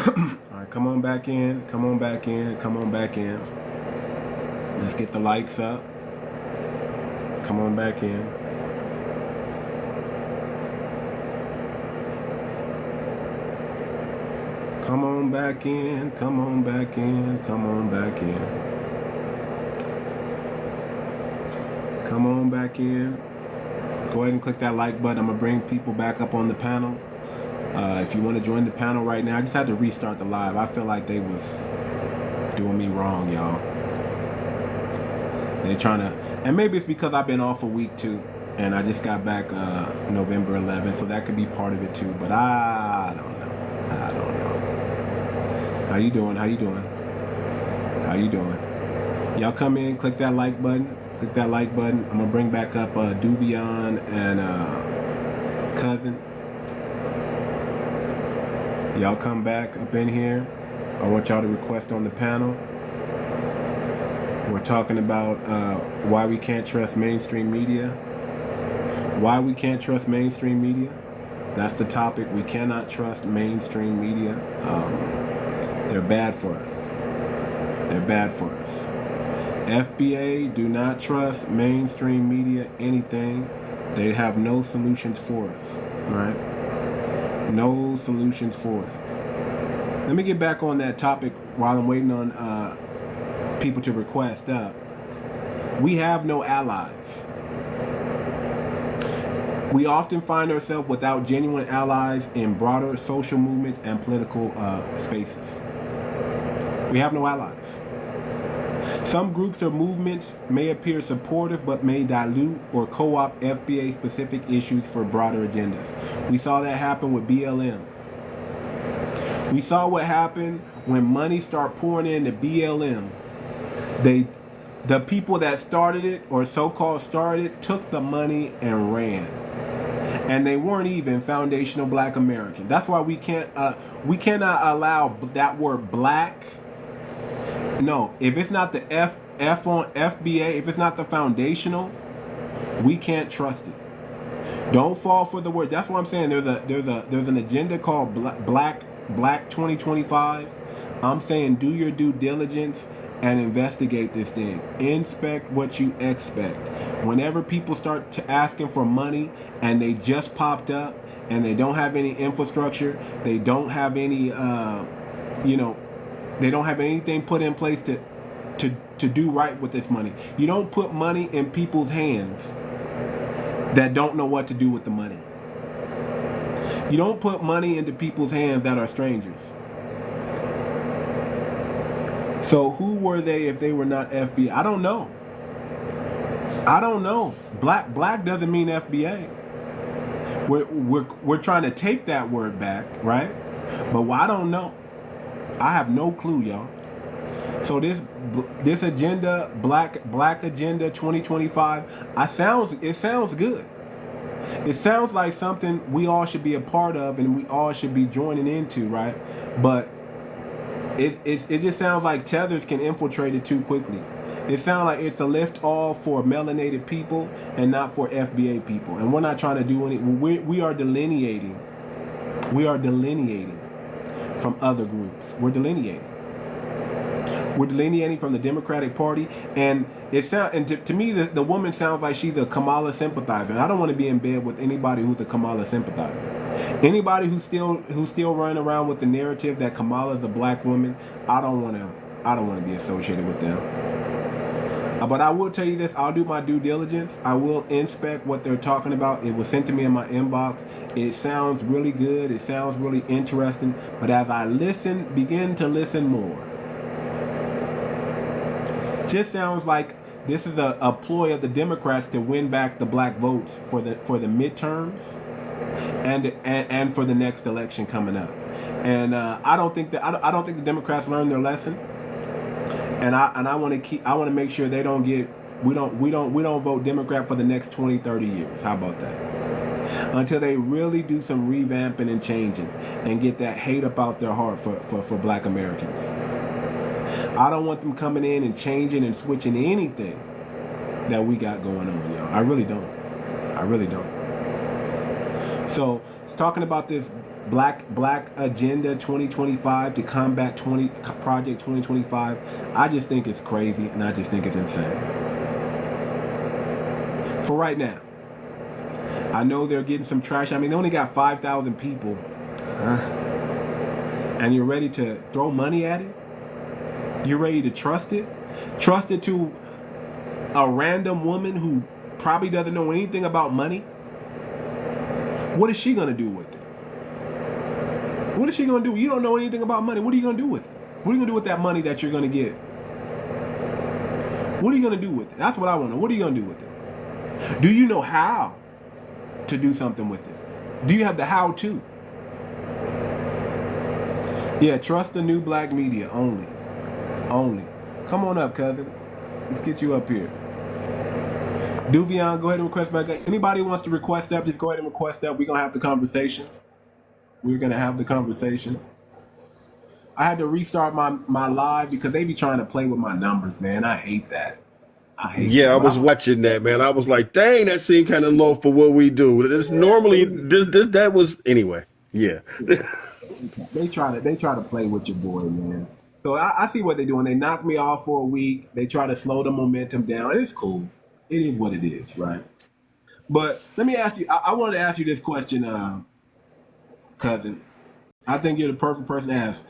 Alright, come on back in. Come on back in. Come on back in. Let's get the likes up. Come on back in. Come on back in. Come on back in. Come on back in. Come on back in. Go ahead and click that like button. I'm going to bring people back up on the panel. If you want to join the panel right now, I just had to restart the live. I feel like they was doing me wrong, y'all. They're trying to, and maybe it's because I've been off a week too, and I just got back November 11th, so that could be part of it too. But I don't know. I don't know. How you doing? How you doing? How you doing? Y'all come in, click that like button. Click that like button. I'm gonna bring back up 𝗣𝗲𝗴𝗵𝘁𝘀 and cousin. Y'all come back up in here. I want y'all to request on the panel. We're talking about why we can't trust mainstream media. Why we can't trust mainstream media. That's the topic. We cannot trust mainstream media. They're bad for us. They're bad for us. FBA, do not trust mainstream media anything. They have no solutions for us, right? No solutions for us. Let me get back on that topic while I'm waiting on people to request up. We have no allies. We often find ourselves without genuine allies in broader social movements and political spaces. We have no allies. Some groups or movements may appear supportive but may dilute or co-opt FBA-specific issues for broader agendas. We saw that happen with BLM. We saw what happened when money started pouring into BLM. The people that started it, or so-called started it, took the money and ran. And they weren't even foundational Black American. That's why we cannot allow that word black. No, if it's not the F on FBA, if it's not the foundational, we can't trust it. Don't fall for the word. That's what I'm saying. There's an agenda called Black 2025. I'm saying do your due diligence and investigate this thing. Inspect what you expect. Whenever people start asking for money and they just popped up and they don't have any infrastructure, they don't have any they don't have anything put in place to do right with this money. You don't put money in people's hands that don't know what to do with the money. You don't put money into people's hands that are strangers. So who were they if they were not FBA? I don't know. I don't know. Black doesn't mean FBA. We're trying to take that word back, right? But I don't know. I have no clue, y'all. So this agenda, black agenda 2025, it sounds good. It sounds like something we all should be a part of and we all should be joining into, right? But it just sounds like tethers can infiltrate it too quickly. It sounds like it's a lift all for melanated people and not for FBA people. And we're not trying to do any. We are delineating. We are delineating from other groups. We're delineating. We're delineating from the Democratic Party, and to me the woman sounds like she's a Kamala sympathizer. And I don't want to be in bed with anybody who's a Kamala sympathizer. Anybody who's still running around with the narrative that Kamala's a black woman, I don't want to be associated with them. But I will tell you this, I'll do my due diligence. I will inspect what they're talking about. It was sent to me in my inbox. It sounds really good. It sounds really interesting. But as I begin to listen more, just sounds like this is a ploy of the Democrats to win back the black votes for the midterms and for the next election coming up. And I don't think the Democrats learned their lesson. And I want to make sure they don't get we don't vote Democrat for the next 20, 30 years. How about that? Until they really do some revamping and changing and get that hate up out their heart for black Americans. I don't want them coming in and changing and switching anything that we got going on, y'all. I really don't. I really don't. So, it's talking about this Black Agenda 2025 to combat Project 2025. I just think it's crazy, and I just think it's insane. For right now, I know they're getting some trash. I mean, they only got 5,000 people, and you're ready to throw money at it. You're ready to trust it. Trust it to a random woman who probably doesn't know anything about money. What is she gonna do with it? What is she gonna do? You don't know anything about money. What are you gonna do with it? What are you gonna do with that money that you're gonna get? What are you gonna do with it? That's what I want to know. What are you gonna do with it? Do you know how to do something with it? Do you have the how to? Yeah, trust the new black media only. Only. Come on up, cousin. Let's get you up here. Duvion, go ahead and request back. Anybody who wants to request that, just go ahead and request that. We're gonna have the conversation. We're gonna have the conversation. I had to restart my live because they be trying to play with my numbers, man. I hate that. I was watching that, man. I was like, dang, that seemed kind of low for what we do. This normally that was anyway. Yeah. They try to play with your boy, man. So I see what they're doing. They knock me off for a week. They try to slow the momentum down. It's cool. It is what it is, right? But let me ask you. I wanted to ask you this question, cousin. I think you're the perfect person to ask.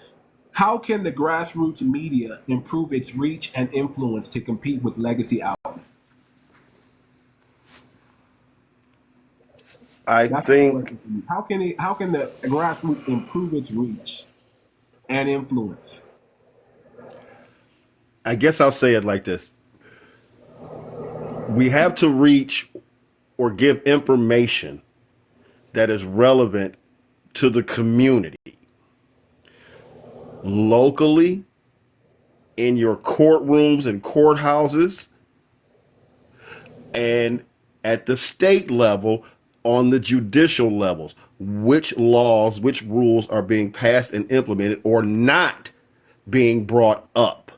How can the grassroots media improve its reach and influence to compete with legacy outlets? How can the grassroots improve its reach and influence? I guess I'll say it like this. We have to reach or give information that is relevant to the community. Locally, in your courtrooms and courthouses, and at the state level, on the judicial levels, which laws, which rules are being passed and implemented or not being brought up,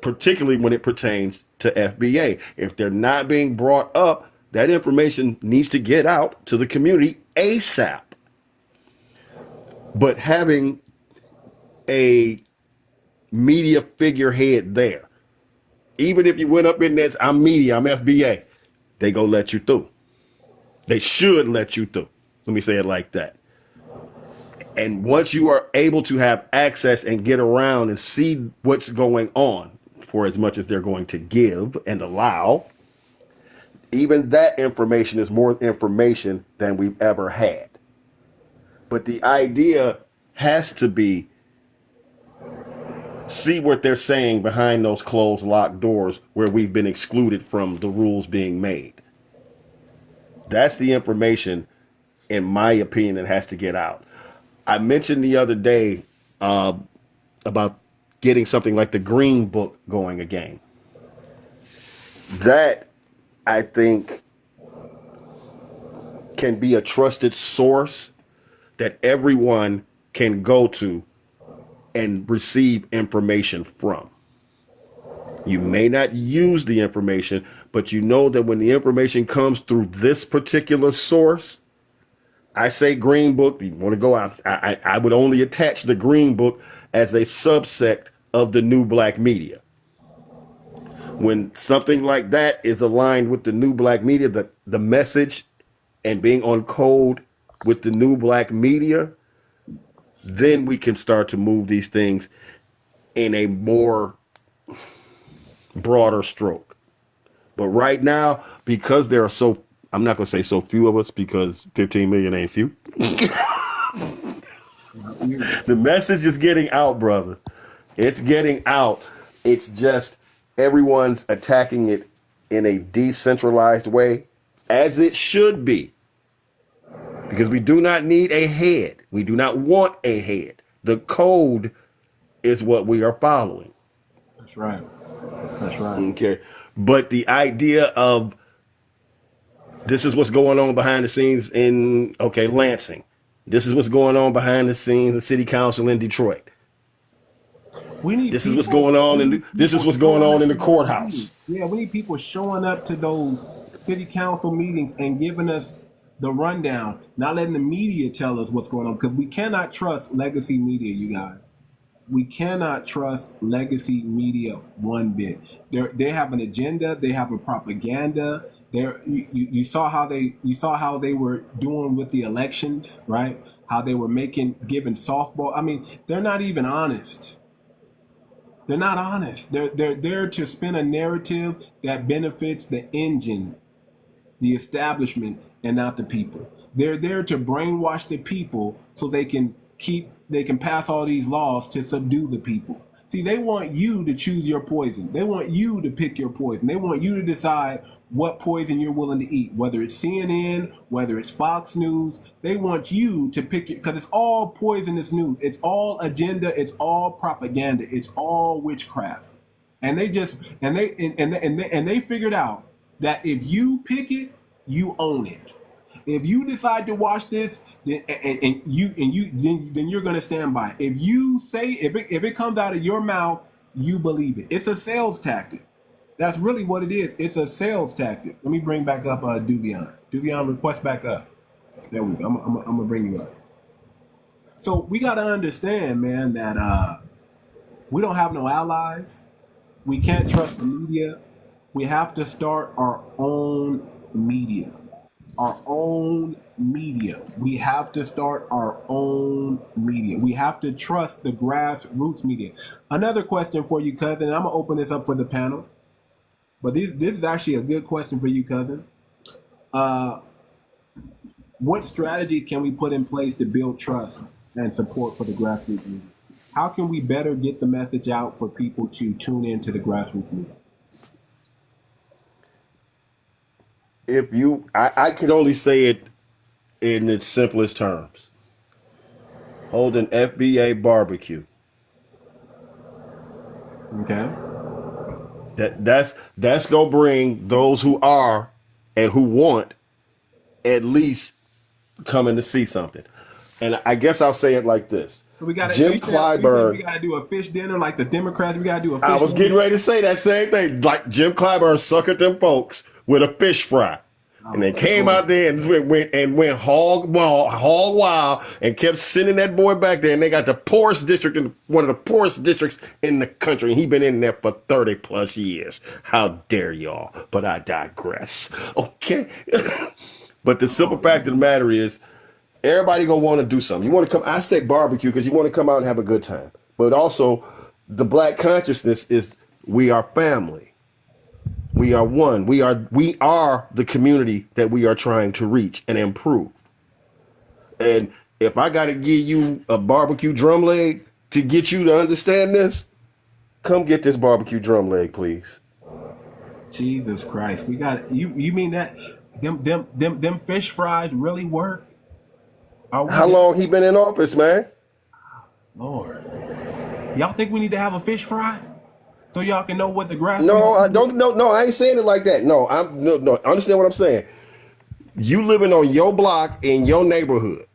particularly when it pertains to FBA. If they're not being brought up, that information needs to get out to the community ASAP. But having a media figurehead there, even if you went up in this, I'm media, I'm FBA, they gonna let you through. They should let you through. Let me say it like that. And once you are able to have access and get around and see what's going on, for as much as they're going to give and allow, even that information is more information than we've ever had. But the idea has to be, see what they're saying behind those closed, locked doors where we've been excluded from the rules being made. That's the information, in my opinion, that has to get out. I mentioned the other day about getting something like the Green Book going again. That, I think, can be a trusted source that everyone can go to and receive information from. You may not use the information, but you know that when the information comes through this particular source, I say Green Book, you want to go out, I would only attach the Green Book as a subset of the new black media. When something like that is aligned with the new black media, the message and being on code with the new black media, then we can start to move these things in a more broader stroke. But right now, because there are so, I'm not going to say so few of us, because 15 million ain't few. The message is getting out, brother. It's getting out. It's just everyone's attacking it in a decentralized way, as it should be. Because we do not need a head. We do not want a head. The code is what we are following. That's right. That's right. Okay. But the idea of this is what's going on behind the scenes in, Lansing. This is what's going on behind the scenes in City Council in Detroit. This is what's going on in the courthouse. Yeah, we need people showing up to those city council meetings and giving us the rundown, not letting the media tell us what's going on, because we cannot trust legacy media, you guys. We cannot trust legacy media one bit. They have an agenda. They have a propaganda. You saw how they were doing with the elections, right? How they were giving softball. I mean, they're not even honest. They're not honest. They're there to spin a narrative that benefits the engine, the establishment, and not the people. They're there to brainwash the people so they can pass all these laws to subdue the people. See, they want you to choose your poison. They want you to pick your poison. They want you to decide what poison you're willing to eat, whether it's CNN, whether it's Fox News. They want you to pick it, because it's all poisonous news. It's all agenda. It's all propaganda. It's all witchcraft. And they figured out that if you pick it, you own it. If you decide to watch this, then you're gonna stand by it. If you say, if it comes out of your mouth, you believe it. It's a sales tactic. That's really what it is. It's a sales tactic. Let me bring back up 𝗣𝗲𝗿𝗵𝘁. 𝗣𝗲𝗿𝗵𝘁, request back up. There we go. I'm gonna bring you up. So we gotta understand, man, that we don't have no allies. We can't trust the media. We have to start our own media. Our own media. We have to start our own media. We have to trust the grassroots media. Another question for you, cousin, and I'm gonna open this up for the panel. But this is actually a good question for you, cousin. What strategies can we put in place to build trust and support for the grassroots media? How can we better get the message out for people to tune into the grassroots media? I can only say it in its simplest terms. Hold an FBA barbecue. Okay. That's gonna bring those who are and who want at least coming to see something. And I guess I'll say it like this. We got Jim Clyburn. We gotta do a fish dinner like the Democrats. We gotta do a fish. I was dinner. getting ready to say that same thing. Like Jim Clyburn suckered them folks with a fish fry. And they came out there and went hog wild and kept sending that boy back there. And they got the poorest district, one of the poorest districts in the country. And he been in there for 30 plus years. How dare y'all? But I digress. Okay. But the simple fact of the matter is, everybody gonna want to do something. You want to come, I say barbecue because you want to come out and have a good time. But also, the black consciousness is we are family. We are one. We are the community that we are trying to reach and improve. And if I got to give you a barbecue drum leg to get you to understand this, come get this barbecue drum leg, please. Jesus Christ, we got you. You mean that them fish fries really work? How long he been in office, man? Lord, y'all think we need to have a fish fry? So y'all can know what the grass. No, I don't. No, I ain't saying it like that. No, no. Understand what I'm saying? You living on your block in your neighborhood,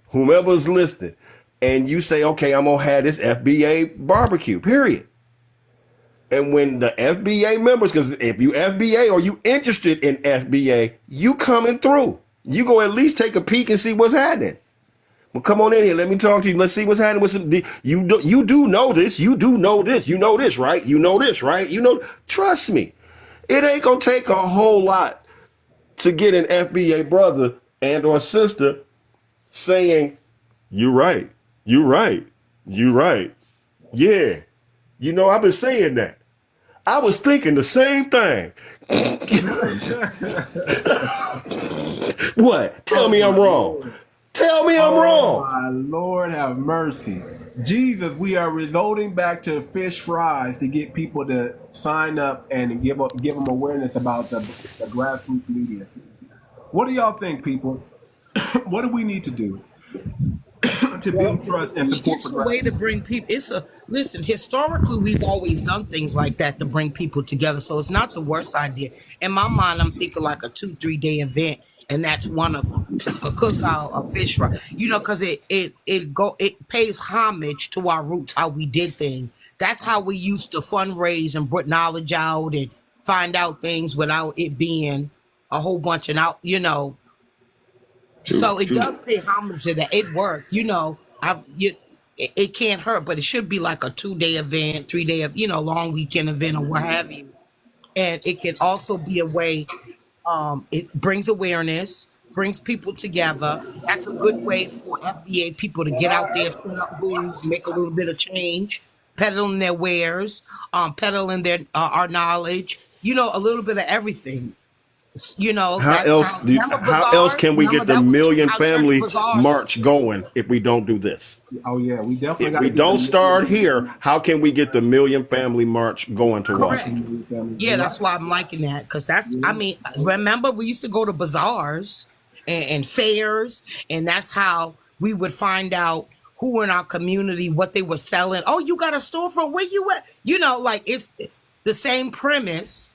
whomever's listening, and you say, "Okay, I'm gonna have this FBA barbecue." Period. And when the FBA members, because if you FBA or you interested in FBA, you coming through. You go at least take a peek and see what's happening. Well, come on in here. Let me talk to you. Let's see what's happening with some. You do know this. You do know this. You know this, right? You know this, right? You know. Trust me, it ain't gonna take a whole lot to get an FBA brother and or sister saying, "You're right. You're right. You're right. Yeah, you know I've been saying that. I was thinking the same thing." What? Tell me I'm wrong. Tell me I'm wrong. My Lord have mercy. Jesus, we are resorting back to fish fries to get people to sign up and give them awareness about the grassroots media. What do y'all think, people? What do we need to do to build trust and support? It's a way to bring people. Listen, historically, we've always done things like that to bring people together. So it's not the worst idea. In my mind, I'm thinking like a 2-3 day event. And that's one of them, a cookout, a fish fry, because it pays homage to our roots, how we did things. That's how we used to fundraise and put knowledge out and find out things without it being a whole bunch of So it True. does pay homage to that. It worked, it can't hurt, but it should be like a 2-day event, 3-day, long weekend event or what have you. And it can also be a way. It brings awareness, brings people together. That's a good way for FBA people to get out there, set up booths, make a little bit of change, peddling their wares, peddling their our knowledge. A little bit of everything. That's how. Remember How else bazaars? can we Remember get the that was Million how church Family bazaars. March going if we don't do this? Oh yeah, we definitely If got we to get the don't start million. here, how can we get the Million Family March going to Correct. Washington? Million family. Yeah, You're that's right. why I'm liking that. Because that's, Yeah. remember we used to go to bazaars and fairs, and that's how we would find out who in our community, what they were selling. Oh, you got a storefront? Where you at? Like it's the same premise,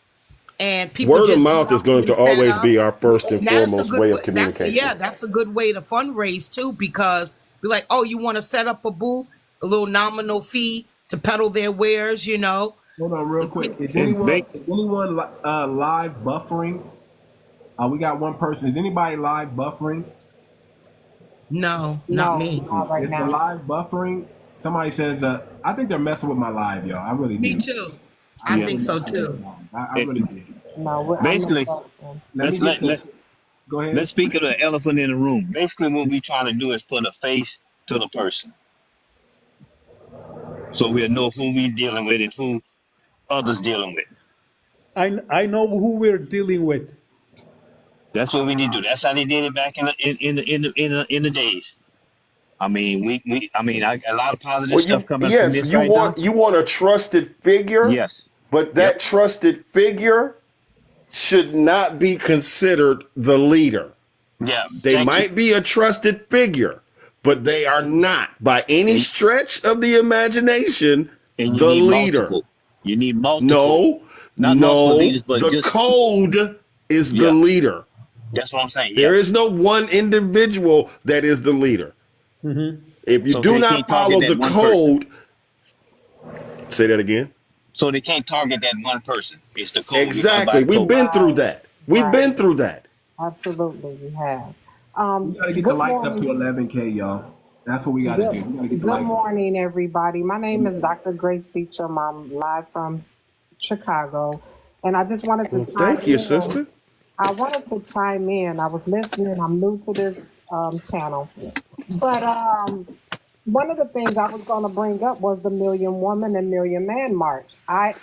and people Word of just get mouth is out going and to set always up. be our first and And that's a foremost good way way. of communication. That's a good way to fundraise too, because be like, oh, you want to set up a booth, a little nominal fee to peddle their wares, Hold on, real quick. Is And anyone live buffering? We got one person. Is anybody live buffering? No, not No, me. not right Is the now. live buffering? Somebody says, I think they're messing with my live, y'all. I really Me do. too. I yeah, think so too. I really do. No, I'm not basically, buffering. Let me let's get this. Go ahead. let's speak of the elephant in the room. Basically, what we're trying to do is put a face to the person, so we'll know who we dealing with and who others dealing with. I know who we're dealing with. That's what we need to do. That's how they did it back in the days. I mean, a lot of positive Well, stuff coming from yes, this right now. you want a trusted figure, Yes. but Yep. that trusted figure should not be considered the leader. Yeah. They Thank you. might be a trusted figure, but they are not by any stretch of the imagination And you the need leader. multiple. You need multiple. No, Not multiple no, leaders, but the just code is the yeah. leader. That's what I'm saying. There Yeah. is no one individual that is the leader. If you So do they not can't target follow that the one person. code, say that again. So they can't target that one person. It's the code. We run by Exactly. the We've code. been through Right, that. We've right. been through that. Absolutely, we have. We got to get the Good likes up to morning. 11K, y'all. That's what we got to Good, do. We got to get the good likes up. morning, everybody. My name is Dr. Grace Beecham. I'm live from Chicago, and I just wanted to Well, chime thank you, in. sister. I wanted to chime in. I was listening. I'm new to this channel, but one of the things I was going to bring up was the Million Woman and Million Man March. Our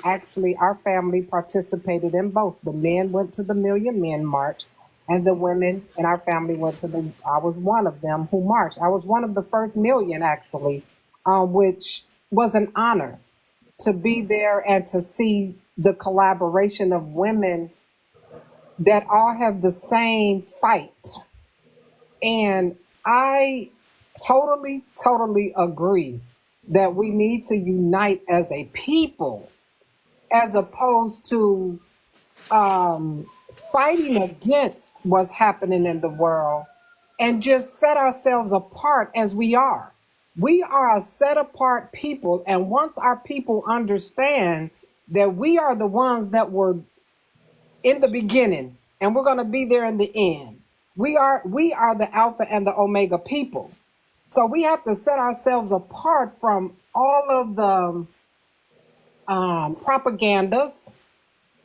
family participated in both. The men went to the Million Men March, and the women in our family went to I was one of them who marched. I was one of the first million, actually, which was an honor to be there and to see the collaboration of women that all have the same fight. And I totally agree that we need to unite as a people, as opposed to fighting against what's happening in the world and just set ourselves apart as we are. We are a set apart people. And once our people understand that we are the ones that were in the beginning and we're going to be there in the end, we are the Alpha and the Omega people. So we have to set ourselves apart from all of the propagandas,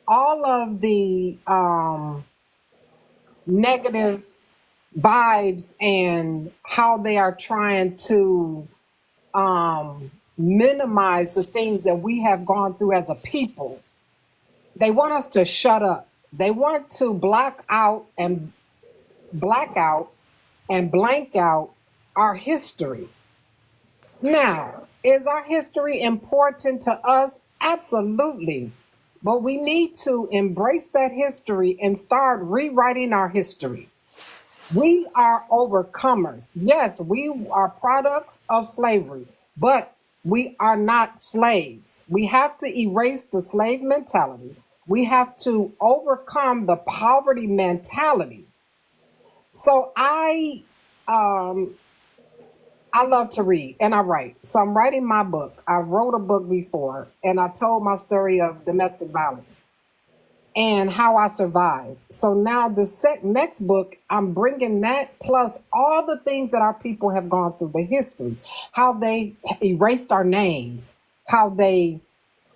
all of the negative vibes, and how they are trying to minimize the things that we have gone through as a people. They want us to shut up. They want to black out and blank out our history. Now, is our history important to us? Absolutely. But we need to embrace that history and start rewriting our history. We are overcomers. Yes, we are products of slavery, but we are not slaves. We have to erase the slave mentality. We have to overcome the poverty mentality. So I love to read and I write. So I'm writing my book. I wrote a book before and I told my story of domestic violence. and how I survived. So now the next book, I'm bringing that plus all the things that our people have gone through, the history, how they erased our names, how they,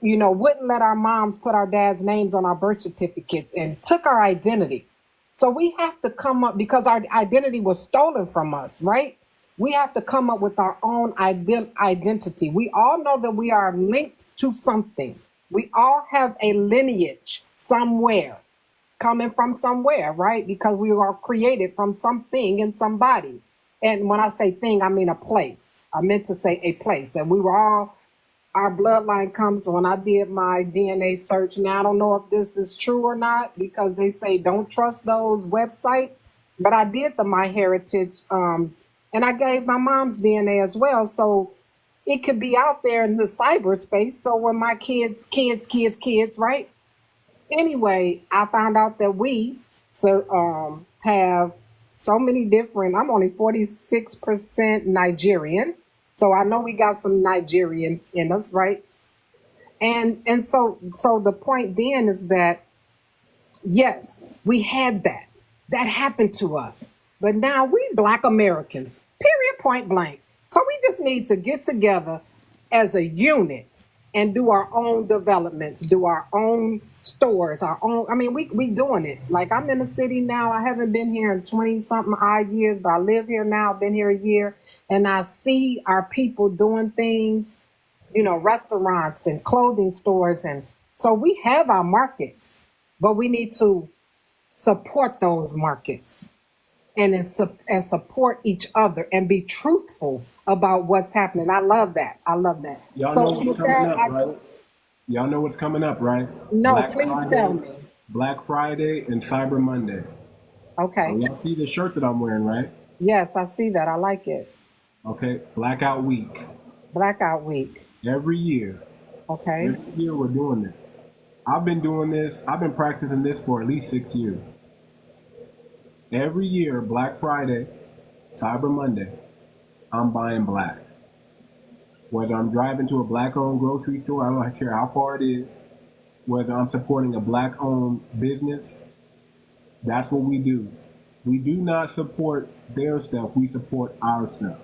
wouldn't let our moms put our dad's names on our birth certificates and took our identity. So we have to come up, because our identity was stolen from us, right? We have to come up with our own identity. We all know that we are linked to something. We all have a lineage somewhere, coming from somewhere, right? Because we are created from something and somebody. And when I say thing, I mean a place. I meant to say a place. And we were all, our bloodline comes, when I did my DNA search, now I don't know if this is true or not, because they say don't trust those websites, but I did the MyHeritage, and I gave my mom's DNA as well. So it could be out there in the cyberspace. So when my kids, right? Anyway, I found out that we have so many different, I'm only 46% Nigerian. So I know we got some Nigerian in us, right? And so the point then is that, yes, we had that. That happened to us. But now we Black Americans, period, point blank. So we just need to get together as a unit and do our own developments, do our own stores, our own. I mean, we doing it. Like, I'm in the city now. I haven't been here in 20-something odd years, but I live here now. I've been here a year. And I see our people doing things, restaurants and clothing stores. And so we have our markets, but we need to support those markets and support each other and be truthful about what's happening. I love that. Y'all So know what's with coming that, up, right? Y'all know what's coming up, right? No, Black please Friday, tell me. Black Friday and Cyber Monday. Okay. So y'all see the shirt that I'm wearing, right? Yes, I see that. I like it. Okay. Blackout Week. Blackout Week. Every year. Okay. Every year we're doing this. I've been doing this. I've been practicing this for at least 6 years. Every year, Black Friday, Cyber Monday, I'm buying black. Whether I'm driving to a black-owned grocery store, I don't care how far it is. Whether I'm supporting a black-owned business, that's what we do. We do not support their stuff. We support our stuff.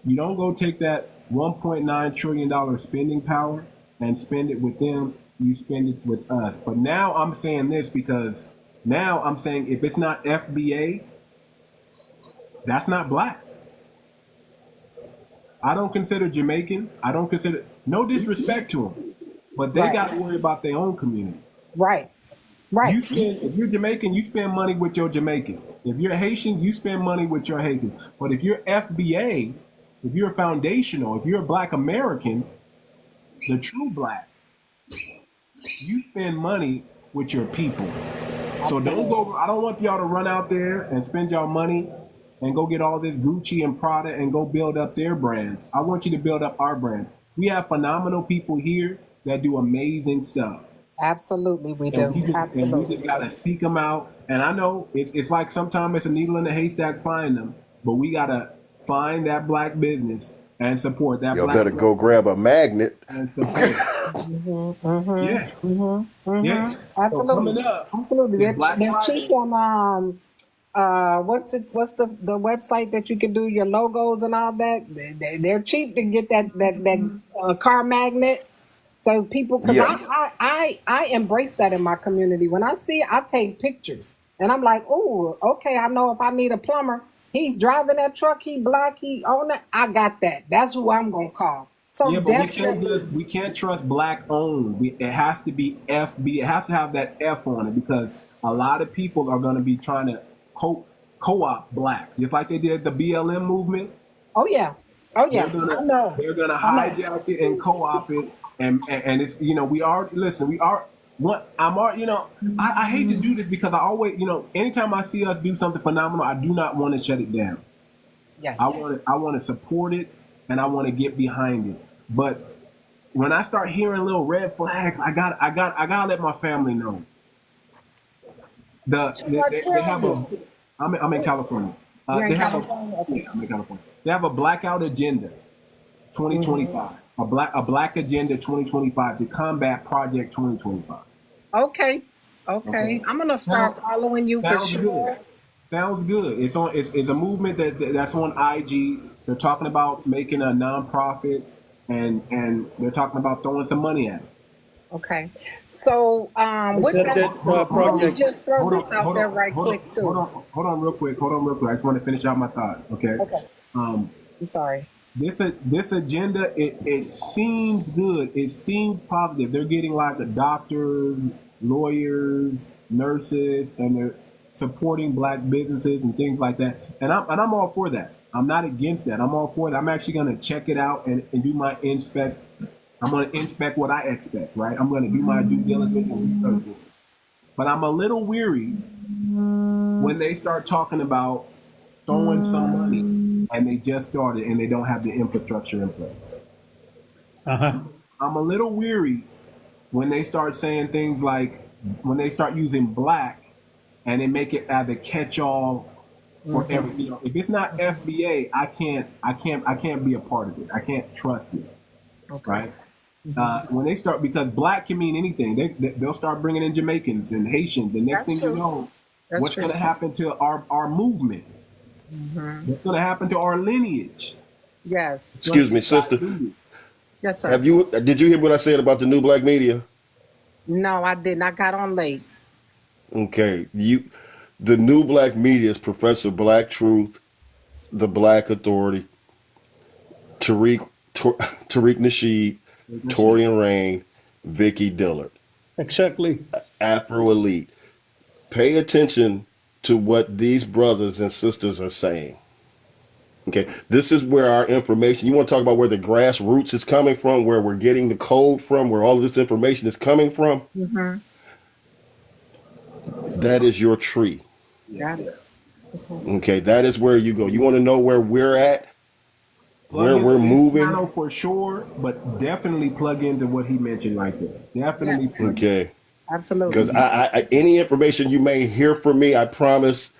You don't go take that $1.9 trillion spending power and spend it with them. You spend it with us. But now I'm saying this because now I'm saying if it's not FBA, that's not black. I don't consider Jamaicans. I don't consider, no disrespect to them, but they got to worry about their own community. Right. Right. If you're Jamaican, you spend money with your Jamaicans. If you're Haitian, you spend money with your Haitians. But if you're FBA, if you're foundational, if you're a Black American, the true black, you spend money with your people. So don't go, I don't want y'all to run out there and spend y'all money and go get all this Gucci and Prada and go build up their brands. I want you to build up our brand. We have phenomenal people here that do amazing stuff. Absolutely, we do. And we just gotta seek them out. And I know it's like sometimes it's a needle in a haystack, find them, but we gotta find that black business and support that. Y'all black better go grab a magnet and support. Yeah. Absolutely. So Absolutely. They're Friday. cheap on what's the website that you can do your logos and all that? They're cheap to get that car magnet. So people, because I embrace that in my community. When I see it, I take pictures. And I'm like, oh, okay, I know if I need a plumber, he's driving that truck, he black, he own that. I got that. That's who I'm going to call. So yeah, but we can't trust black owned. It has to be FB. It has to have that F on it because a lot of people are going to be trying to co-op black, just like they did the BLM movement. Oh, yeah. Oh, yeah. They're going to hijack it and co-op it. And it's, I hate to do this because I always, anytime I see us do something phenomenal, I do not want to shut it down. Yes. I want to support it and I want to get behind it. But when I start hearing little red flags, I gotta let my family know. I'm in California. I'm in California. They have a blackout agenda, 2025. A black agenda 2025 to combat Project 2025. Okay. Okay, Okay. I'm gonna Sounds, start following you for sounds good. sure. Sounds good. It's a movement that's on IG. They're talking about making a nonprofit, and they're talking about throwing some money at it. Okay, so I with said that, that let me project. just throw Hold on, this out hold there on, right hold on, quick hold too. on, hold on, real quick. Hold on, real quick. I just want to finish out my thought. Okay. Okay, Um, I'm sorry. this agenda, it seems good. It seems positive. They're getting like the doctors, lawyers, nurses, and they're supporting black businesses and things like that. And I'm all for that. I'm not against that. I'm all for that. I'm actually going to check it out and do my inspect. I'm going to inspect what I expect, right? I'm going to do my due diligence and research this. But I'm a little weary when they start talking about throwing some money and they just started and they don't have the infrastructure in place. Uh-huh. I'm a little weary when they start saying things like, when they start using black and they make it as a catch-all for every, if it's not FBA, I can't be a part of it. I can't trust it, right? When they start, because black can mean anything, they'll start bringing in Jamaicans and Haitians. The next That's thing you true. know, That's what's true. going to happen to our movement? What's going to happen to our lineage? Yes, Excuse me, sister. yes, sir. Did you hear what I said about the new black media? No, I didn't. I got on late. Okay, the new black media is Professor Black Truth, the Black Authority, Tariq Nasheed, Torian Rain, Vicky Dillard, Exactly. Afro Elite. Pay attention to what these brothers and sisters are saying. Okay, this is where our information, you want to talk about where the grassroots is coming from, where we're getting the code from, where all of this information is coming from? That is your tree. Got it. Okay, that is where you go. You want to know where we're at, Plug where into we're this moving? channel for sure, but definitely plug into what he mentioned right there. Definitely Yes, plug in. Okay, absolutely. because I any information you may hear from me, I promise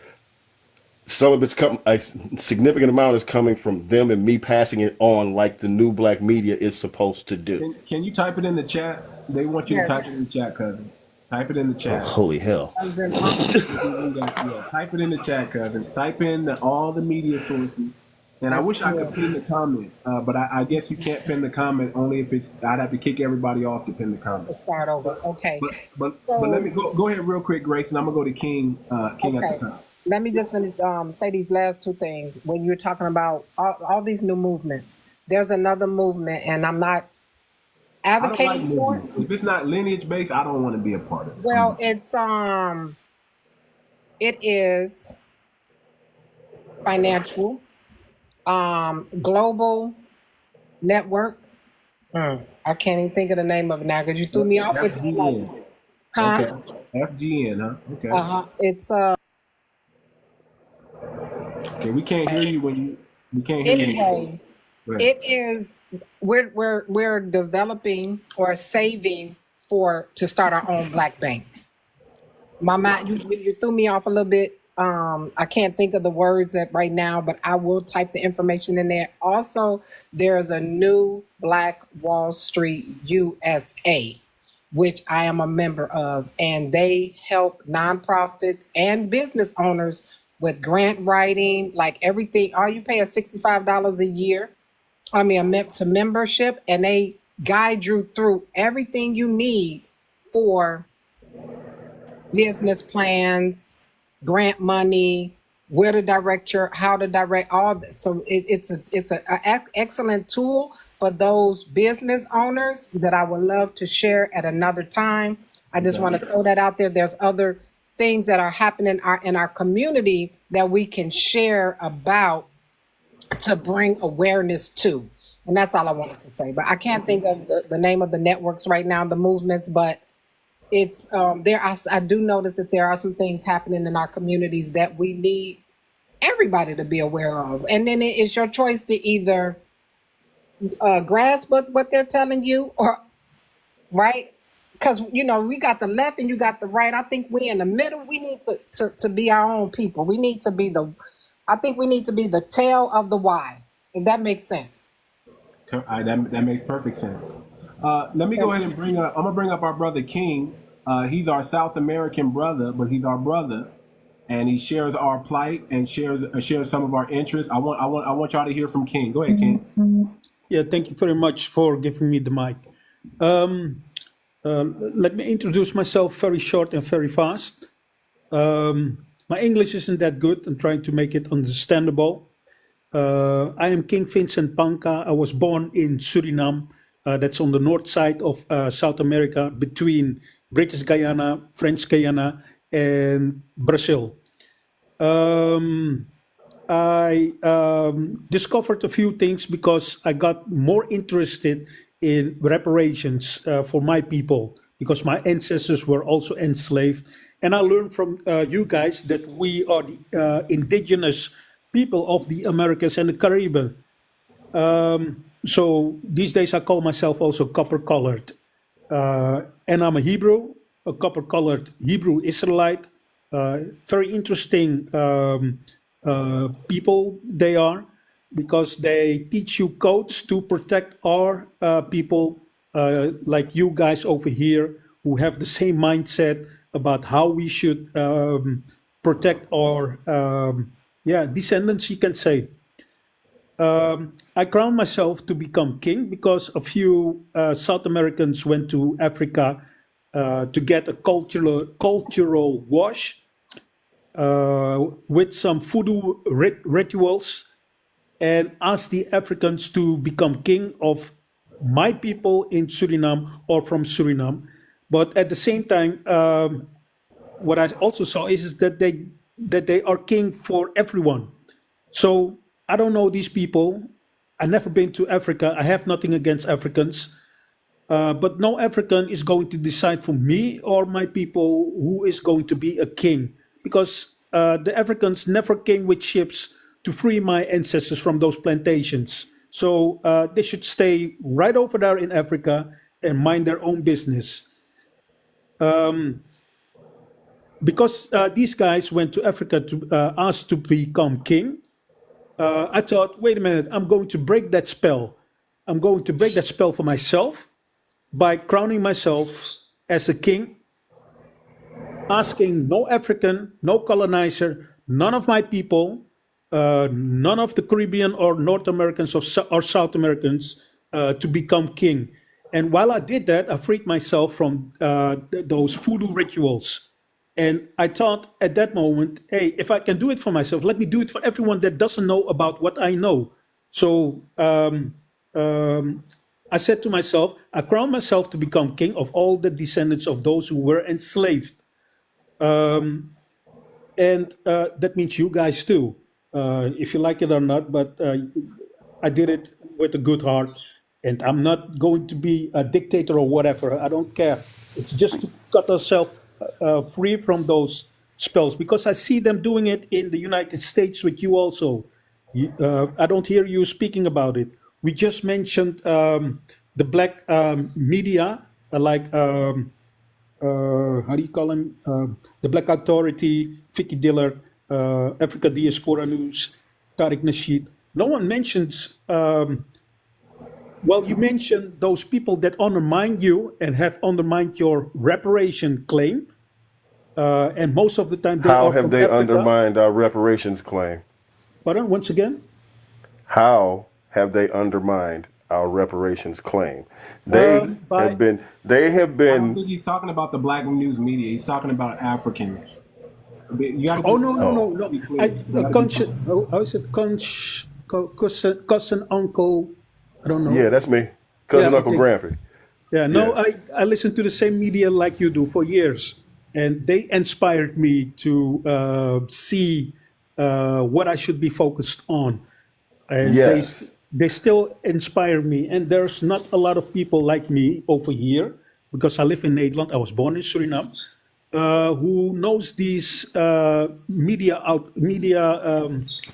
some of it's a significant amount is coming from them and me passing it on like the new black media is supposed to do. Can you type it in the chat? They want you to type it Yes. in the chat, cousin. Type it in the Oh, chat. holy hell. Cousin, Yeah, type it in the chat, cousin. Type in all the media sources. And I wish I could pin the comment, but I guess you can't pin the comment only if it's. I'd have to kick everybody off to pin the comment. start over. Okay. But let me go ahead real quick, Grace, and I'm gonna go to King King at the Okay. top. Let me just finish, say these last two things. When you're talking about all these new movements, there's another movement, and I'm not I don't like advocating for it. movement. If it's not lineage based, I don't want to be a part of it. Well, it is financial, global network. I can't even think of the name of it now because you threw me off with that. Like, FGN. huh? Okay. FGN, huh? Okay. It's Okay, we can't hear you when you. We can't hear you. anyway. Go ahead. It is we're developing or saving to start our own black bank. My mind, you threw me off a little bit. I can't think of the words right now, but I will type the information in there. Also, there's a new Black Wall Street USA, which I am a member of, and they help nonprofits and business owners with grant writing, like everything. All you pay is $65 a year. To membership, and they guide you through everything you need for business plans, grant money, where to direct how to direct all this. So it's an excellent tool for those business owners that I would love to share at another time. I just want to throw that out there. There's other things that are happening in our community that we can share about to bring awareness to. And that's all I wanted to say. But I can't think of the name of the networks right now, the movements, but it's I do notice that there are some things happening in our communities that we need everybody to be aware of. And then it's your choice to either grasp what they're telling you, or right? Because we got the left and you got the right. I think we in the middle. We need to be our own people. We need to be I think we need to be the tail of the Y, if that makes sense. That makes perfect sense. Let me go ahead and I'm gonna bring up our brother King. He's our South American brother, but he's our brother, and he shares our plight and shares some of our interests. I want y'all to hear from King. Go ahead, King. Yeah, thank you very much for giving me the mic. Let me introduce myself very short and very fast. My English isn't that good. I'm trying to make it understandable. I am King Vincent Panka. I was born in Suriname. That's on the north side of South America, between British Guyana, French Guyana, and Brazil. I discovered a few things because I got more interested in reparations for my people, because my ancestors were also enslaved. And I learned from you guys that we are the indigenous people of the Americas and the Caribbean. So these days I call myself also copper-colored. And I'm a Hebrew, a copper-colored Hebrew Israelite. Very interesting people they are, because they teach you codes to protect our people, like you guys over here, who have the same mindset about how we should protect our descendants, you can say. I crowned myself to become king because a few South Americans went to Africa to get a cultural wash with some voodoo rituals, and asked the Africans to become king of my people in Suriname or from Suriname. But at the same time, what I also saw is that they are king for everyone. So I don't know these people. I've never been to Africa. I have nothing against Africans. But no African is going to decide for me or my people who is going to be a king. Because the Africans never came with ships to free my ancestors from those plantations. So they should stay right over there in Africa and mind their own business. Because these guys went to Africa to ask to become king, I thought, wait a minute, I'm going to break that spell. I'm going to break that spell for myself by crowning myself as a king, asking no African, no colonizer, none of my people, none of the Caribbean or North Americans or South Americans to become king. And while I did that, I freed myself from those voodoo rituals. And I thought at that moment, hey, if I can do it for myself, let me do it for everyone that doesn't know about what I know. So I said to myself, I crown myself to become king of all the descendants of those who were enslaved. And that means you guys too, if you like it or not, but I did it with a good heart. And I'm not going to be a dictator or whatever. I don't care. It's just to cut ourselves free from those spells, because I see them doing it in the United States with you also. I don't hear you speaking about it. We just mentioned the black media, like, how do you call him? The Black Authority, 𝗤𝗏𝗏, Africa Diaspora News, Tariq Nasheed. No one mentions, well, you mentioned those people that undermine you and have undermined your reparation claim. And most of the time, How have they undermined our reparations claim? Pardon, once again? How have they undermined our reparations claim? They have been. I don't think he's talking about the black news media. He's talking about Africans. No. How is it? Cousin, uncle. I don't know. Yeah, that's me. Cousin Uncle Grampy. Yeah, no, yeah. I listened to the same media like you do for years. And they inspired me to see what I should be focused on. And yes. They still inspire me. And there's not a lot of people like me over here, because I live in Nederland. I was born in Suriname, who knows these media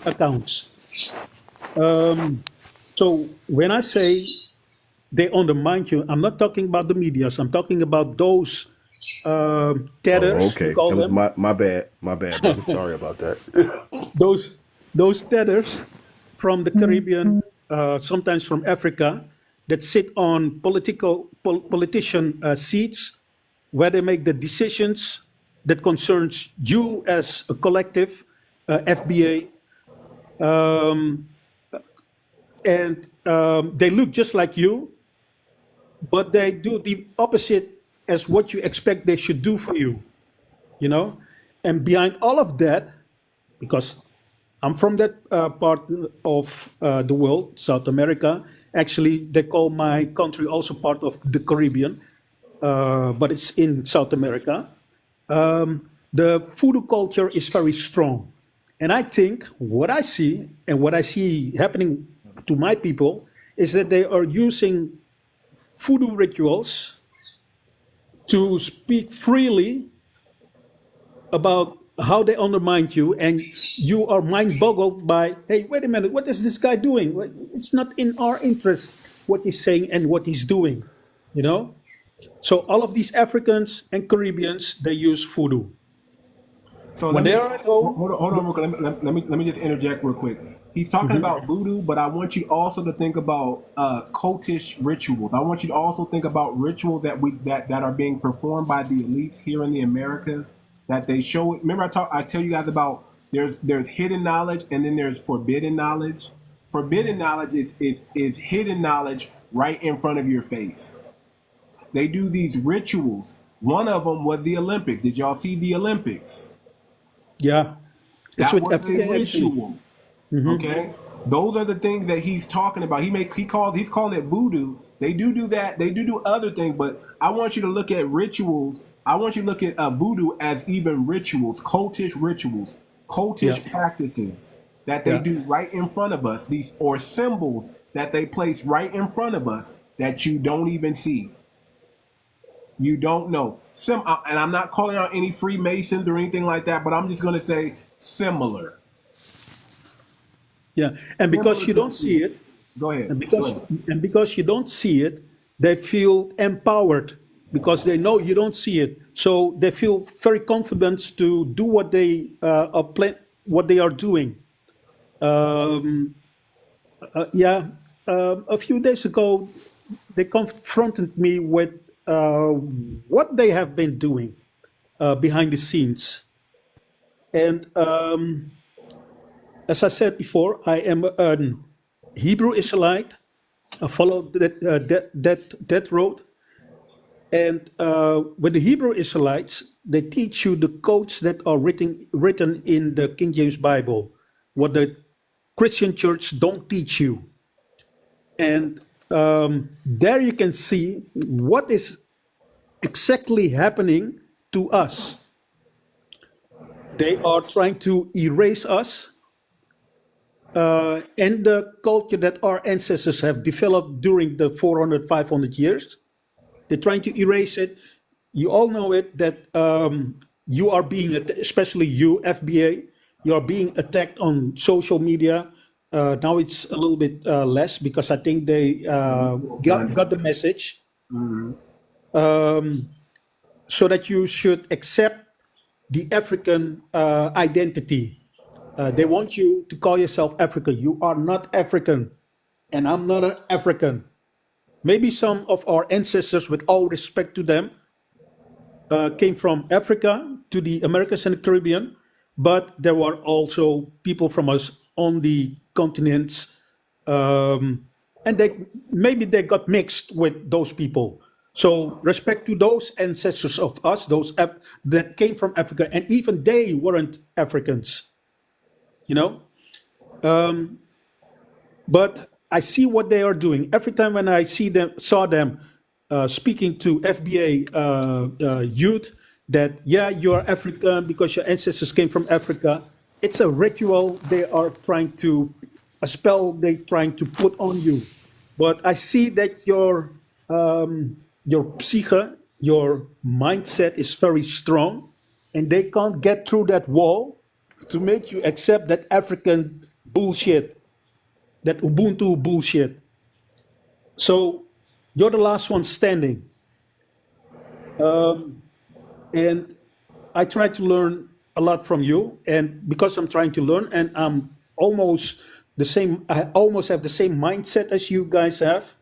accounts. So when I say they undermine you, I'm not talking about the medias. I'm talking about those tethers. Oh, okay, my bad. Brother. Sorry about that. those tethers from the Caribbean, sometimes from Africa, that sit on politician seats where they make the decisions that concerns you as a collective, FBA, and they look just like you, but they do the opposite as what you expect they should do for you, you know? And behind all of that, because I'm from that part of the world, South America. Actually, they call my country also part of the Caribbean, but it's in South America. The voodoo culture is very strong. And I think what I see and what I see happening to my people is that they are using voodoo rituals to speak freely about how they undermine you, and you are mind boggled by, hey, wait a minute, what is this guy doing? It's not in our interest what he's saying and what he's doing, you know? So all of these Africans and Caribbeans, they use voodoo. So When let me, they are at home, hold on real quick. Let me just interject real quick. He's talking about voodoo, but I want you also to think about cultish rituals. I want you to also think about rituals that are being performed by the elite here in the Americas, that they show. Remember, I tell you guys about there's hidden knowledge and then there's forbidden knowledge. Forbidden knowledge is hidden knowledge right in front of your face. They do these rituals. One of them was the Olympics. Did y'all see the Olympics? yeah, it's That with was a FBA actually. ritual. Okay, those are the things that he's talking about. He's calling it voodoo. They do that. They do other things, but I want you to look at rituals. I want you to look at voodoo as even rituals, cultish practices that they do right in front of us. These or symbols that they place right in front of us that you don't even see. You don't know. And I'm not calling out any Freemasons or anything like that, but I'm just going to say similar. Yeah, and because you don't see it, Go ahead. and because you don't see it, they feel empowered because they know you don't see it. So they feel very confident to do what they what they are doing. A few days ago, they confronted me with what they have been doing behind the scenes, and as I said before, I am a Hebrew Israelite. I followed that road. And with the Hebrew Israelites, they teach you the codes that are written in the King James Bible, what the Christian church don't teach you. And there you can see what is exactly happening to us. They are trying to erase us and the culture that our ancestors have developed during the 400, 500 years. They're trying to erase it. You all know it, that you are being, especially you, FBA, you are being attacked on social media. Now it's a little bit less because I think they got the message. So that you should accept the African identity. They want you to call yourself African. You are not African, and I'm not an African. Maybe some of our ancestors, with all respect to them, came from Africa to the Americas and the Caribbean, but there were also people from us on the continents, and maybe they got mixed with those people. So respect to those ancestors of us, those that came from Africa, and even they weren't Africans, you know. But I see what they are doing every time when I saw them speaking to FBA youth. That you are African because your ancestors came from Africa. It's a ritual they are trying to, a spell they're trying to put on you. But I see that your psyche, your mindset is very strong, and they can't get through that wall to make you accept that African bullshit, that Ubuntu bullshit. So you're the last one standing. And I try to learn a lot from you, and because I'm trying to learn, and I'm almost the same, I almost have the same mindset as you guys have.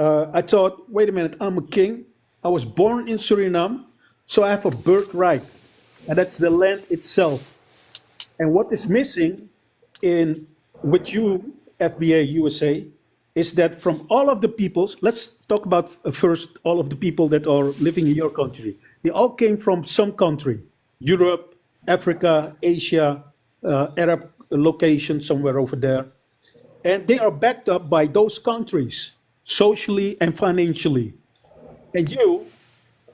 I thought, wait a minute, I'm a king. I was born in Suriname, so I have a birthright, and that's the land itself. And what is missing in with you, FBA USA, is that from all of the peoples, let's talk about first all of the people that are living in your country. They all came from some country, Europe, Africa, Asia, Arab location somewhere over there. And they are backed up by those countries, socially and financially. And you,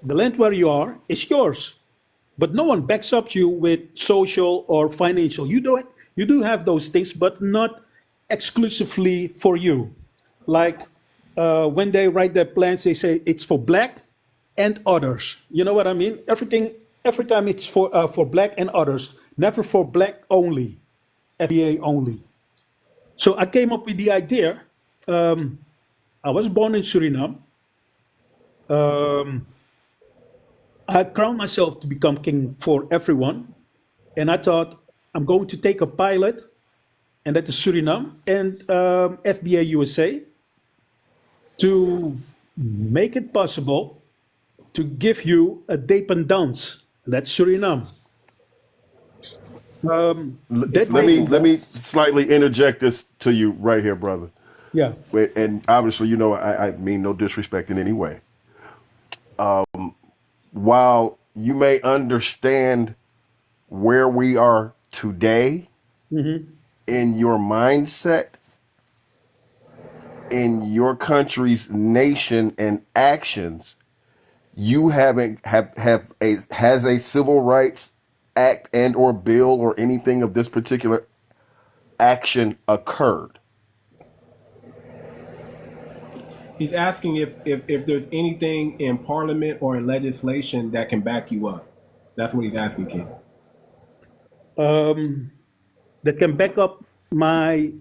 the land where you are, is yours. But no one backs up you with social or financial. You do have those things, but not exclusively for you. Like when they write their plans, they say it's for black and others. You know what I mean? Every time it's for black and others, never for black only, FBA only. So I came up with the idea. I was born in Suriname. I crowned myself to become king for everyone. And I thought, I'm going to take a pilot, and that is Suriname, and FBA USA, to make it possible to give you a dependance. That's Suriname. Let me slightly interject this to you right here, brother. Yeah. And obviously, you know, I mean no disrespect in any way. While you may understand where we are today in your mindset, in your country's nation and actions, you has a civil rights act and or bill or anything of this particular action occurred. He's asking if there's anything in parliament or in legislation that can back you up. That's what he's asking, King. That can back up my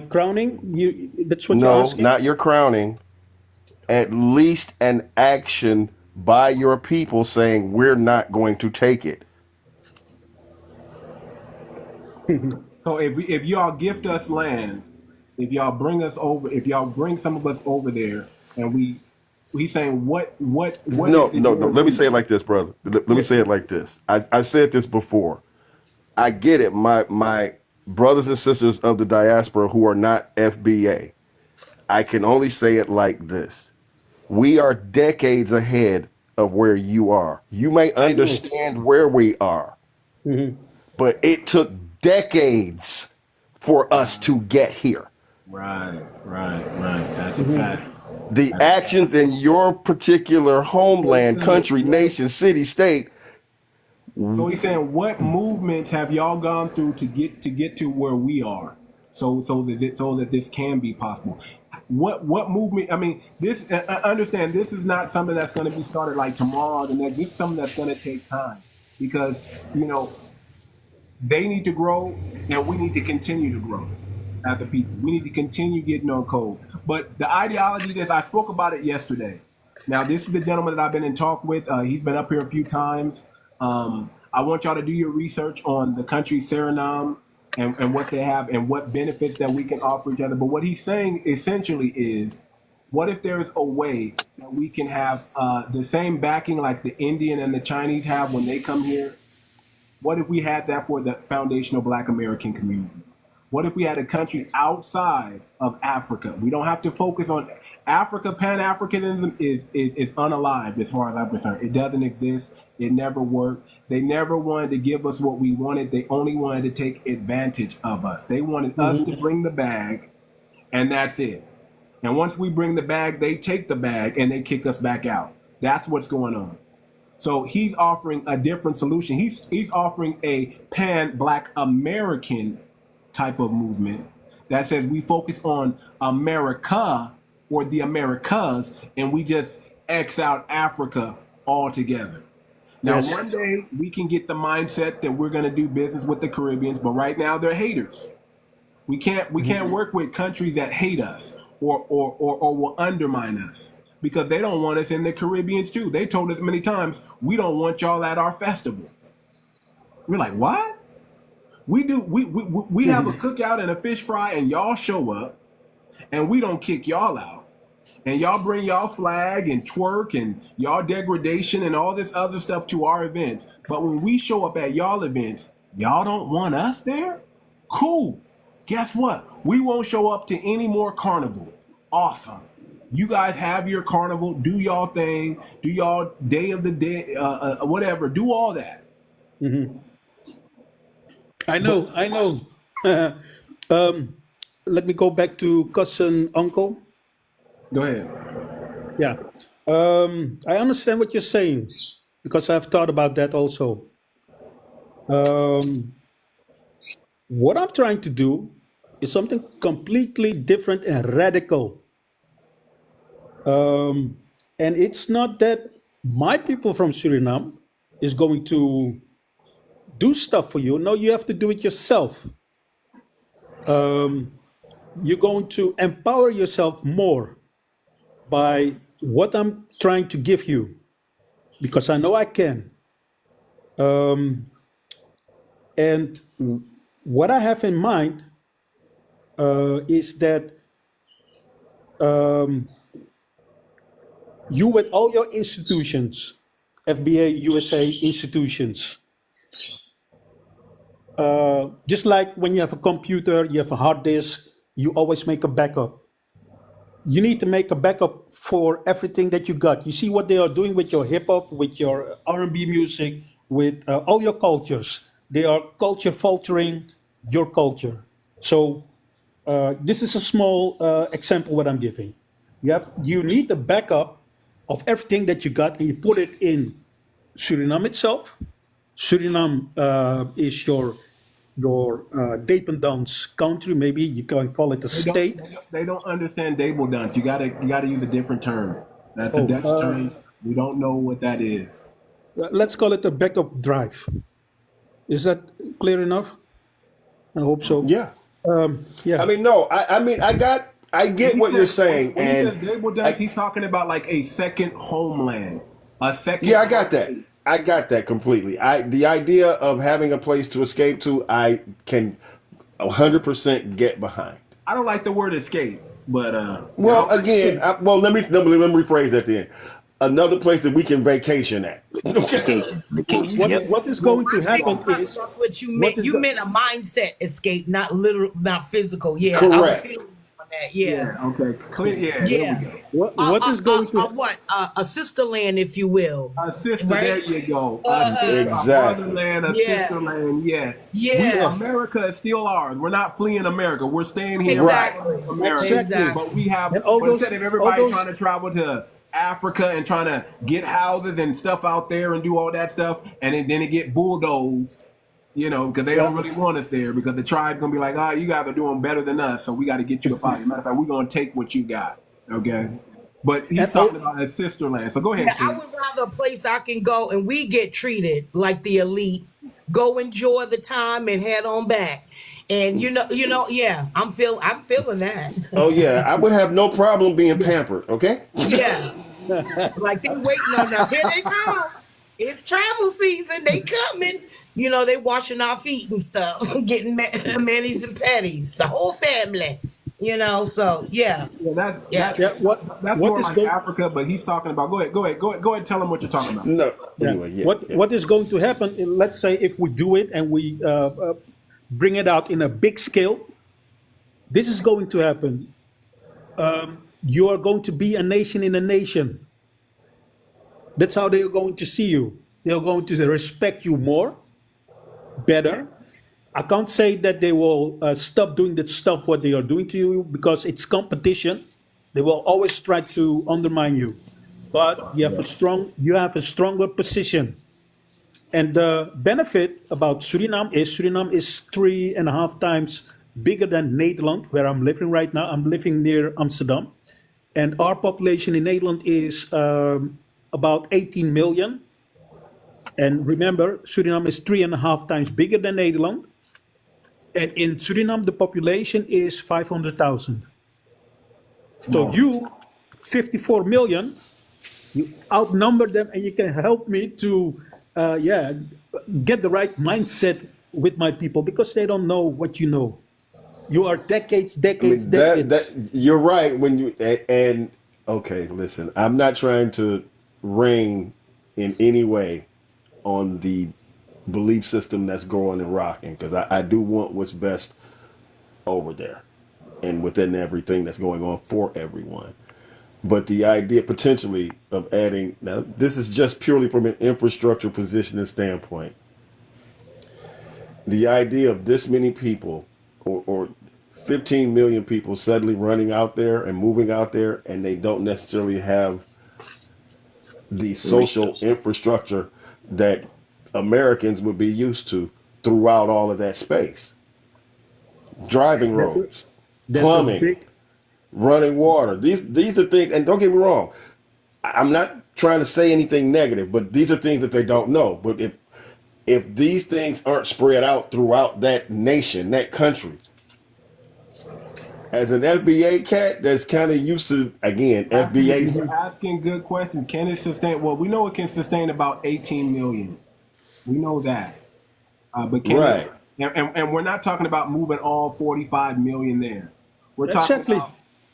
crowning. That's what you're No, asking? not your crowning. At least an action by your people saying we're not going to take it. So if y'all gift us land, if y'all bring us over, if y'all bring some of us over there, and he's saying what No. is it you're Let me say it doing? like this, brother. Let me say it like this. I said this before. I get it. My brothers and sisters of the diaspora who are not FBA, I can only say it like this. We are decades ahead of where you are. You may understand where we are, but it took decades for us to get here. Right. That's a fact. The actions in your particular homeland, country, nation, city, state. So he's saying, what movements have y'all gone through to get to where we are, so that this can be possible? What movement? I mean, this. I understand this is not something that's going to be started like tomorrow or the next. This is something that's going to take time because they need to grow and we need to continue to grow as a people. We need to continue getting on code. But the ideology that I spoke about it yesterday. Now, this is the gentleman that I've been in talk with. He's been up here a few times. I want y'all to do your research on the country Suriname and what they have and what benefits that we can offer each other. But what he's saying essentially is, what if there's a way that we can have the same backing like the Indian and the Chinese have when they come here? What if we had that for the foundational Black American community? What if we had a country outside of Africa? We don't have to focus on Africa. Pan-Africanism is unalive as far as I'm concerned. It doesn't exist. It never worked. They never wanted to give us what we wanted. They only wanted to take advantage of us. They wanted us to bring the bag, and that's it. And once we bring the bag, they take the bag and they kick us back out. That's what's going on. So he's offering a different solution. He's offering a pan-Black American type of movement that says we focus on America or the Americas and we just X out Africa altogether. Now, Yes. one day we can get the mindset that we're going to do business with the Caribbeans, but right now they're haters. We can't work with countries that hate us or will undermine us because they don't want us in the Caribbeans too. They told us many times, we don't want y'all at our festivals. We're like, what? We have a cookout and a fish fry and y'all show up and we don't kick y'all out. and y'all bring y'all flag and twerk and y'all degradation and all this other stuff to our events. But when we show up at y'all events, y'all don't want us there? Cool. Guess what? We won't show up to any more carnival. Awesome. You guys have your carnival, do y'all thing, do y'all day of the day, whatever, do all that. I know. Let me go back to cousin, uncle. Go ahead. Yeah. I understand what you're saying because I've thought about that also. What I'm trying to do is something completely different and radical. And it's not that my people from Suriname is going to do stuff for you. No, you have to do it yourself. You're going to empower yourself more by what I'm trying to give you, because I know I can. And what I have in mind is that you with all your institutions, FBA, USA institutions, just like when you have a computer, you have a hard disk, you always make a backup. You need to make a backup for everything that you got. You see what they are doing with your hip hop, with your R&B music, with all your cultures. They are culture filtering your culture. So this is a small example what I'm giving. You need a backup of everything that you got, and you put it in Suriname itself. Suriname is your 𝗵𝗶𝗵𝗵𝘁𝘂 country, maybe you can call it a state. They don't understand 𝗵𝗶𝗵𝗵𝘁𝘂. You gotta use a different term. That's a Dutch term. We don't know what that is. Let's call it a backup drive. Is that clear enough? I hope so. Yeah. Yeah. I mean, no. I get what you're saying, When he and says 𝗵𝗶𝗵𝗵𝗁, he's talking about like a second homeland, a second. yeah, I got that. I got that completely. The idea of having a place to escape to, I can 100% get behind. I don't like the word escape, but Well, again, let me rephrase that then. Another place that we can vacation at. Okay. What is going to happen is That's what you meant. You meant a mindset escape, not literal, not physical. Yeah, I was Correct. feeling on that. Yeah. okay, clear. Yeah, Yeah. there we go. what is going to a sister land, if you will. A sister, Right? there you go. Exactly. A motherland, a Yeah. sister land, yes. Yeah. America is still ours. We're not fleeing America. We're staying here. Exactly. Right. America. Exactly. But we have, And all those- instead of everybody all those- trying to travel to Africa and trying to get houses and stuff out there and do all that stuff, and then it get bulldozed, because they don't really want us there, because the tribe's going to be like, you guys are doing better than us, so we got to get you up out here. Matter of fact, we're going to take what you got, okay? But he's talking about a sister land, so go ahead. Yeah, I Steve. would rather a place I can go and we get treated like the elite. Go enjoy the time and head on back. And yeah, I'm feeling that. Oh yeah, I would have no problem being pampered. Okay. Yeah. Like they waiting on us. Here they come. It's travel season. They coming. They washing our feet and stuff, getting manis and patties. The whole family. So yeah. That's what more is like going- Africa, but he's talking about. Go ahead. Tell him what you're talking about. No. Yeah. Anyway, yeah. What is going to happen? Let's say if we do it and we bring it out in a big scale, this is going to happen. You are going to be a nation in a nation. That's how they are going to see you. They are going to respect you more, better. I can't say that they will stop doing that stuff what they are doing to you, because it's competition. They will always try to undermine you. But you have a stronger position. And the benefit about Suriname is 3.5 times bigger than Nederland, where I'm living right now. I'm living near Amsterdam. And our population in Nederland is about 18 million. And remember, Suriname is 3.5 times bigger than Nederland. And in Suriname, the population is 500,000. So you, 54 million, you outnumber them, and you can help me to get the right mindset with my people, because they don't know what you know. You are decades. You're right when you and Okay, listen, I'm not trying to reign in any way on the belief system that's growing and rocking, because I do want what's best over there and within everything that's going on for everyone. But the idea potentially of adding, now this is just purely from an infrastructure positioning standpoint, the idea of this many people or 15 million people suddenly running out there and moving out there, and they don't necessarily have the social Resources. infrastructure that Americans would be used to throughout all of that space. Driving That's a, roads, that's a plumbing, big. running water. These are things, and don't get me wrong, I'm not trying to say anything negative, but these are things that they don't know. But if these things aren't spread out throughout that nation, that country, as an FBA cat that's kind of used to, again, FBA. You're asking good questions. Can it sustain? Well, we know it can sustain about 18 million. We know that. But can Right. it, and we're not talking about moving all 45 million there. Exactly.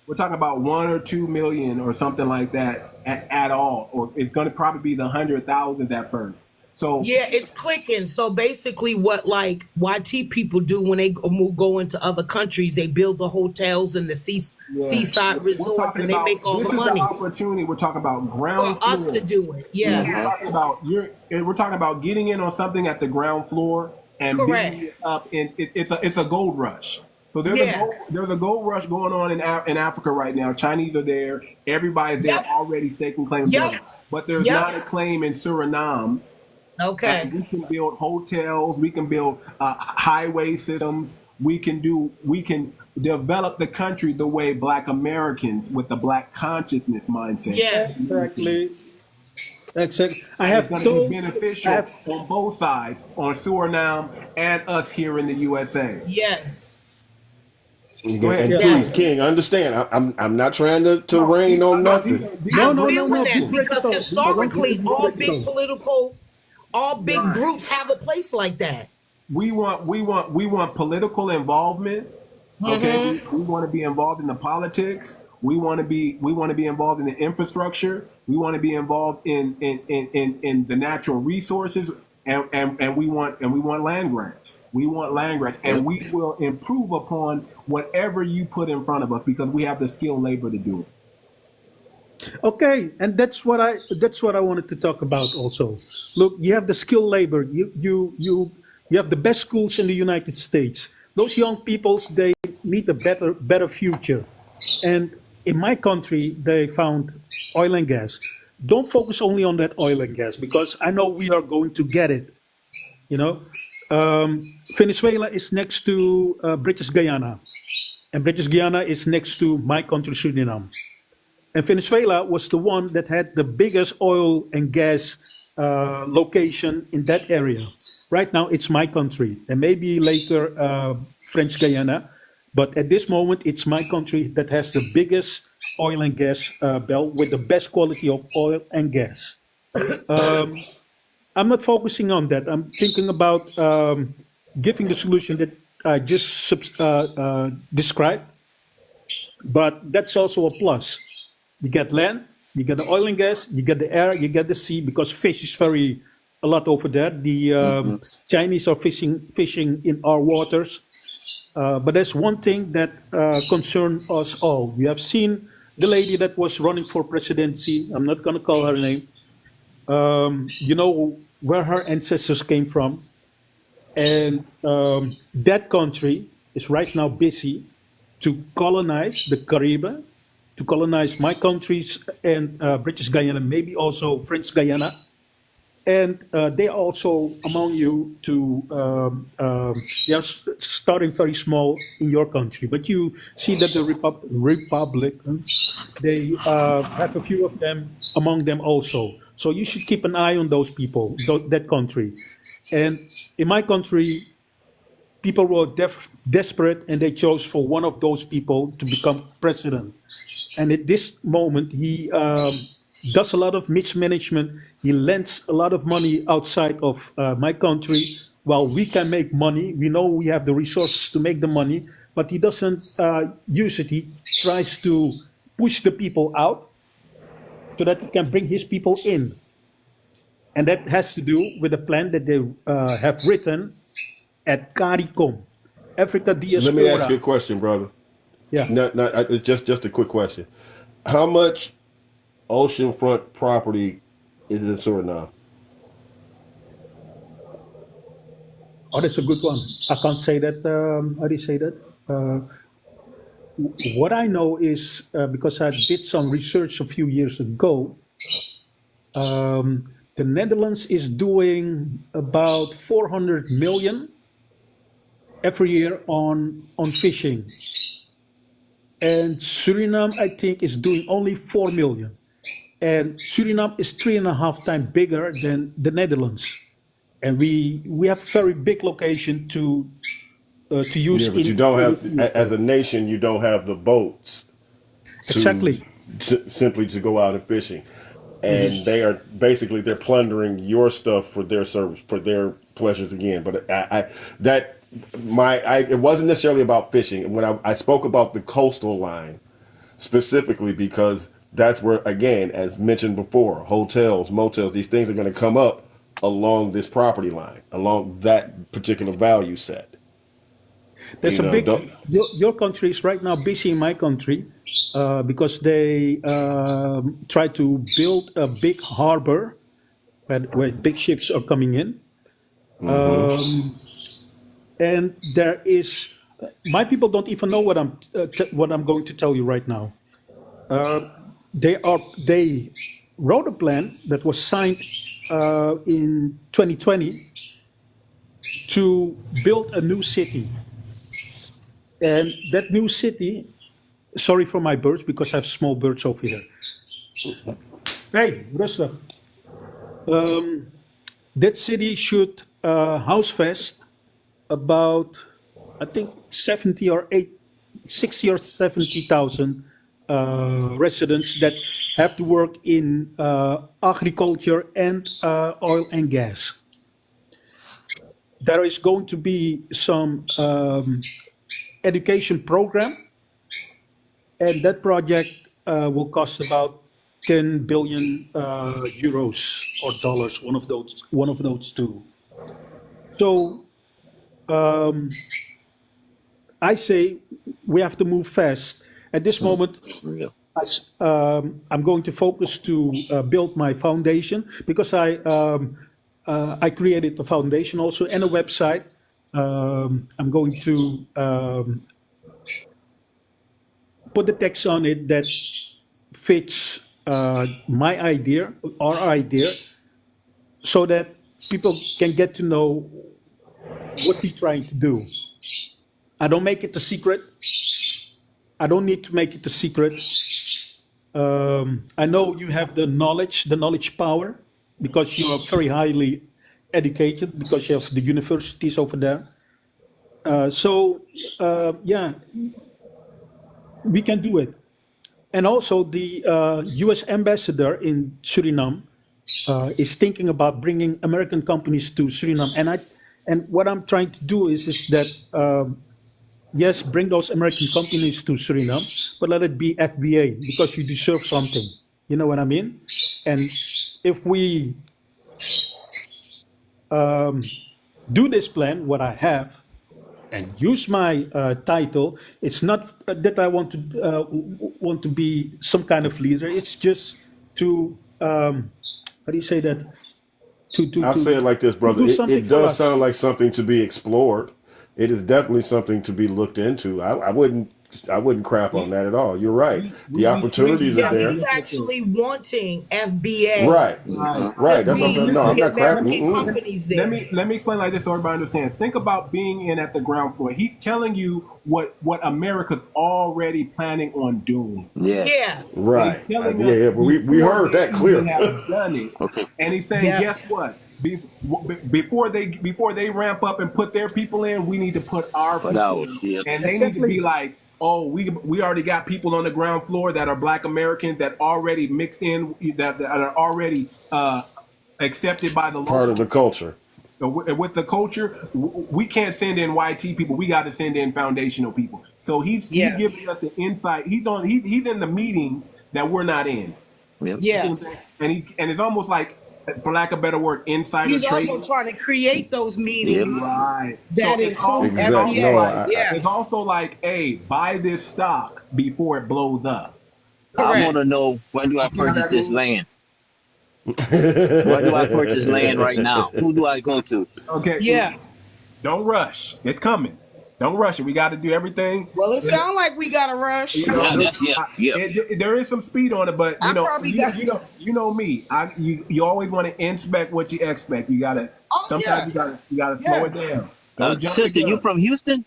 We're talking about 1 or 2 million or something like that at all, or it's going to probably be the 100,000 at first. So Yeah, it's clicking. So basically, what like YT people do when they go into other countries, they build the hotels and the seaside we're resorts, talking and they about make all this the is money the opportunity. We're talking about for ground us floor. to do it. We're Yeah, talking about we're talking about getting in on something at the ground floor and correct. building it up. And it's a gold rush. So Yeah, there's a gold rush going on in Africa right now. Chinese are there. Everybody's there yep, already staking claim yep, building. But there's yep. not a claim in Suriname. And Okay. we can build hotels. We can build highway systems. We can develop the country the way Black Americans with the Black consciousness mindset. Yeah. Exactly. Exactly. I And it's have going to be told. I beneficial have. on both sides, on Suriname and us here in the USA. Yes. Go ahead. And Yeah. Go please, ahead. Exactly. King, understand, I'm not trying to No, rain on no, these nothing. are, these I No, are no, good agree no, with no. that Be questions. because critical. I want you historically, to be critical. all big Right. groups have a place like that. We want political involvement. Okay, Hmm. we want to be involved in the politics. We want to be involved in the infrastructure. We want to be involved in the natural resources, and we want land grants. We want land grants, and we will improve upon whatever you put in front of us because we have the skilled labor to do it. Okay, and that's what I wanted to talk about also. Look, you have the skilled labor. You have the best schools in the United States. Those young peoples, they need a better future. And in my country, they found oil and gas. Don't focus only on that oil and gas because I know we are going to get it. You know, um, Venezuela is next to British Guyana, and British Guyana is next to my country, Suriname. And Venezuela was the one that had the biggest oil and gas location in that area. Right now, it's my country, and maybe later French Guyana. But at this moment, it's my country that has the biggest oil and gas belt with the best quality of oil and gas. I'm not focusing on that. I'm thinking about giving the solution that I just described, but that's also a plus. You get land, you get the oil and gas, you get the air, you get the sea because fish is very a lot over there. The Chinese are fishing in our waters. But there's one thing that concerns us all. You have seen the lady that was running for presidency. I'm not going to call her name. You know where her ancestors came from. And that country is right now busy to colonize the Caribbean, to colonize my countries and British Guyana, maybe also French Guyana. And they are also among you to, they are starting very small in your country. But you see that the Republicans, they have a few of them among them also. So you should keep an eye on those people, that country. And in my country, people were desperate and they chose for one of those people to become president. And at this moment, he does a lot of mismanagement. He lends a lot of money outside of my country while we can make money. We know we have the resources to make the money, but he doesn't use it. He tries to push the people out so that he can bring his people in. And that has to do with a plan that they have written at CARICOM, Africa Let me ask you a Diaspora. question, brother. Yeah. It's just a quick question. How much oceanfront property is in Suriname? Oh, that's a good one. I can't say that. How do you say that? What I know is because I did some research a few years ago, the Netherlands is doing about 400 million every year on fishing. And Suriname, I think, is doing only 4 million. And Suriname is 3.5 times bigger than the Netherlands. And we have a very big location to use Yeah, but you don't have, as a nation, you don't have the boats to exactly. simply to go out and fishing, and they're plundering your stuff for their service, for their pleasures again. But it wasn't necessarily about fishing. When I spoke about the coastal line specifically, because that's where, again, as mentioned before, hotels, motels, these things are going to come up along this property line, along that particular value set. There's You a know, big. don't, Your country is right now busy in my country because they try to build a big harbor where big ships are coming in. And there is. My people don't even know what I'm going to tell you right now. They wrote a plan that was signed in 2020 to build a new city. And that new city, sorry for my birds because I have small birds over here. Hey, rustig. That city should housevest about, I think, 60 or 70,000 residents that have to work in agriculture and oil and gas. There is going to be some education program, and that project will cost about 10 billion euros or dollars, one of those two. So I say we have to move fast. At this moment, I'm going to focus to build my foundation because I created the foundation also and a website. I'm going to put the text on it that fits my idea, our idea, so that people can get to know what we're trying to do. I don't make it a secret. I don't need to make it a secret. I know you have the knowledge power, because you are very highly educated, because you have the universities over there. Yeah, we can do it. And also the US ambassador in Suriname is thinking about bringing American companies to Suriname. And what I'm trying to do is that, yes, bring those American companies to Suriname, but let it be FBA, because you deserve something. You know what I mean? And if we do this plan, what I have, and use my title, it's not that I want to be some kind of leader. It's just to how do you say that? I'll say it like this, brother. It does sound like something to be explored. It is definitely something to be looked into. I wouldn't crap on that at all. You're right. The opportunities are there. He's actually wanting FBA. Right. That's what I'm saying. No, I'm not crapping. Companies there. Let me explain like this so everybody understands. Think about being in at the ground floor. He's telling you what America's already planning on doing. Yeah. Right. He's telling us Yeah. We heard that clear. They have done it. Okay. And he's saying, guess what? Before they ramp up and put their people in, we need to put our people in. And they need to be like, oh, we already got people on the ground floor that are Black Americans that already mixed in, that are already accepted by the law. Part of the culture. With the culture, we can't send in YT people. We got to send in foundational people. So he's giving us the insight. He's in the meetings that we're not in. Yep. Yeah. And it's almost like, for lack of a better word, insider He's also trading. trying to create those Yep. meetings Right. that So it's all, include it's Exactly. also No, FBA. like Yeah. it's also like, hey, buy this stock before it blows up. I want Correct. to know, where do I You know what purchase I this mean? land? Where do I purchase land right now? Who do I go to? Okay. Yeah. Don't rush. It's coming. Don't rush it. We got to do everything. Well, it sounds like we got to rush. You know, Yeah, that's yeah. there is some speed on it, but I probably got. you know me. You always want to inspect what you expect. You gotta Oh sometimes yeah. you gotta Yeah. slow it down. Don't jump the Sister, you gun. from Houston?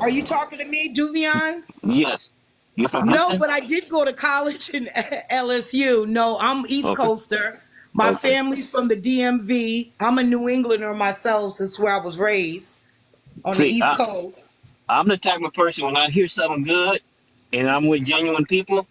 Are you talking to me, Duvion? Yes. You from No, Houston? but I did go to college in LSU. No, I'm East Okay. Coaster. My Okay. family's from the DMV. I'm a New Englander myself. That's where I was raised on the See, East Coast. I'm the type of person, when I hear something good and I'm with genuine people,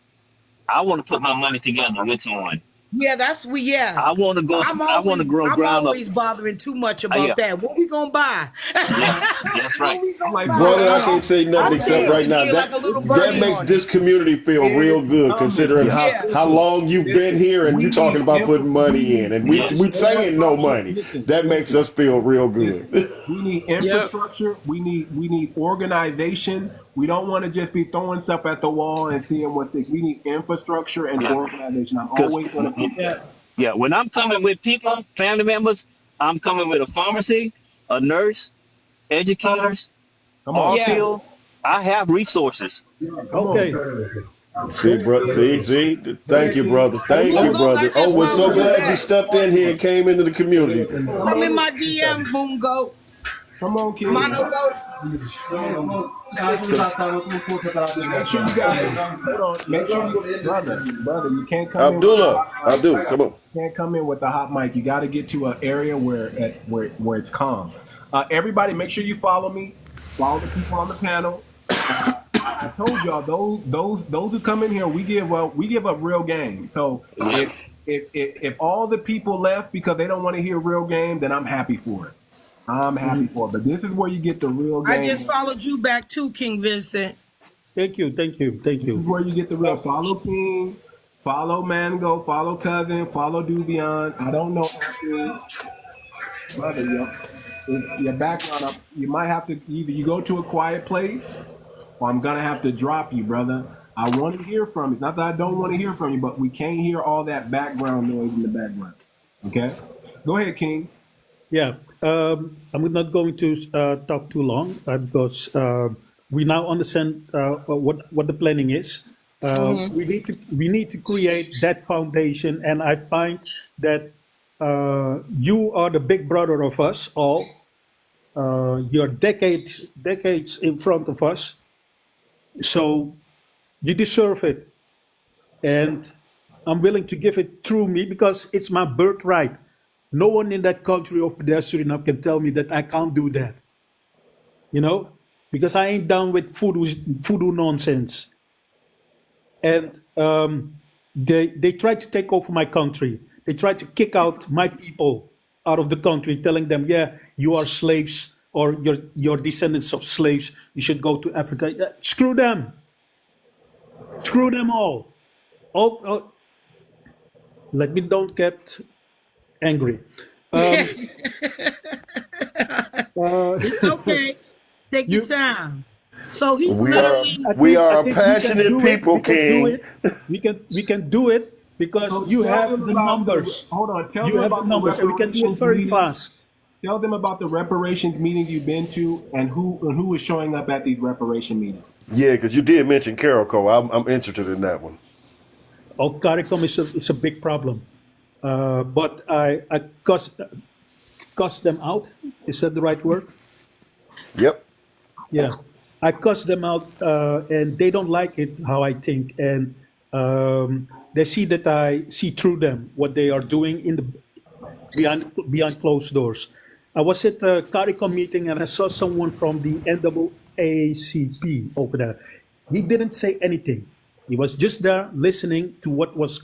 I want to put my money together with someone. Yeah, yeah. I want to go. I want to grow I'm ground up. always bothering too much Yeah, about that. What we gonna buy? yeah, that's right. What we I'm gonna like, buy? Brother, I brother, can't say I nothing stay except over right now here that like a little that birdie makes on this it. community feel real good, coming. considering Yeah. how long you've been here and you talking about putting money in, and we Yes. saying no money. That makes us feel real good. We need Yep. infrastructure. We need organization. We don't want to just be throwing stuff at the wall and seeing what sticks. We need infrastructure and Yeah. organization. I'm Because always going to push Yeah. that. yeah, when I'm coming with people, family members, I'm coming with a pharmacy, a nurse, educators, Come all on. Yeah. field. I have resources. Come Okay. on. See, bro. See. Thank you, brother. Thank We'll you, go brother. like this Oh, we're while so we're glad you back. stepped in here and came into the community. Come in my DM, Boom Goat. Come on, kids. Mono Goat. Make sure you guys, hold on. Make sure you, brother, you can't come in with the Abdullah, hot mic. Abdul, come on. You can't come in with the hot mic. You got to get to an area where it's calm. Everybody, make sure you follow me. Follow the people on the panel. I told y'all those who come in here, we give up real game. So if all the people left because they don't want to hear real game, then I'm happy for it. I'm happy for it. But this is where you get the real game. I just followed you back too, King Vincent. Thank you. This is where you get the real. Follow King, follow Mango, follow Cousin, follow Duvion. I don't know after brother, your background up. You might have to either you go to a quiet place or I'm gonna have to drop you, brother. I want to hear from you. It's not that I don't want to hear from you, but we can't hear all that background noise in the background. Okay? Go ahead, King. Yeah, I'm not going to talk too long because we now understand what the planning is. We need to create that foundation, and I find that you are the big brother of us all. You're decades in front of us, so you deserve it, and I'm willing to give it through me because it's my birthright. No one in that country over there, Suriname, can tell me that I can't do that. You know, because I ain't down with voodoo nonsense. And they tried to take over my country. They tried to kick out my people out of the country, telling them, "Yeah, you are slaves, or you're descendants of slaves. You should go to Africa." Yeah, screw them. Screw them all. All. Let me don't get angry. It's okay. Take your You- time. So he's We are literally we are a we can passionate do it. people, We can do King. it. We can do it because you Tell have them the about numbers. hold on. Tell You them have the about numbers, and we can do it reparations very meetings. fast. Tell them about the reparations meetings you've been to and who is showing up at these reparation meetings. Yeah, because you did mention Carolco. I'm interested in that one. Oh, CARICOM is a big problem, but I cuss them out. Is that the right word? Yep. Yeah, I cuss them out, and they don't like it how I think, and they see that I see through them what they are doing in the behind closed doors. I was at a CARICOM meeting and I saw someone from the NAACP over there. He didn't say anything. He was just there listening to what was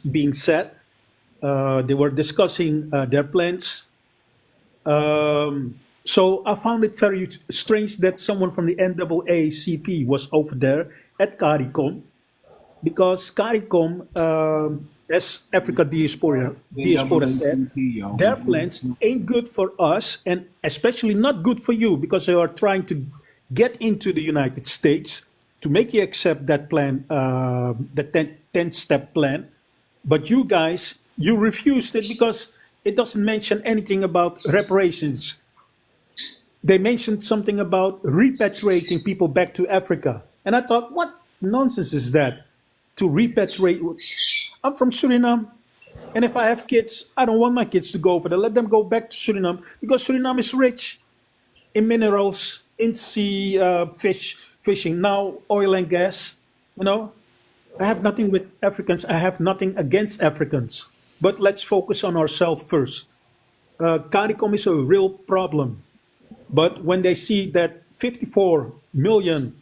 being said. They were discussing their plans. So I found it very strange that someone from the NAACP was over there at CARICOM, because CARICOM, as Africa Diaspora said, yo. their plans ain't good for us and especially not good for you because they are trying to get into the United States to make you accept that plan, the 10-step plan. But you guys, you refused it because it doesn't mention anything about reparations. They mentioned something about repatriating people back to Africa. And I thought, what nonsense is that? To repatriate. I'm from Suriname. And if I have kids, I don't want my kids to go over there. Let them go back to Suriname because Suriname is rich in minerals, in sea, fishing, now oil and gas. You know, I have nothing with Africans. I have nothing against Africans. But let's focus on ourselves first. CARICOM is a real problem. But when they see that 54 million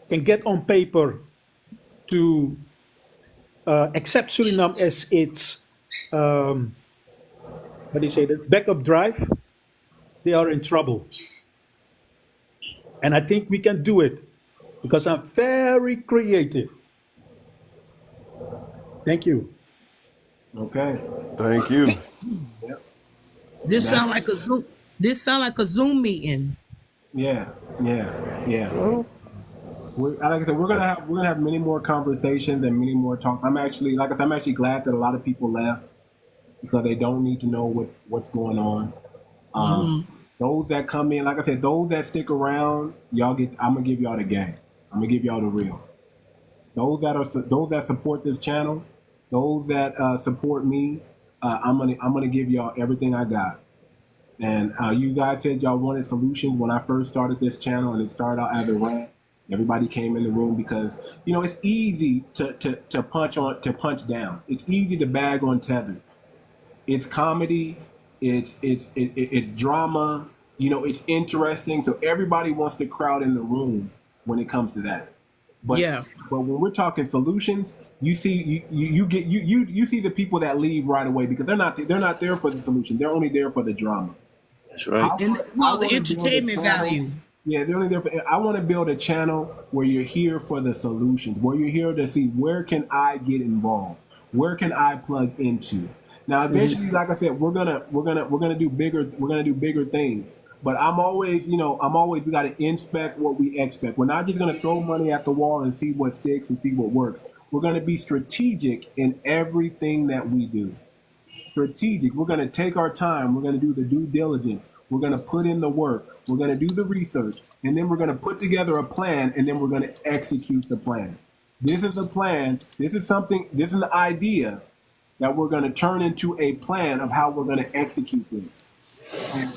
can get on paper to accept Suriname as its, how do you say that, backup drive, they are in trouble. And I think we can do it because I'm very creative. Thank you. Okay. Thank you. This sound like a Zoom. This sound like a Zoom meeting. Yeah. Like I said, we're gonna have many more conversations and many more talks. I'm actually, like I said, I'm actually glad that a lot of people left because they don't need to know what's going on. Those that come in, like I said, those that stick around, I'm gonna give y'all the game. I'm gonna give y'all the real. Those that support this channel, those that support me, I'm gonna give y'all everything I got. And you guys said y'all wanted solutions when I first started this channel, and it started out as a rant. Everybody came in the room because it's easy to punch down. It's easy to bag on tethers. It's comedy. It's drama. It's interesting. So everybody wants to crowd in the room when it comes to that. But when we're talking solutions, you see you see the people that leave right away because they're not there for the solution. They're only there for the drama. That's right. The entertainment value. Yeah, they're only there for. I want to build a channel where you're here for the solutions, where you're here to see where can I get involved, where can I plug into. Now, eventually, like I said, we're gonna do bigger things. But I'm always we got to inspect what we expect. We're not just gonna throw money at the wall and see what sticks and see what works. We're gonna be strategic in everything that we do. Strategic. We're gonna take our time. We're gonna do the due diligence. We're gonna put in the work. We're gonna do the research, and then we're gonna put together a plan, and then we're gonna execute the plan. This is the plan. This is an idea that we're gonna turn into a plan of how we're gonna execute this. And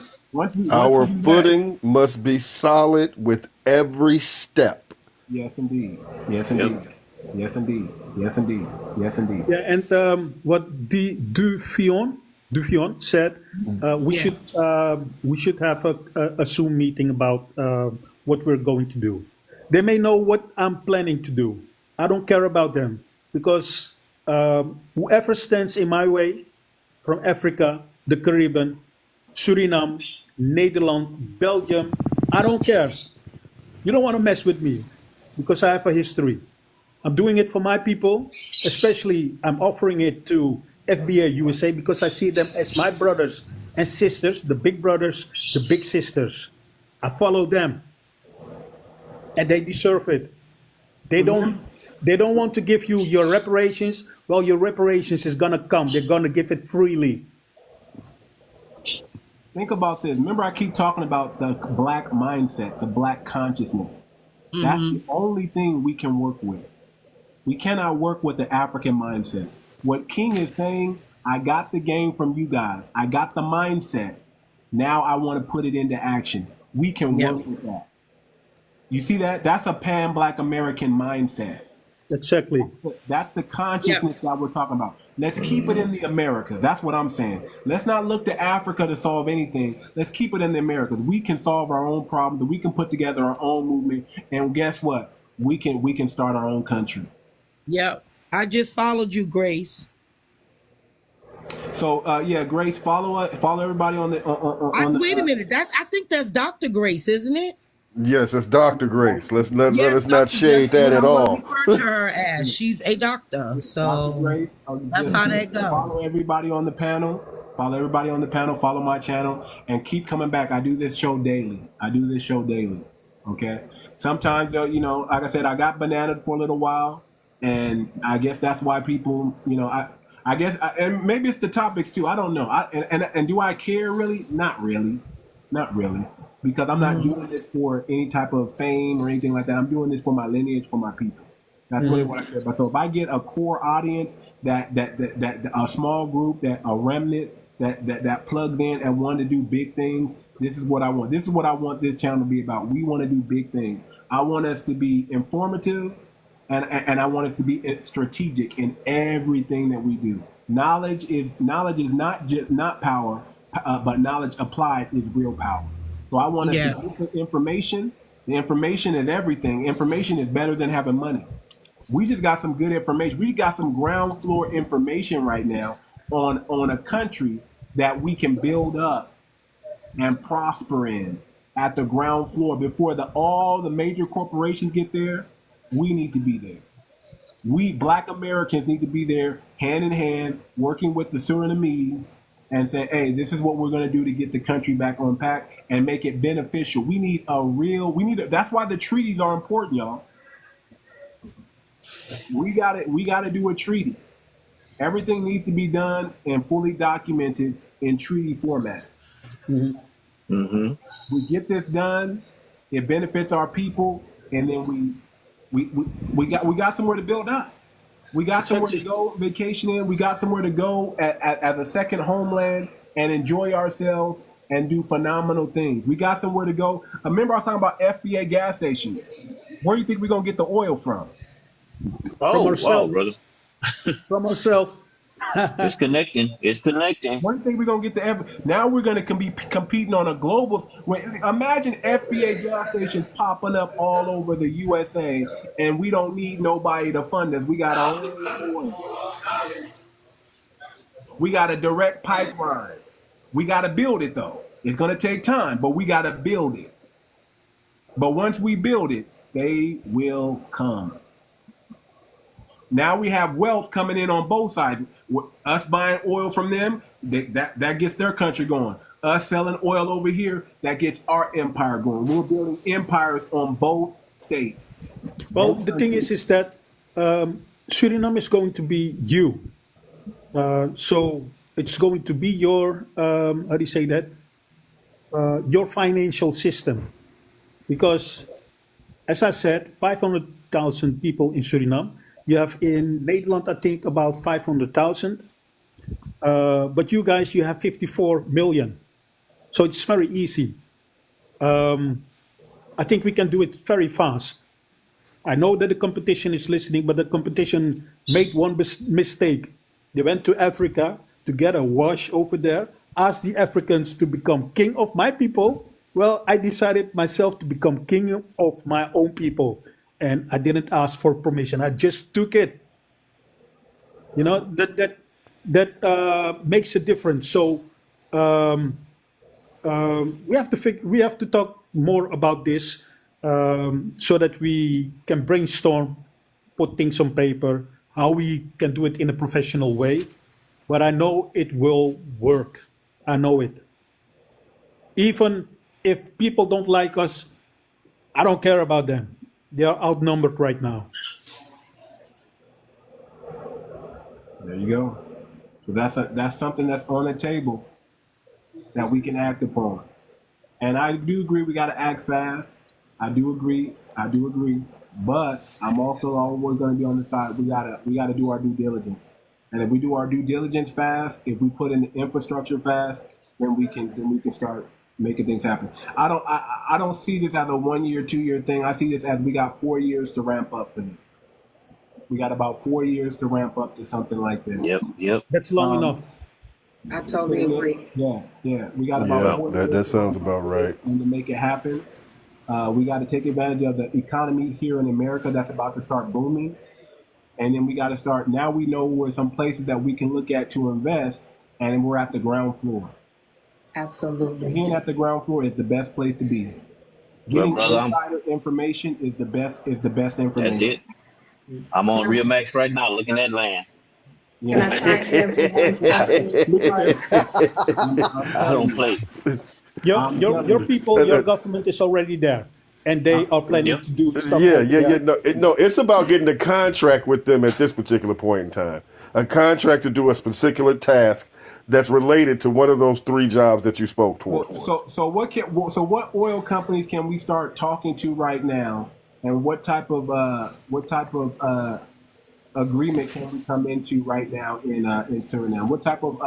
our footing must be solid with every step. Yes, indeed. Yes, indeed. Yes, indeed. Yes, indeed. Yes, indeed. Yeah, and what 𝗖𝗄𝗏 said, we should have a Zoom meeting about what we're going to do. They may know what I'm planning to do. I don't care about them because whoever stands in my way from Africa, the Caribbean, Suriname, Nederland, Belgium, I don't care. You don't want to mess with me because I have a history. I'm doing it for my people, especially I'm offering it to FBA USA because I see them as my brothers and sisters, the big brothers, the big sisters. I follow them and they deserve it. They don't want to give you your reparations. Well, your reparations is gonna come. They're gonna give it freely. Think about this. Remember, I keep talking about the black mindset, the black consciousness. That's the only thing we can work with. We cannot work with the African mindset. What King is saying, I got the game from you guys. I got the mindset. Now I want to put it into action. We can work with that. You see that? That's a pan-black American mindset. Exactly. That's the consciousness that we're talking about. Let's keep it in the Americas. That's what I'm saying. Let's not look to Africa to solve anything. Let's keep it in the Americas. We can solve our own problems. We can put together our own movement. And guess what? We can start our own country. Yeah. I just followed you, Grace. So Grace, follow everybody on the. Wait a minute. I think that's Dr. Grace, isn't it? Yes, it's Dr. Grace. Let Yes, us not Dr. shade That's that what at I want to all. refer to her as. She's a doctor. Dr. So Grace, that's just how that go. follow everybody on the panel. Follow everybody on the panel. Follow my channel and keep coming back. I do this show daily. Okay. Sometimes, like I said, I got bananaed for a little while, and I guess that's why people, I guess, and maybe it's the topics too. I don't know. And do I care really? Not really, because I'm not doing this for any type of fame or anything like that. I'm doing this for my lineage, for my people. That's really what I care about. So if I get a core audience, that a small group, that a remnant that plugged in and want to do big things, this is what I want. This is what I want this channel to be about. We want to do big things. I want us to be informative, and I want it to be strategic in everything that we do. Knowledge is not power, but knowledge applied is real power. So I want us Yeah. to get the information. The information is everything. Information is better than having money. We just got some good information. We got some ground floor information right now on a country that we can build up and prosper in at the ground floor before all the major corporations get there. We need to be there. We Black Americans need to be there hand in hand, working with the Surinamese and saying, hey, this is what we're going to do to get the country back on track and make it beneficial. That's why the treaties are important, y'all. We got to do a treaty. Everything needs to be done and fully documented in treaty format. Mm-hmm. We get this done, it benefits our people, and then we got somewhere to build up. We got somewhere to go vacation in. We got somewhere to go as a second homeland and enjoy ourselves and do phenomenal things. We got somewhere to go. I remember I was talking about FBA gas stations. Where do you think we're gonna get the oil from? Oh, wow, ourselves. brother. From ourselves. It's connecting. It's connecting. One thing we're gonna get to now we're gonna be competing on a global. Imagine FBA gas stations popping up all over the USA, and we don't need nobody to fund us. We got our own oil. We got a direct pipeline. We got to build it though. It's gonna take time, but we got to build it. But once we build it, they will come. Now we have wealth coming in on both sides. Us buying oil from them, that gets their country going. Us selling oil over here, that gets our empire going. We're building empires on both states. Well, the thing is that Suriname is going to be you. So it's going to be your, how do you say that? Your financial system. Because, as I said, 500,000 people in Suriname. You have in Nederland, I think, about 500,000. But you guys, you have 54 million. So it's very easy. I think we can do it very fast. I know that the competition is listening, but the competition made one mistake. They went to Africa to get a wash over there, asked the Africans to become king of my people. Well, I decided myself to become king of my own people. And I didn't ask for permission. I just took it. You know, that makes a difference. So we have to talk more about this so that we can brainstorm, put things on paper, how we can do it in a professional way. But I know it will work. I know it. Even if people don't like us, I don't care about them. They are outnumbered right now. There you go. So that's something that's on the table that we can act upon. And I do agree we got to act fast. I do agree. But I'm also always going to be on the side. We gotta do our due diligence. And if we do our due diligence fast, if we put in the infrastructure fast, then we can start making things happen. I don't see this as a 1 year, 2 year thing. I see this as we got 4 years to ramp up for this. We got about 4 years to ramp up to something like this. Yep. That's long enough. I totally agree. Yeah. We got about 4 years that sounds about right. to make it happen. We got to take advantage of the economy here in America that's about to start booming. And then we got to start, now we know where some places that we can look at to invest, and we're at the ground floor. Absolutely. Being at the ground floor is the best place to be. Well, Getting brother, insider information is the best. Is the best that's information. it. I'm on Real Max right now, looking at land. Can I Yeah, chime in with one something? Look at Like, there. I'm I telling don't you. play. I'm Your telling you. people, your government is already there, and they are planning Yep. to do stuff Yeah, over yeah, yeah. there. No, no, it's about getting a contract with them at this particular point in time. A contract to do a particular task that's related to one of those three jobs that you spoke Well, towards. so what oil companies can we start talking to right now, and what type of agreement can we come into right now in Suriname? What type of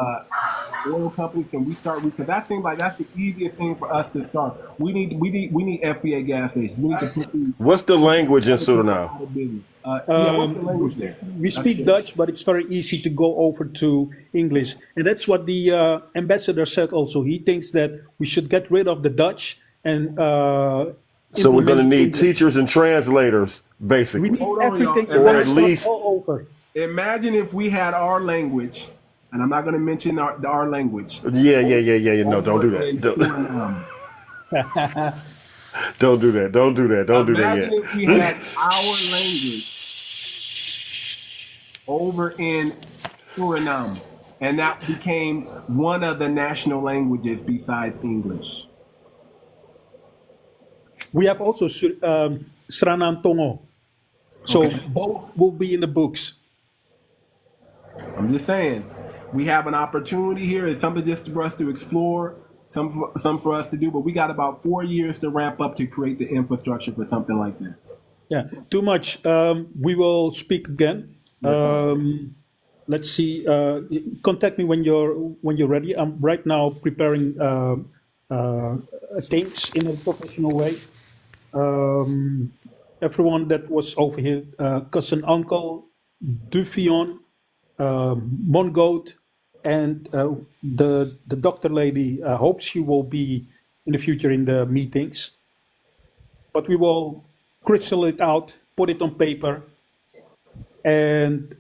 oil companies can we start with? Because that seems like that's the easiest thing for us to start. We need FBA gas stations. We need to put these What's the language in other people Suriname? out of business. Yeah, what's the language there? We speak Dutch, but it's very easy to go over to English, and that's what the ambassador said. Also, he thinks that we should get rid of the Dutch and So we're going to implement need English. teachers and translators, We basically. need Hold on, y'all. everything. Or We're gonna at start least- all over. Imagine if we had our language, and I'm not going to mention our language. Yeah. No, don't do that. in Don't, Suriname. don't do that. Don't do that. Don't do that Imagine yet. if we had our language over in Suriname, and that became one of the national languages besides English. We have also Sranan Tongo, so Okay. both will be in the books. I'm just saying, we have an opportunity here. It's something just for us to explore, some for us to do. But we got about 4 years to ramp up to create the infrastructure for something like this. Yeah, too much. We will speak again. Let's see. Contact me when you're ready. I'm right now preparing things in a professional way. Everyone that was over here, cousin, uncle, Dufion, Mongoat, and the doctor lady. I hope she will be in the future in the meetings. But we will crystal it out, put it on paper, and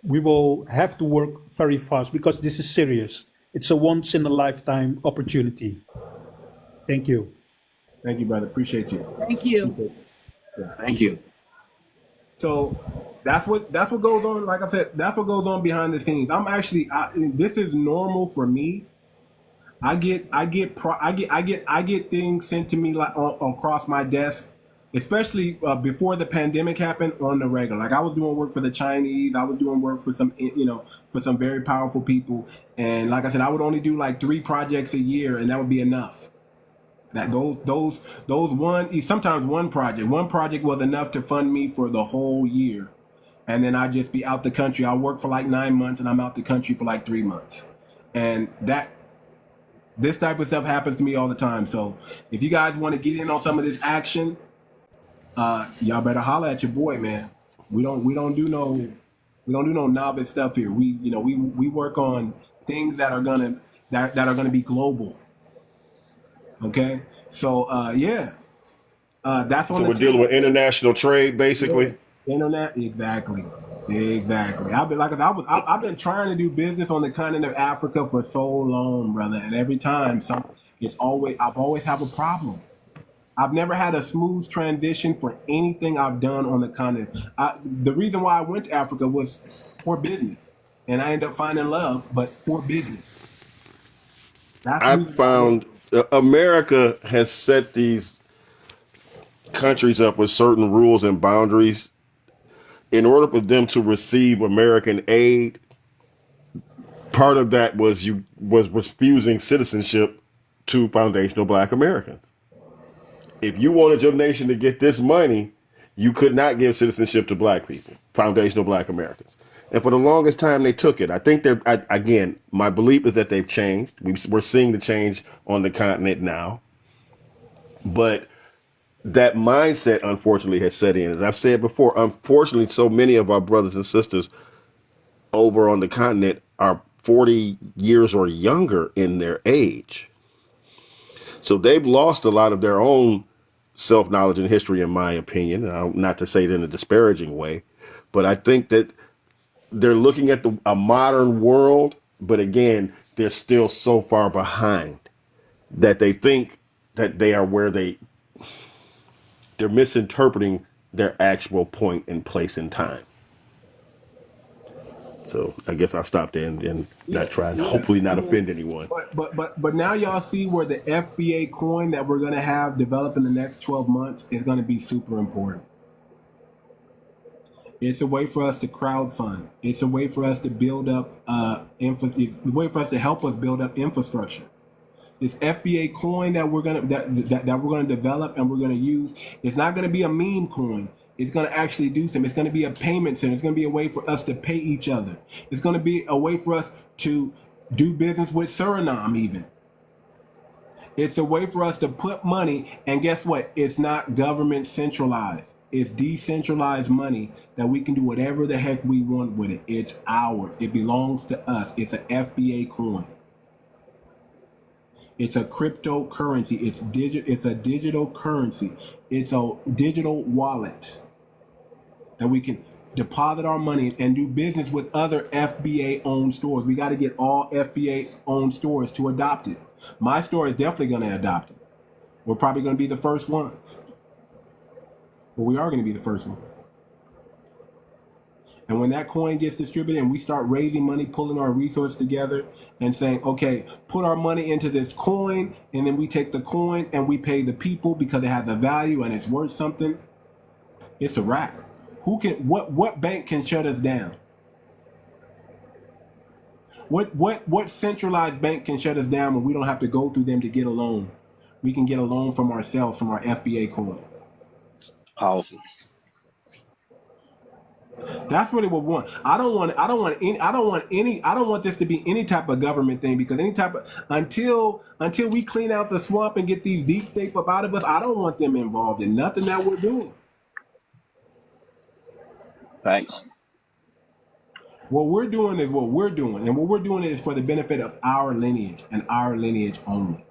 we will have to work very fast because this is serious. It's a once in a lifetime opportunity. Thank you. Thank you, brother. Appreciate you. Thank you. Thank you. So that's what goes on. Like I said, that's what goes on behind the scenes. This is normal for me. I get things sent to me like across my desk, especially before the pandemic happened, on the regular. Like I was doing work for the Chinese. I was doing work for some very powerful people. And like I said, I would only do like 3 projects a year, and that would be enough. That sometimes one project was enough to fund me for the whole year. And then I'd just be out the country. I'll work for like 9 months, and I'm out the country for like 3 months. And this type of stuff happens to me all the time. So if you guys want to get in on some of this action, y'all better holler at your boy, man. We don't do no novice stuff here. We work on things that are gonna be global. Okay, so that's on So the we're dealing with international trade, basically. internet. Exactly. I've been trying to do business on the continent of Africa for so long, brother, and every time I've always have a problem. I've never had a smooth transition for anything I've done on the continent. The reason why I went to Africa was for business, and I ended up finding love, but for business. I found America has set these countries up with certain rules and boundaries in order for them to receive American aid. Part of that was refusing citizenship to foundational Black Americans. If you wanted your nation to get this money, you could not give citizenship to Black people, foundational Black Americans. And for the longest time, they took it. I think again, my belief is that they've changed. We're seeing the change on the continent now. But that mindset, unfortunately, has set in. As I've said before, unfortunately, so many of our brothers and sisters over on the continent are 40 years or younger in their age. So they've lost a lot of their own self-knowledge and history, in my opinion. Not to say it in a disparaging way, but I think that they're looking at a modern world, but again, they're still so far behind that they think that they are where they're misinterpreting their actual point and place in time. So I guess I'll stop there and not try and hopefully not offend anyone. But now y'all see where the FBA coin that we're gonna have develop in the next 12 months is gonna be super important. It's a way for us to crowdfund. It's a way for us to build up it's a way for us to help us build up infrastructure. This FBA coin that we're gonna develop and we're gonna use, it's not gonna be a meme coin. It's gonna actually do something. It's gonna be a payment center. It's gonna be a way for us to pay each other. It's gonna be a way for us to do business with Suriname even. It's a way for us to put money, and guess what? It's not government centralized. It's decentralized money that we can do whatever the heck we want with it. It's ours. It belongs to us. It's an FBA coin. It's a cryptocurrency. It's a digital currency. It's a digital wallet that we can deposit our money and do business with other FBA owned stores. We got to get all FBA owned stores to adopt it. My store is definitely going to adopt it. We're probably going to be the first ones. But we are going to be the first ones. And when that coin gets distributed and we start raising money, pulling our resources together and saying, okay, put our money into this coin, and then we take the coin and we pay the people because it has a value and it's worth something, it's a wrap. What bank can shut us down? What centralized bank can shut us down when we don't have to go through them to get a loan? We can get a loan from ourselves, from our FBA coin. Powerful. That's what it would want. I don't want this to be any type of government thing, because until we clean out the swamp and get these deep state up out of us, I don't want them involved in nothing that we're doing. Thanks. What we're doing is what we're doing, and what we're doing is for the benefit of our lineage and our lineage only.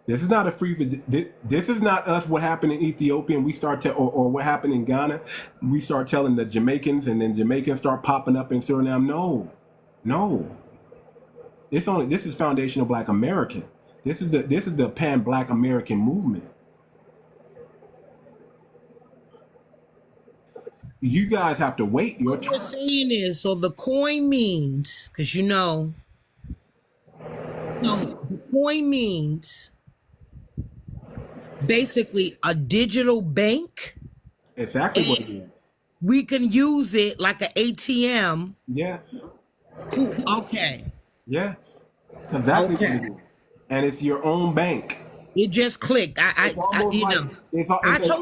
This is not a free. This is not us. What happened in Ethiopia, and we start to, or what happened in Ghana, we start telling the Jamaicans, and then Jamaicans start popping up in Suriname. No. This is foundational Black American. This is the pan Black American movement. You guys have to wait your turn. What we're saying is, so the coin means, because the coin means basically a digital bank. Exactly what it is. We can use it like an ATM. Yes. Okay. Yes. Exactly what it is. And it's your own bank. It just clicked. I told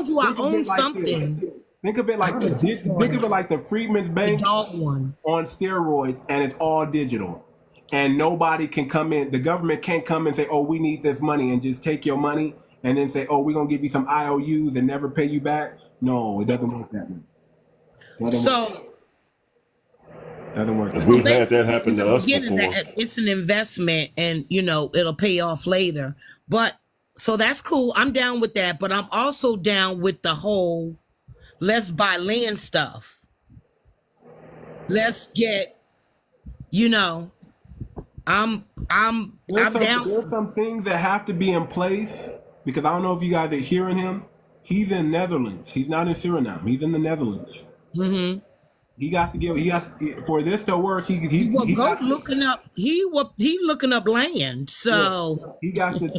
you I own something. Think of it like the Freedmen's Bank one on steroids, and it's all digital. And nobody can come in. The government can't come and say, "Oh, we need this money," and just take your money and then say, "Oh, we're gonna give you some IOUs and never pay you back." No, it doesn't work that way. Doesn't work. Because we've had that happen to us before. It's an investment, and it'll pay off later. But so that's cool. I'm down with that. But I'm also down with the whole let's buy land stuff. Let's get, I'm down. There's some things that have to be in place, because I don't know if you guys are hearing him. He's in Netherlands. He's not in Suriname. He's in the Netherlands. Mm-hmm. For this to work. He looking up land. So he got to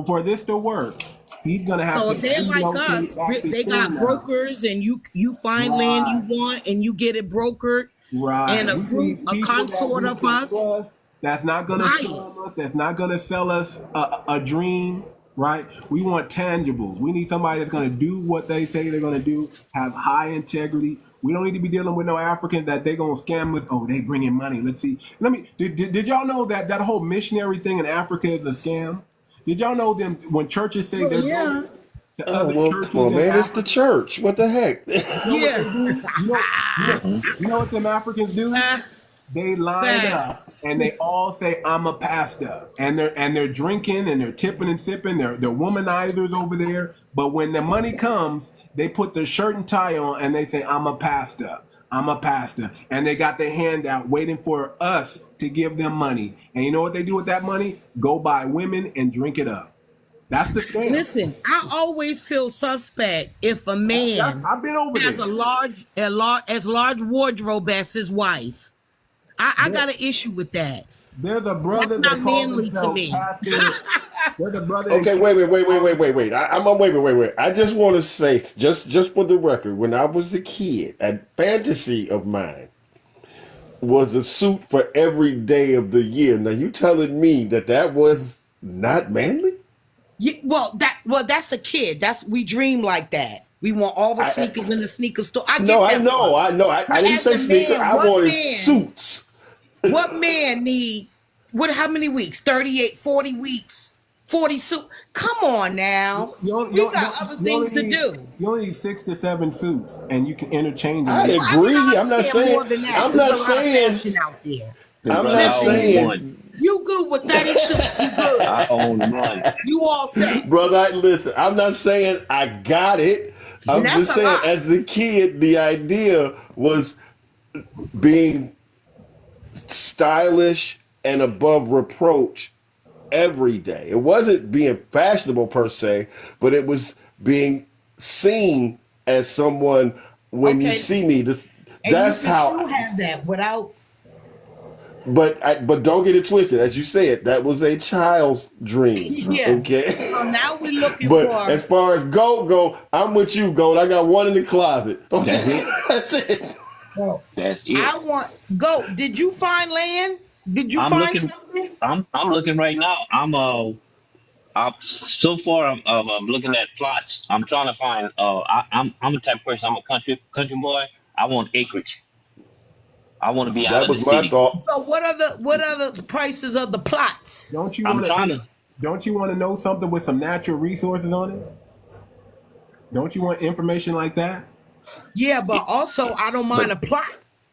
for this to work. He's gonna have so to. So they're like us. They got brokers, and you find land you want, and you get it brokered. Right. And a consort of us. That's not gonna sell us. That's not gonna sell us a dream. Right. We want tangibles. We need somebody that's gonna do what they say they're gonna do. Have high integrity. We don't need to be dealing with no Africans that they gonna scam us. Oh, they bring in money. Let's see. Did y'all know that whole missionary thing in Africa is a scam? Did y'all know them when churches say they're going to other churches? Come on, man, it's the church. What the heck? You know what them Africans do? They line up and they all say, "I'm a pastor," and they're drinking and they're tipping and sipping. They're womanizers over there. But when the money comes, they put their shirt and tie on and they say, "I'm a pastor. I'm a pastor. And they got their hand out waiting for us to give them money. And you know what they do with that money? Go buy women and drink it up. That's the scam. Listen, I always feel suspect if a man I've been over has there. as large wardrobe as his wife. I got an issue with that. There's a brother That's that not calls manly to himself me. pastor. There's a brother. Okay, wait. Wait. I just want to say, just for the record, when I was a kid, a fantasy of mine was a suit for every day of the year. Now you telling me that was not manly? Yeah, that's a kid. We dream like that. We want all the sneakers in the sneaker store. I know. I didn't as say a sneaker. man, I what wanted man- suits. What man need? How many weeks? 38, 40 weeks. 40 suit. Come on now. We got other things to do. You only need 6 to 7 suits, and you can interchange them. I agree. I'm not understand saying. more than that, I'm 'cause not there's a lot of saying. fashion out there. I'm Brother, not I own saying. one. You good with 30 suits? You good? I own one. You all set? Brother, listen, I'm not saying I got it. I'm That's just a saying, lot. as a kid, the idea was being stylish and above reproach every day. It wasn't being fashionable per se, but it was being seen as someone when you Okay. see me. And That's you can how. still have that without. But don't get it twisted. As you said, that was a child's dream. Yeah. Okay. So now we're looking But for. as far as go, I'm with you, Gold. I got one in the closet. That's it. That's it. That's it. I want go. Did you find land? Did you I'm find looking. something? I'm looking right now. So far I'm looking at plots. I'm trying to find. I'm the type of person. I'm a country boy. I want acreage. I want to be out That of the was my city. thought. So what are the prices of the plots? Don't you I'm want trying to? to. Don't you want to know something with some natural resources on it? Don't you want information like that? Yeah, but also I don't mind a plot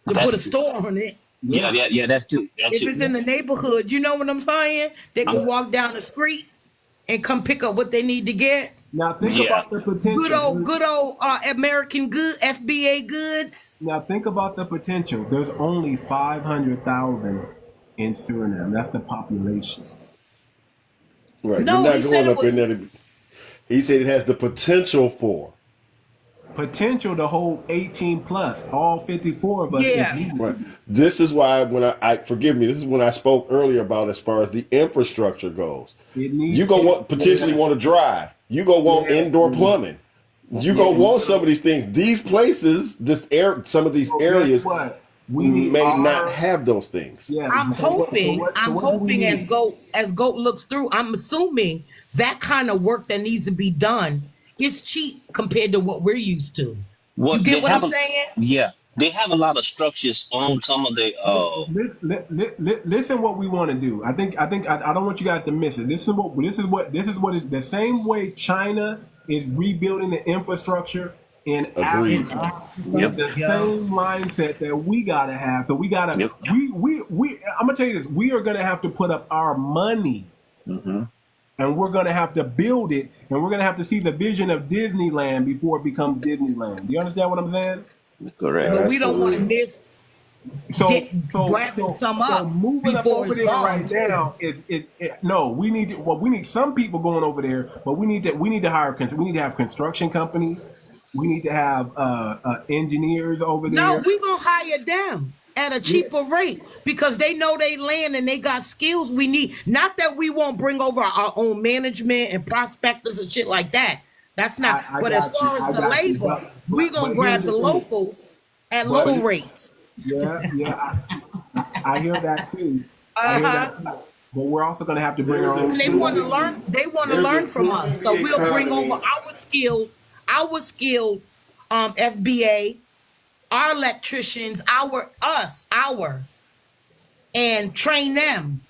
to That's- put a store on it. Yeah. That's too. That's If it. it's in the neighborhood, you know what I'm saying? They can walk down the street and come pick up what they need to get. Now think Yeah. about the potential. Good old American good FBA goods. Now think about the potential. There's only 500,000 in Suriname. That's the population. Right. No, You're he not said going it up was- in there. He said it has the potential for. Potential to hold 18 plus. All 54 of us. Yeah. Right. This is why when I forgive me, this is when I spoke earlier about as far as the infrastructure goes. It needs You go potentially want to drive. You go want indoor plumbing. You go want some of these things. These places, some of these So guess areas what? We need may our- not have those things. Yeah. I'm hoping. So I'm what do we hoping need? as Goat looks through. I'm assuming that kind of work that needs to be done is cheap compared to what we're used to. You get they what have I'm saying? Yeah, they have a lot of structures on some of the. Listen what we want to do. I don't want you guys to miss it. This is the same way China is rebuilding the infrastructure in Agreed. Africa. Yep. The same mindset that we gotta have. So we gotta Yep. we I'm gonna tell you this, we are gonna have to put up our money. And we're going to have to build it, and we're going to have to see the vision of Disneyland before it becomes Disneyland. Do you understand what I'm saying? Correct. But we don't want to miss grabbing some up moving up before over it's there gone. right now no. We need some people going over there, but we need to have construction companies. We need to have engineers over there. No, we gonna hire them at a cheaper rate because they know they land and they got skills we need. Not that we won't bring over our own management and prospectors and shit like that. That's not. I but as got far you, as I the got you, labor, but we gonna here's grab the the thing. locals at low rates. Yeah, I hear that too. I hear that too. But we're also going to have to bring our own. And they want to learn. They want to There's learn a from us. So we'll bring economy. over our skilled FBA, our electricians, and train them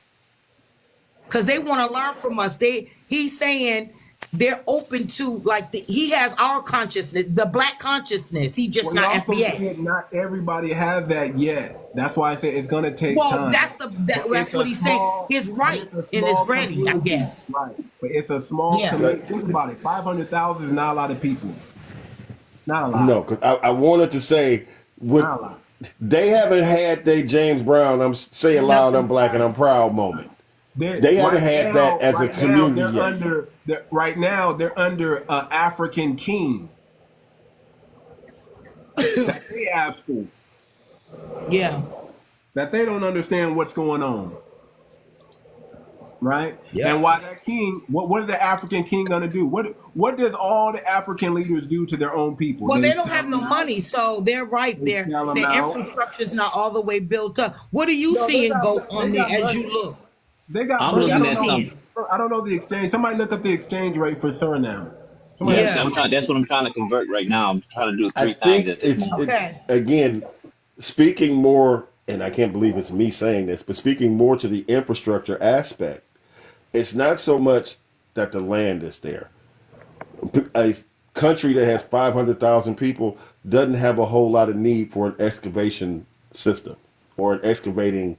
because they want to learn from us. He's saying they're open to he has our consciousness, the black consciousness. He just not FBA. Not everybody has that yet. That's why I say it's going to take time. That's what he's saying. He's right and it's ready, I guess. Right, but it's a small community. Think about it. 500,000 is not a lot of people. Not a lot. No, because I wanted to say With Not a lot. they haven't had their James Brown, I'm say it loud, I'm black and I'm proud moment. They haven't had that as a community yet. Right now, they're under an African king that they ask for. Yeah. That they don't understand what's going on. Right? Yeah. And why that king, what is the African king gonna do? What does all the African leaders do to their own people? Well, they don't have no money, so they're right there. sell 'em Their out. infrastructure is not all the way built up. What are you No, they seeing got- go they on got there as money. you look? They got I'm money. looking I at don't know. something. I don't know the exchange. Somebody look up the exchange rate for Suriname. Somebody Yeah, Yeah. see, that's what I'm trying to convert right now. I'm trying to do I three think things at this moment. Okay. again, speaking more, and I can't believe it's me saying this, but speaking more to the infrastructure aspect, it's not so much that the land is there. A country that has 500,000 people doesn't have a whole lot of need for an excavation system or an excavating.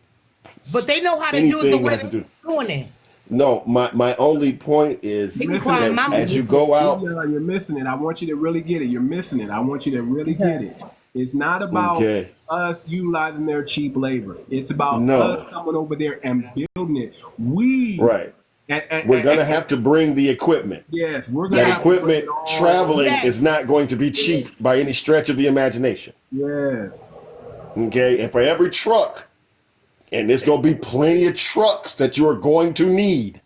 But they know how to do it the Anything way has to they're do. doing it. No, my only point is They can climb that mountains. as you go out, You're missing it. I want you to really get it. You're missing it. I want you to really get it. It's not about Okay. us utilizing their cheap labor. It's about No. us coming over there and building it. We right, and- we're going to have to bring the equipment. yes, we're gonna That have to bring equipment it all. traveling Yes. is not going to be cheap by any stretch of the imagination. Yes. Okay, and for every truck, and there's going to be plenty of trucks that you're going to need,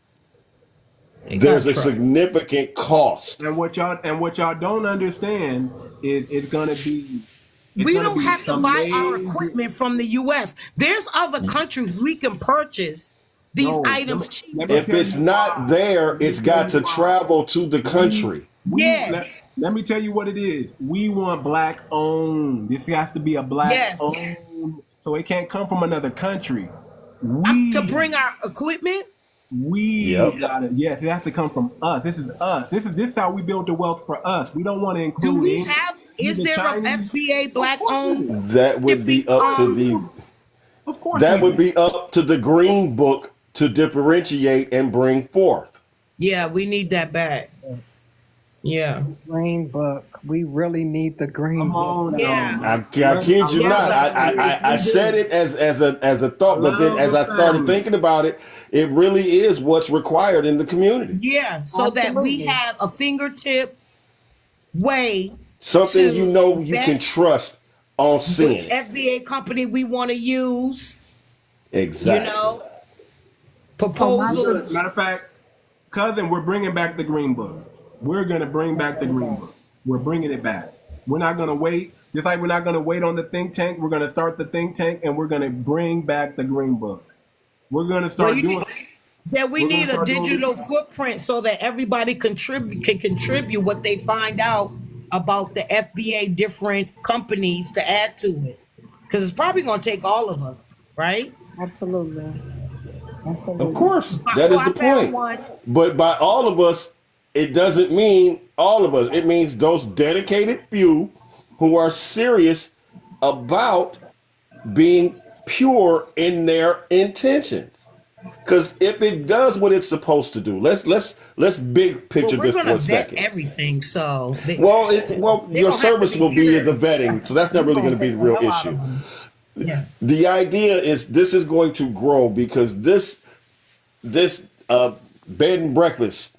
They got there's a truck. significant cost. And what y'all don't understand is it's gonna be. it's We gonna don't be have to buy our amazing. equipment from the U.S. There's other countries we can purchase these No, items let me- cheaper. If it's not there, it's got to travel to the country. Yes. Let me tell you what it is. We want black owned. This has to be a black Yes. owned. So it can't come from another country. We To bring our equipment? Yep. got it. Yes, it has to come from us. This is us. This is how we build the wealth for us. We don't want to include. Do we any- have, is the there a Chinese- FBA black owned? That would be up to the Of course. that we would do. be up to the green book to differentiate and bring forth. Yeah, we need that back. Yeah. Green book. We really need the green Come book. on, Yeah. I kid you Yeah, not. but I said it as a thought, but then as I started thinking about it, it really is what's required in the community. Yeah. So that we Absolutely. have a fingertip way Something to you know you vet can trust on seeing which it. FBA company we want to use, Exactly. you know, So proposals. Matter of fact, cousin, we're bringing back the green book. We're gonna bring back the green book. We're bringing it back. We're not gonna wait. Just like we're not gonna wait on the think tank. We're gonna start the think tank, and we're gonna bring back the green book. We're gonna start Well, you doing. need- that we We're gonna need a start doing digital this. footprint so that everybody can contribute what they find out about the FBA different companies to add to it. Because it's probably going to take all of us, right? Absolutely. Absolutely. Of course, that is Well, the I found point. one. But by all of us, it doesn't mean all of us. It means those dedicated few who are serious about being pure in their intentions. Because if it does what it's supposed to do, let's big picture Well, we're this going for to a vet second. everything, so Well, your don't have service to be will be here. the vetting, so that's not really going to be the real issue. Yeah. The idea is this is going to grow because this bed and breakfast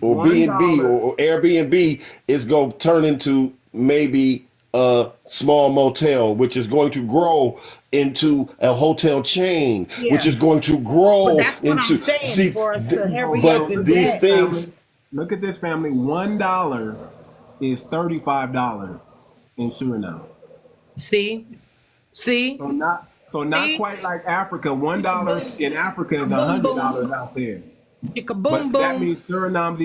or B&B or Airbnb is going to turn into maybe a small motel, which is going to grow into a hotel chain, which Yeah. is going to grow But that's what I'm into. saying, for us to hurry but up and these vet. things, Look at this, family. $1 is $35 in Suriname. See? So not See? quite like Africa. $1 in Africa is $100 out there. Boom, But that boom. means Suriname's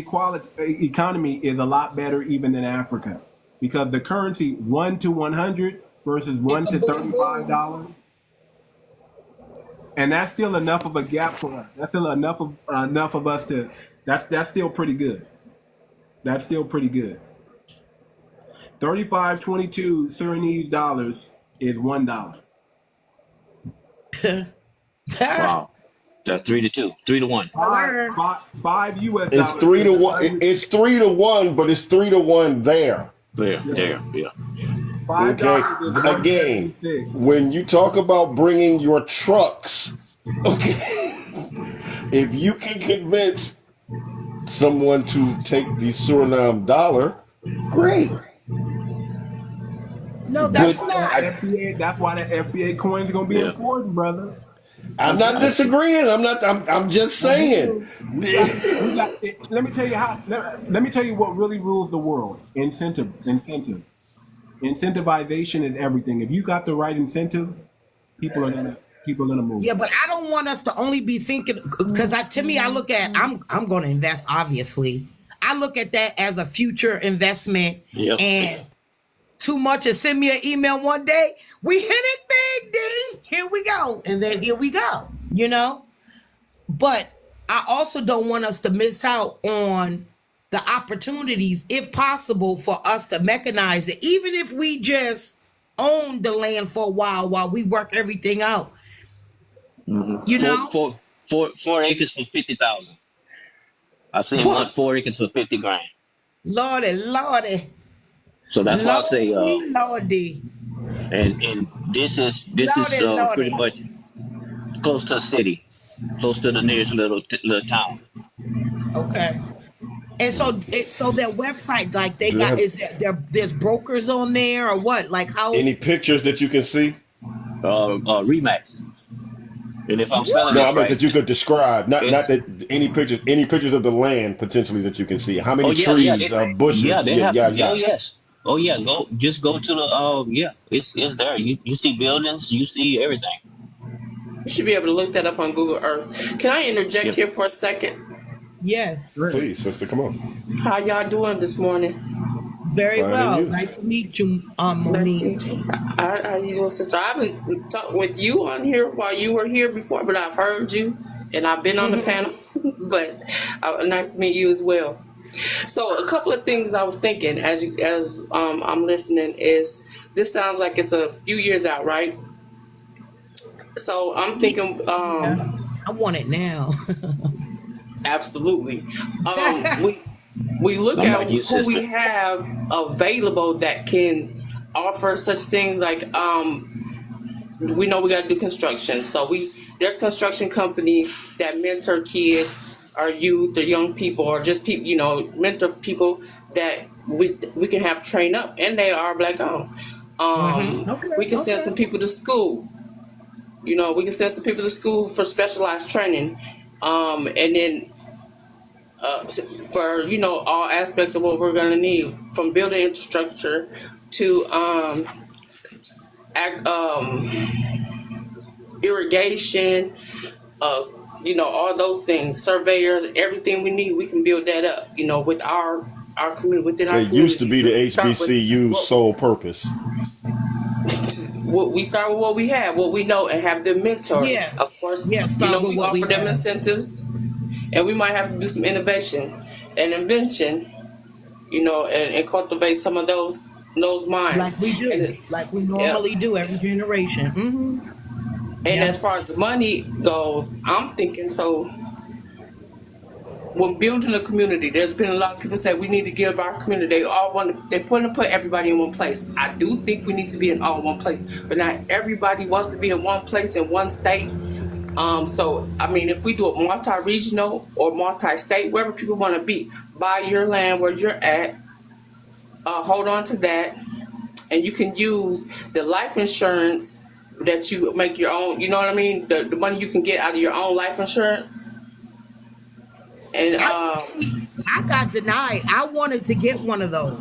economy is a lot better even than Africa, because the currency 1 to 100 versus 1 to $35, and that's still enough of a gap for us. That's still enough of us to. That's still pretty good. That's still pretty good. 35.22 Surinese dollars is $1. Wow. That's 3-2, 3-1. Five US it's dollars. 3 to 1. It's 3 to 1, but it's 3 to 1 there. There, yeah. Okay. $5 is Again, 176. when you talk about bringing your trucks, okay, if you can convince someone to take the Suriname dollar, great. No, But that's not. That's why that FBA coin is gonna be Yeah. important, brother. I'm not disagreeing. I'm just saying. Let me tell you how. Let me tell you what really rules the world. Incentive. Incentivization is everything. If you got the right incentive, people are gonna move. Yeah, but I don't want us to only be thinking, because to me, I look at I'm going to invest. Obviously, I look at that as a future investment. Yep. And Too Much to send me an email one day. We hit it big, D. Here we go, and then here we go. You know, but I also don't want us to miss out on the opportunities, if possible, for us to mechanize it, even if we just own the land for a while we work everything out. You know, 4 acres for 50,000. I seen one 4 acres for 50 grand. Lordy. So that's why I say, Lordy. and this is Lordy. pretty much close to the city, close to the nearest little town. Okay. And so their website, like they Do got, they there's brokers on there or what? Like how? Any pictures that you can see? Remax. And if I'm spelling No, it I mean right, that you could describe. Not that any pictures of the land potentially that you can see. How many trees, bushes? Yeah, they have. yeah. Oh yes. Oh yeah. Go to the. It's there. You see buildings. You see everything. You should be able to look that up on Google Earth. Can I interject here for a second? Yes. Please, sister, come on. How y'all doing this morning? Very Fine, well. and you? Nice to meet you, Nice to Monique. meet you. How you doing, sister? I haven't talked with you on here while you were here before, but I've heard you and I've been on the panel. But nice to meet you as well. So a couple of things I was thinking as I'm listening is this sounds like it's a few years out, right? So I'm thinking, I want it now. absolutely. We look I'm at like you, who we sister. have available that can offer such things like we know we got to do construction. So there's construction companies that mentor kids or youth or young people or just people, mentor people that we can have train up, and they are Black owned. We can send some people to school. We can send some people to school for specialized training, and then for all aspects of what we're going to need, from building infrastructure to irrigation, all those things, surveyors, everything we need, we can build that up, with our community, within our It community. used to be the HBCU's sole purpose. We start with what we have, what we know, and have them mentor. Yeah. Of course, Yeah, start with we what we offer them have. incentives, and we might have to do some innovation and invention, and cultivate some of those minds. Like we do. And, Like we normally do every generation. Mm-hmm. and as far as the money goes, I'm thinking when building a community, there's been a lot of people say we need to give our community. They want to put everybody in one place. I do think we need to be in all one place, but not everybody wants to be in one place in one state. So I mean, if we do it multi-regional or multi-state, wherever people want to be, buy your land where you're at, hold on to that, and you can use the life insurance that you make your own. You know what I mean? The money you can get out of your own life insurance. And I got denied. I wanted to get one of those.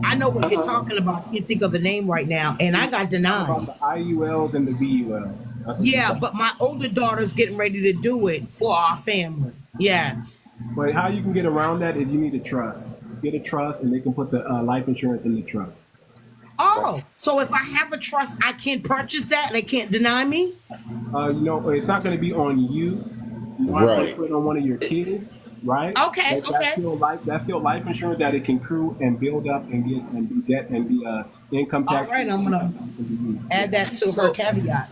I know what you're talking about. I can't think of the name right now, and I got denied. About the IULs and the VULs. Yeah, but my older daughter's getting ready to do it for our family. Yeah. But how you can get around that is you need a trust. Get a trust, and they can put the life insurance in the trust. Oh, so if I have a trust, I can purchase that and they can't deny me? It's not going to be on you. You might want to put it on one of your kids, right? Okay, That's still life insurance that it can accrue and build up and get income tax. All right, I'm gonna add that to her caveat.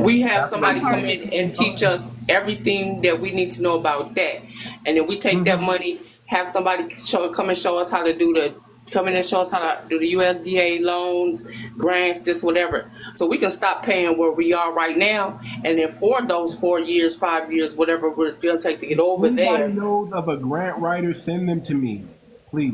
we have somebody come in and teach us everything that we need to know about that, and then we take that money, have somebody come and show us how to do come in and show us how to do the USDA loans, grants, this, whatever. So we can stop paying where we are right now. And then for those 4 years, 5 years, whatever we're going to take to get over Anybody there. knows of a grant writer, send them to me, please.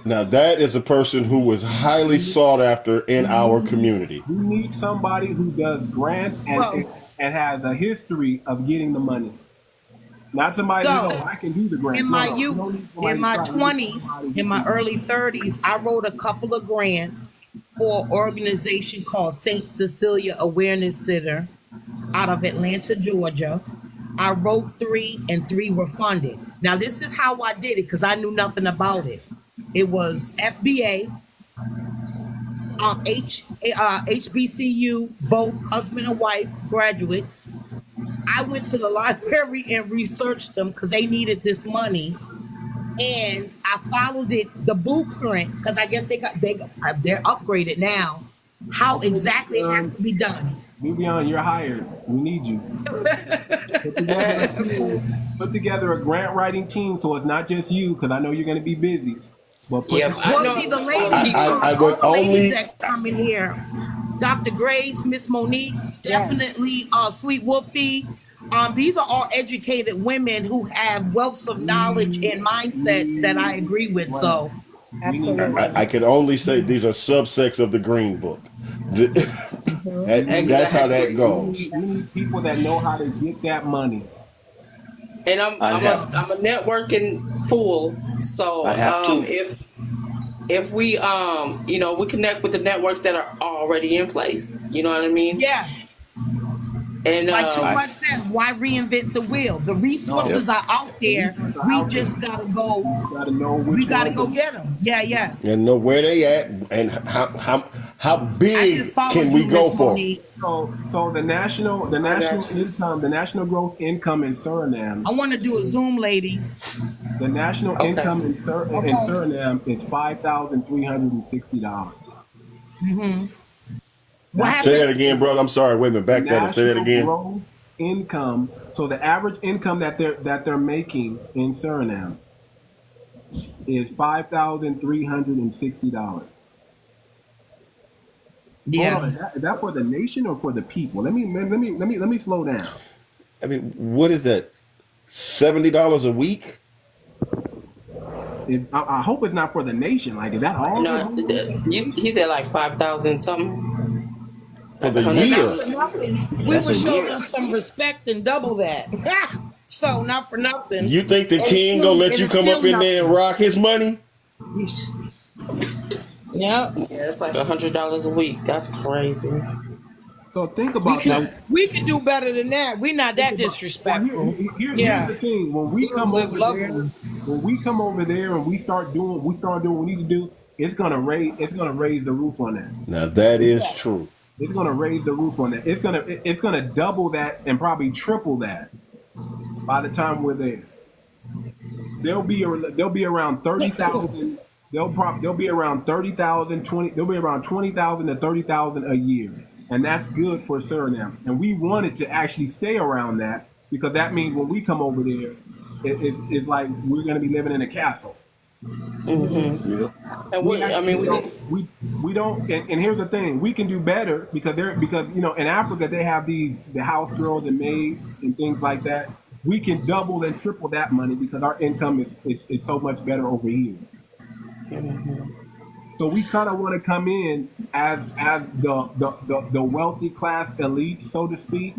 Now that is a person who was highly sought after in our community. We need somebody who does grants and has a history of getting the money. Not somebody who goes, I can do the grant. In my youth, in my 20s, in my early 30s, I wrote a couple of grants for an organization called 𝗖𝗄𝐶 Awareness Center out of Atlanta, Georgia. I wrote 3 and 3 were funded. Now, this is how I did it because I knew nothing about it. It was FBA, HBCU, both husband and wife graduates. I went to the library and researched them because they needed this money, and I followed the blueprint because I guess they're upgraded now. How exactly it has to be done. 𝗵𝗲𝗵𝘁𝘂𝘁𝗄, you're hired. We need you. Put together a grant writing team so it's not just you, because I know you're going to be busy. But well, see, the ladies, I would all the only ladies that come in here, Dr. Grace, Miss Monique, definitely Sweet Wolfie. These are all educated women who have wealths of knowledge and mindsets that I agree with. So, Absolutely. I can only say these are subsects of the Green Book. That's how that goes. We need people that know how to get that money. And I'm a networking fool. So if we we connect with the networks that are already in place. You know what I mean? yeah. And Like Too Much said, why reinvent the wheel? The resources are out there. We just gotta go. We gotta go get them. Yeah. And know where they at and how big can we go for? So the national income, the national gross income in Suriname. I want to do a Zoom, ladies. The national income in Suriname is $5,360. What happened? Say that again, brother. I'm sorry. Wait a minute. Back that up. Say that again. Gross income. So the average income that they're making in Suriname is $5,360. Yeah. Hold on, is that for the nation or for the people? Let me slow down. I mean, what is that? $70 a week? I hope it's not for the nation. Like, is that all? No, he said like 5,000 something. For the year. We would show them some respect and double that. So not for nothing. You think the king gonna let you come up in there and rock his money? Yeah. Yeah, it's like $100 a week. That's crazy. So think about that. We could do better than that. We're not that disrespectful. Here's the thing: when we come over there and we start doing what we need to do, it's gonna raise the roof on that. Now that is true. It's gonna raise the roof on that. It's gonna double that and probably triple that by the time we're there. There'll be around 30,000. They'll be around 30,000, They'll be around 20,000 to 30,000 a year, and that's good for Suriname. And we wanted to actually stay around that because that means when we come over there, it's like we're going to be living in a castle. Mm-hmm. Yeah. And we don't. And here's the thing: we can do better because in Africa they have the house girls and maids and things like that. We can double and triple that money because our income is so much better over here. Mm-hmm. So we kind of want to come in as the wealthy class elite, so to speak,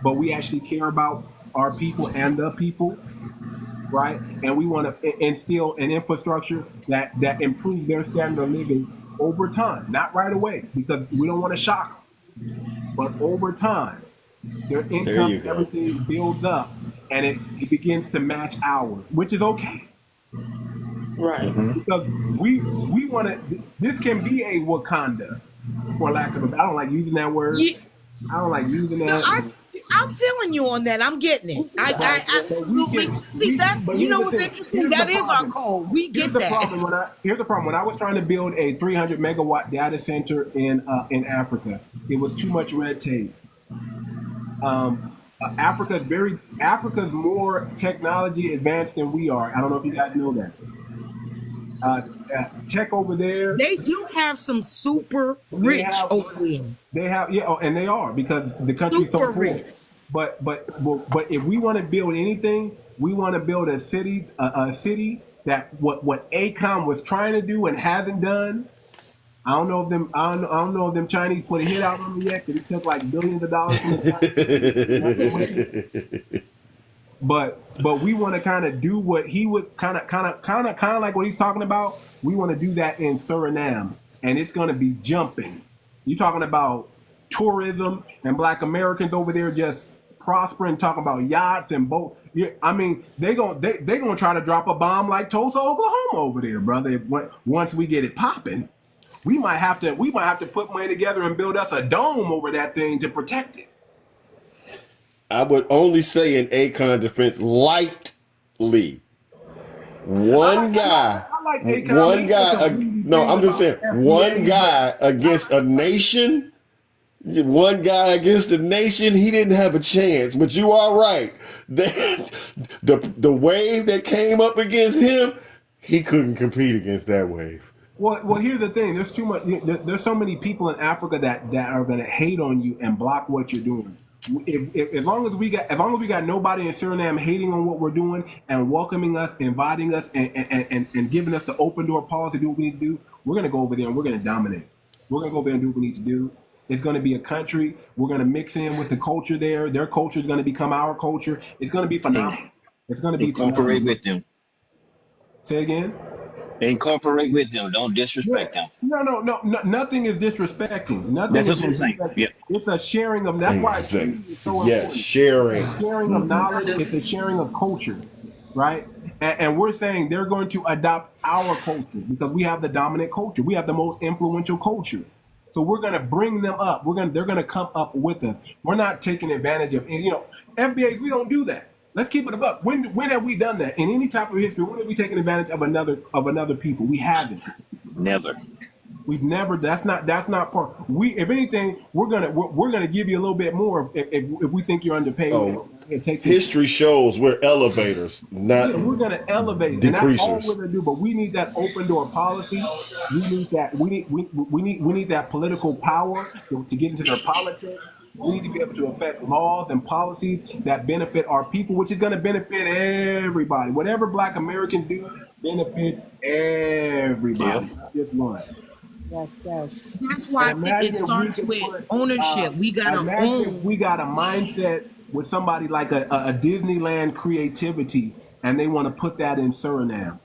but we actually care about our people and the people, right? And we want to instill an infrastructure that improves their standard of living over time, not right away, because we don't want to shock them, but over time, their income, everything builds up, and it begins to match ours, which is okay. Right. Because we want to. This can be a Wakanda, for lack of I don't like using that word. Yeah. I don't like using that. No, I'm feeling you on that. I'm getting it. I absolutely see. That's what's interesting. That is our code. We get that. Here's the problem. When I was trying to build a 300 megawatt data center in Africa, it was too much red tape. Africa's more technology advanced than we are. I don't know if you guys know that. Uh, check over there. They do have some super They rich have, over there. they have, yeah, oh, and they are because the country's so Super poor. rich. But if we want to build anything, we want to build a city, a city that what Akon was trying to do and hasn't done. I don't know if them Chinese put a hit out on me yet because it took like billions of dollars from the Chinese. But we want to kind of do what he would kind of like what he's talking about. We want to do that in Suriname, and it's going to be jumping. You're talking about tourism and Black Americans over there just prospering, talking about yachts and boats. Yeah, I mean, they gonna try to drop a bomb like Tulsa, Oklahoma over there, brother. Once we get it popping, we might have to put money together and build us a dome over that thing to protect it. I would only say in Akon defense lightly. One guy. I like Akon. One guy. No, I'm just saying. One guy against a nation. One guy against a nation. He didn't have a chance. But you are right. The wave that came up against him, he couldn't compete against that wave. Well, here's the thing. There's too much. There's so many people in Africa that are going to hate on you and block what you're doing. As long as we got nobody in Suriname hating on what we're doing and welcoming us, inviting us, and giving us the open door policy to do what we need to do, we're gonna go over there and we're gonna dominate. We're gonna go over there and do what we need to do. It's gonna be a country. We're gonna mix in with the culture there. Their culture is gonna become our culture. It's gonna be phenomenal. It's gonna be Incorporate phenomenal. with them. Say again. Incorporate with them. Don't disrespect them. No. Nothing is disrespecting. Nothing. That's is just what I'm saying. disrespecting. Yeah. It's a sharing of. That's why it's so important. Yes, sharing. Sharing of knowledge. It's a sharing of culture, right? And we're saying they're going to adopt our culture because we have the dominant culture. We have the most influential culture. So we're going to bring them up. They're going to come up with us. We're not taking advantage of. FBAs. We don't do that. Let's keep it a buck. When have we done that in any type of history? When have we taken advantage of another people? We haven't. Never. We've never. That's not part. If anything, we're gonna give you a little bit more if we think you're underpaid. Oh, history shows we're elevators, not. We're gonna elevate, and that's all we're gonna do. But we need that open door policy. We need that. We need that political power to get into their politics. We need to be able to affect laws and policies that benefit our people, which is going to benefit everybody. Whatever Black Americans do benefits everybody, not just one. Yes. That's why I think it starts with ownership. We gotta own. We got a mindset with somebody like a Disneyland creativity, and they want to put that in Suriname.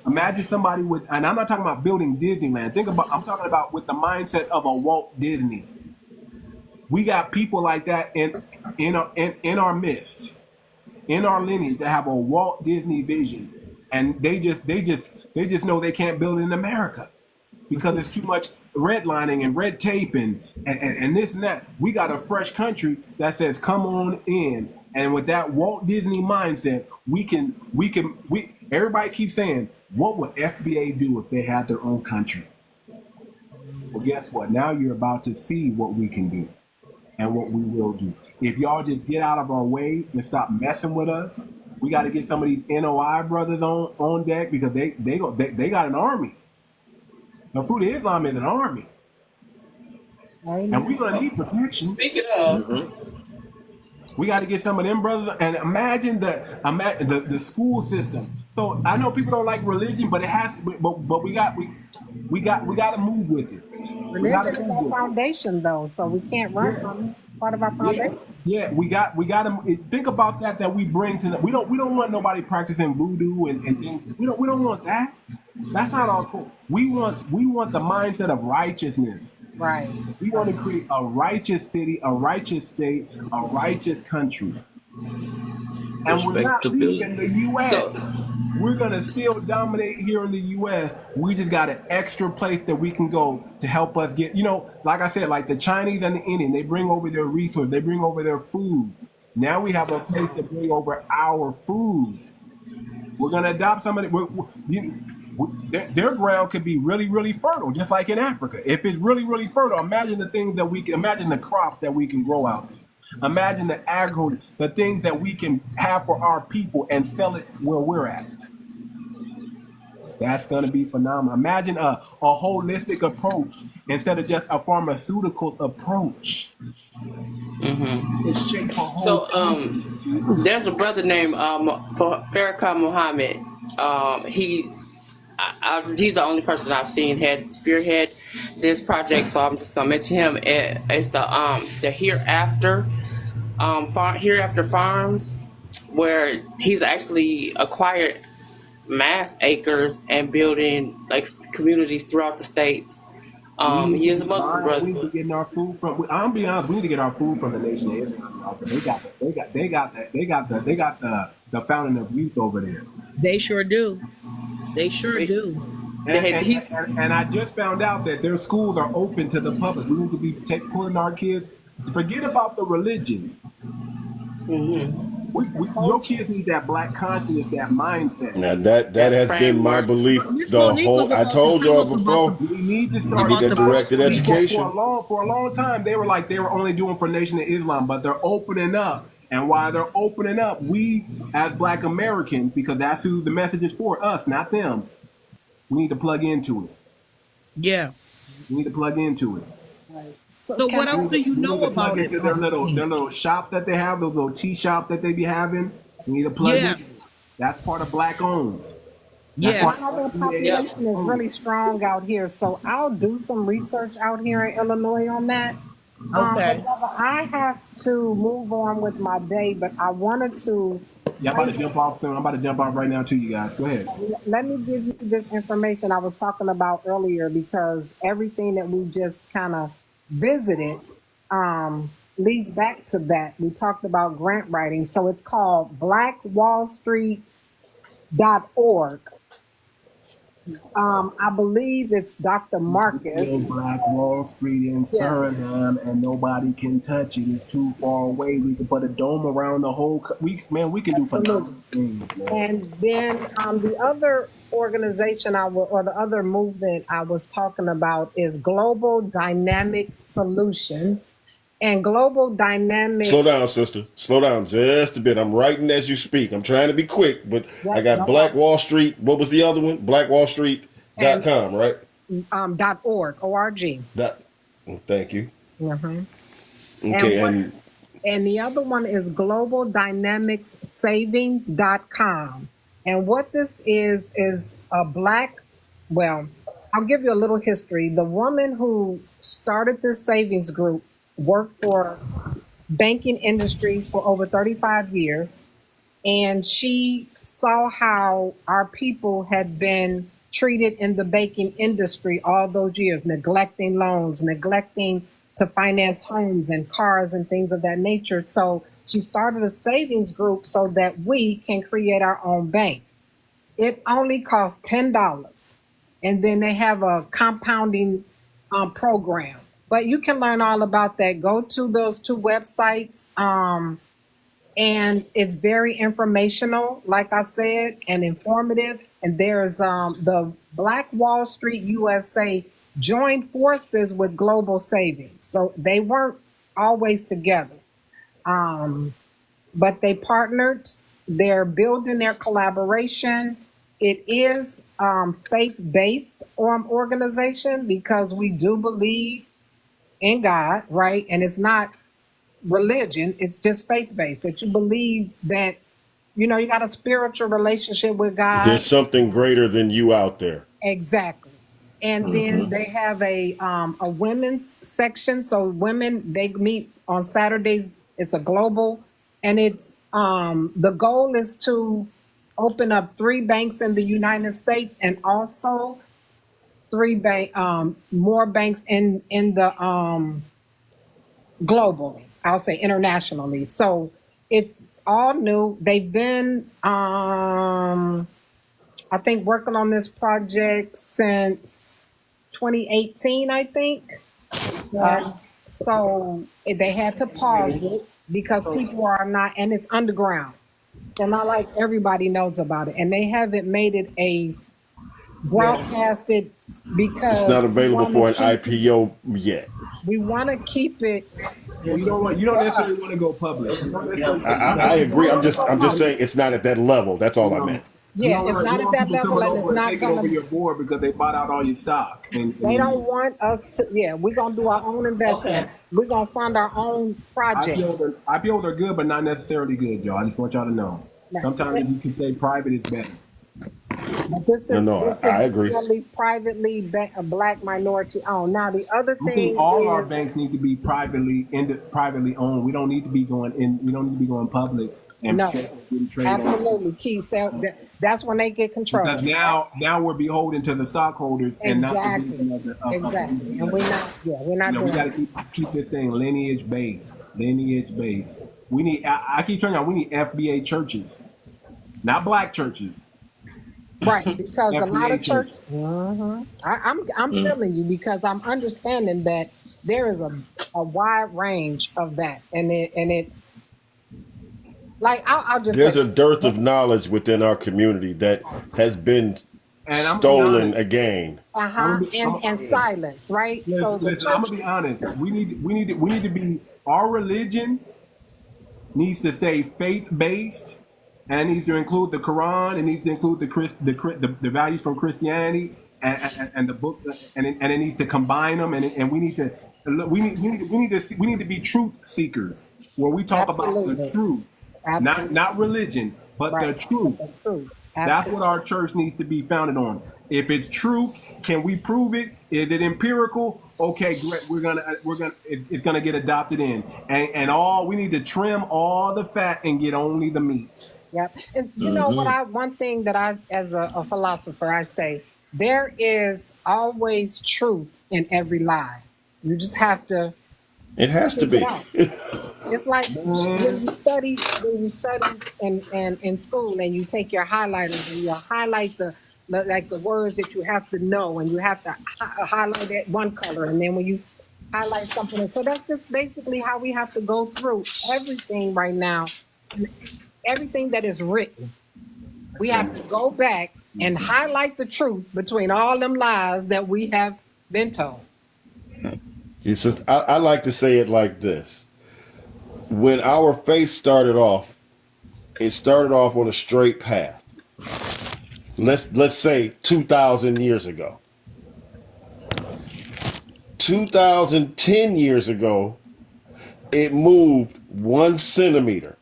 Imagine somebody with, and I'm not talking about building Disneyland. I'm talking about with the mindset of a Walt Disney. We got people like that in our midst, in our lineage that have a Walt Disney vision, and they just know they can't build it in America because it's too much redlining and red tape and this and that. We got a fresh country that says come on in, and with that Walt Disney mindset, we everybody keeps saying, what would FBA do if they had their own country? Well, guess what? Now you're about to see what we can do. And what we will do. If y'all just get out of our way and stop messing with us, we got to get some of these NOI brothers on deck because they got an army. The Fruit of Islam is an army, and we're gonna need protection. Speaking of, we got to get some of them brothers. And imagine the school system. So I know people don't like religion, but it has. But we got to move with it. Religion is our foundation, though, so we can't run from it. Part of our foundation. Yeah, we got to think about that we bring to them. We don't want nobody practicing voodoo and things. We don't want that. That's not our goal. We want the mindset of righteousness. Right. We want to create a righteous city, a righteous state, a righteous country. And we're not leaving the U.S. We're going to still dominate here in the U.S. We just got an extra place that we can go to help us get, like I said, like the Chinese and the Indian, they bring over their resources, they bring over their food. Now we have a place to bring over our food. We're going to adopt some of it. Their ground could be really, really fertile, just like in Africa. If it's really, really fertile, imagine the crops that we can grow out there. Imagine the things that we can have for our people and sell it where we're at. That's going to be phenomenal. Imagine a holistic approach instead of just a pharmaceutical approach. It shapes a whole. So there's a brother named 𝗤𝗴𝗵𝘁𝘀𝗀𝗶𝘀. He's the only person I've seen had spearhead this project, so I'm just gonna mention him. It's the Hereafter Farms, where he's actually acquired mass acres and building like communities throughout the states. He is a Muslim brother. We need to get our food from. I'm be honest. We need to get our food from the Nation of Islam. They got the fountain of youth over there. They sure do. They sure do. And I just found out that their schools are open to the public. We need to be pulling our kids. Forget about the religion. Your kids need that black consciousness, that mindset. Now that has been my belief the whole. I told y'all before. We need to start. We need that directed education. For a long time, they were only doing for Nation of Islam, but they're opening up. And while they're opening up, we as Black Americans, because that's who the message is for, us, not them. We need to plug into it. Yeah. We need to plug into it. So what else do you know about it? Their little shops that they have, those little tea shops that they be having. We need to plug in. That's part of Black owned. Yes. Our population is really strong out here, so I'll do some research out here in Illinois on that. Okay. I have to move on with my day, but I wanted to. Yeah, I'm about to jump off soon. I'm about to jump off right now too, you guys. Go ahead. Let me give you this information I was talking about earlier, because everything that we just kind of visited leads back to that. We talked about grant writing. So it's called blackwallstreet.org. I believe it's Dr. Marcus. Black Wall Street in Suriname, and nobody can touch it. It's too far away. We can put a dome around the whole. We can do phenomenal things. Man. And then the other organization or the other movement I was talking about is Global Dynamic Solution. And Global Dynamic. Slow down, sister. Slow down just a bit. I'm writing as you speak. I'm trying to be quick, but I got Black Wall Street. What was the other one? blackwallstreet.com, right? .org, O-R-G. Thank you. Okay, and the other one is globaldynamicssavings.com. And what this is a I'll give you a little history. The woman who started this savings group worked for banking industry for over 35 years. And she saw how our people had been treated in the banking industry all those years, neglecting loans, neglecting to finance homes and cars and things of that nature. So she started a savings group so that we can create our own bank. It only costs $10. And then they have a compounding program. But you can learn all about that. Go to those two websites. And it's very informational, like I said, and informative. And there's the Black Wall Street USA joined forces with Global Savings. So they weren't always together, but they partnered. They're building their collaboration. It is faith-based organization, because we do believe in God, right? And it's not religion, it's just faith-based, that you believe that, you got a spiritual relationship with God. There's something greater than you out there. Exactly. And then they have a women's section. So women, they meet on Saturdays. It's a global, and it's the goal is to open up 3 banks in the United States, and also 3 more banks in the globally. I'll say internationally. So it's all new. They've been, I think, working on this project since 2018, I think. So they had to pause it because people are not, and it's underground. So not like everybody knows about it. And they haven't made it a broadcasted, because it's not available for an IPO yet. We want to keep it. Well, you don't necessarily want to go public. I agree. I'm just saying it's not at that level. That's all I meant. Yeah, it's not at that level, and it's not taking over gonna. your board because they bought out all your stock. They don't want us to. Yeah, we're gonna do our own investment. Okay. We're gonna fund our own project. IPOs are good, but not necessarily good, y'all. I just want y'all to know. Sometimes if you can stay private, it's better. But this is I agree. Really privately a black minority owned. Now the other I thing think all is, our banks need to be privately owned. We don't need to be going in. We don't need to be going public and No, getting traded. absolutely, Keith. That's when they get control. Because now we're beholden to the stockholders and not to the Exactly, and we're not we doing got to keep this thing lineage based. We need. I keep telling y'all, we need FBA churches, not black churches. right, because a lot of FBA church. I'm feeling you, because I'm understanding that there is a wide range of that, and it's like I'll just There's say, a dearth of knowledge within our community that has been stolen again. and silence, right? So the Listen, I'm gonna be honest. We need to be. Our religion needs to stay faith based, and it needs to include the Quran. It needs to include the values from Christianity and the book, and it needs to combine them. And we need to be truth seekers, where we talk about the truth, not religion, but the truth. The truth. That's what our church needs to be founded on. If it's true, can we prove it? Is it empirical? Okay, great. It's gonna get adopted in, and we need to trim all the fat and get only the meat. Yep. And you know what? One thing that I, as a philosopher, I say there is always truth in every lie. You just have to. It has to be. It's like when you study in school, and you take your highlighters and you highlight the words that you have to know, and you have to highlight that one color, and then when you highlight something, so that's just basically how we have to go through everything right now, everything that is written. We have to go back and highlight the truth between all them lies that we have been told. It's just, I like to say it like this. When our faith started off, it started off on a straight path. Let's say 2,000 years ago. 2,010 years ago, it moved 1 centimeter.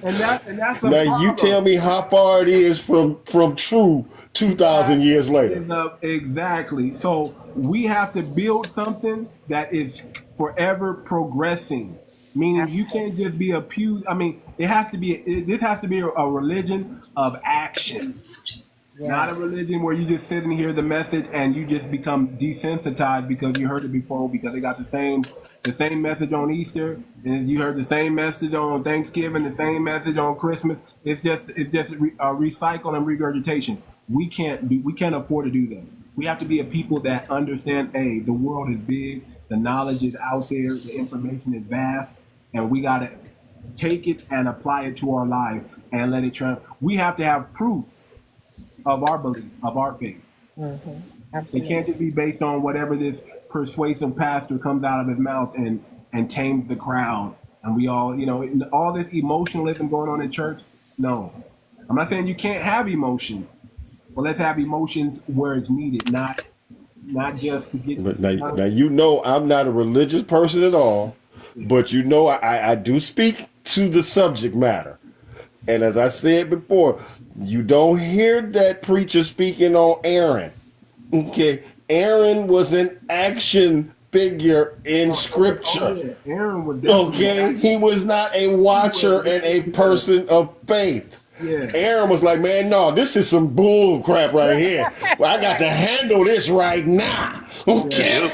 And that's now you tell me how far it is from true 2,000 years later. Exactly. So we have to build something that is forever progressing. Meaning you can't just be a pew. I mean, this has to be a religion of action. Not a religion where you just sit and hear the message and you just become desensitized because you heard it before, because they got the same message on Easter, and you heard the same message on Thanksgiving, the same message on Christmas. It's just recycle and regurgitation. We can't afford to do that. We have to be a people that understand, hey, the world is big, the knowledge is out there, the information is vast, and we gotta take it and apply it to our life and let it we have to have proof of our belief, of our faith. It can't just be based on whatever this persuasive pastor comes out of his mouth and tames the crowd. And we all, all this emotionalism going on in church. No, I'm not saying you can't have emotion, but let's have emotions where it's needed, not just to get. But now I'm not a religious person at all, but I do speak to the subject matter. And as I said before, you don't hear that preacher speaking on Aaron. Okay, Aaron was an action figure in scripture. Aaron was okay, he was not a watcher and a person of faith. Yeah. Aaron was like, man, no, this is some bull crap right here. Well, I got to handle this right now. Okay.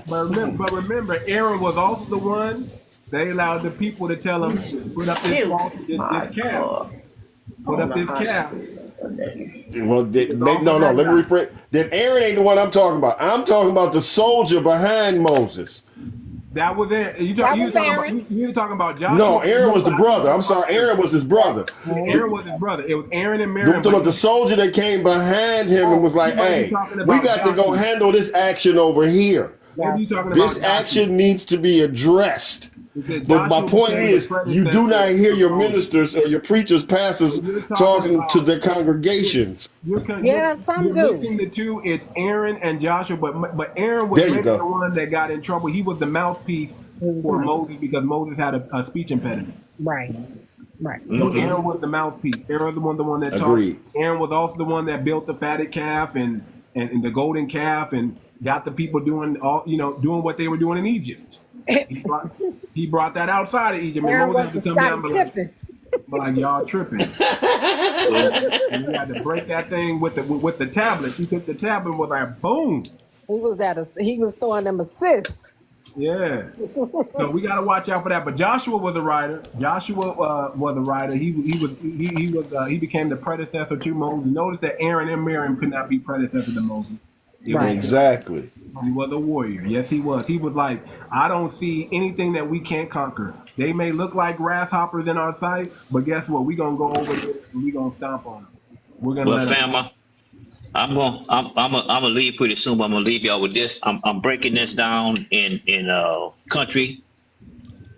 But remember, Aaron was also the one they allowed the people to tell him, put up this calf. Put up this calf. Well, no, let me rephrase. Then Aaron ain't the one I'm talking about. I'm talking about the soldier behind Moses. That was it. You talking about Joshua? No, Aaron was the brother. I'm sorry, Aaron was his brother. Aaron was his brother. It was Aaron and Miriam. I'm talking about the soldier that came behind him and was like, hey, we got to go handle this action over here. This action needs to be addressed. Because But my Joshua point became the is, you do predecessor not hear of your Moses. ministers or your preachers, pastors You're talking talking to about their congregations. Yeah, some you're do. mixing the two. It's Aaron and Joshua, but Aaron was There you maybe the go. one that got in trouble. He was the mouthpiece for Moses because Moses had a speech impediment. Right. So Aaron was the mouthpiece. Aaron was the one that talked. Agreed. Aaron was also the one that built the fatted calf and the golden calf and got the people doing doing what they were doing in Egypt. He brought that outside of Egypt. Aaron And was Moses the had to come down Scottie and Pippen. be like, y'all tripping. And you had to break that thing with the tablet. He took the tablet and was like, boom. He was throwing them assists. Yeah. So we got to watch out for that. But Joshua was a writer. He became the predecessor to Moses. Notice that Aaron and Miriam could not be predecessor to Moses. Right. Exactly. He was a warrior. Yes, he was. He was like, I don't see anything that we can't conquer. They may look like grasshoppers in our sight, but guess what? We're gonna go over there and we're gonna stomp on them. We're gonna Well, let them. fam, I'm gonna leave pretty soon, but I'm gonna leave y'all with this. I'm breaking this down in country,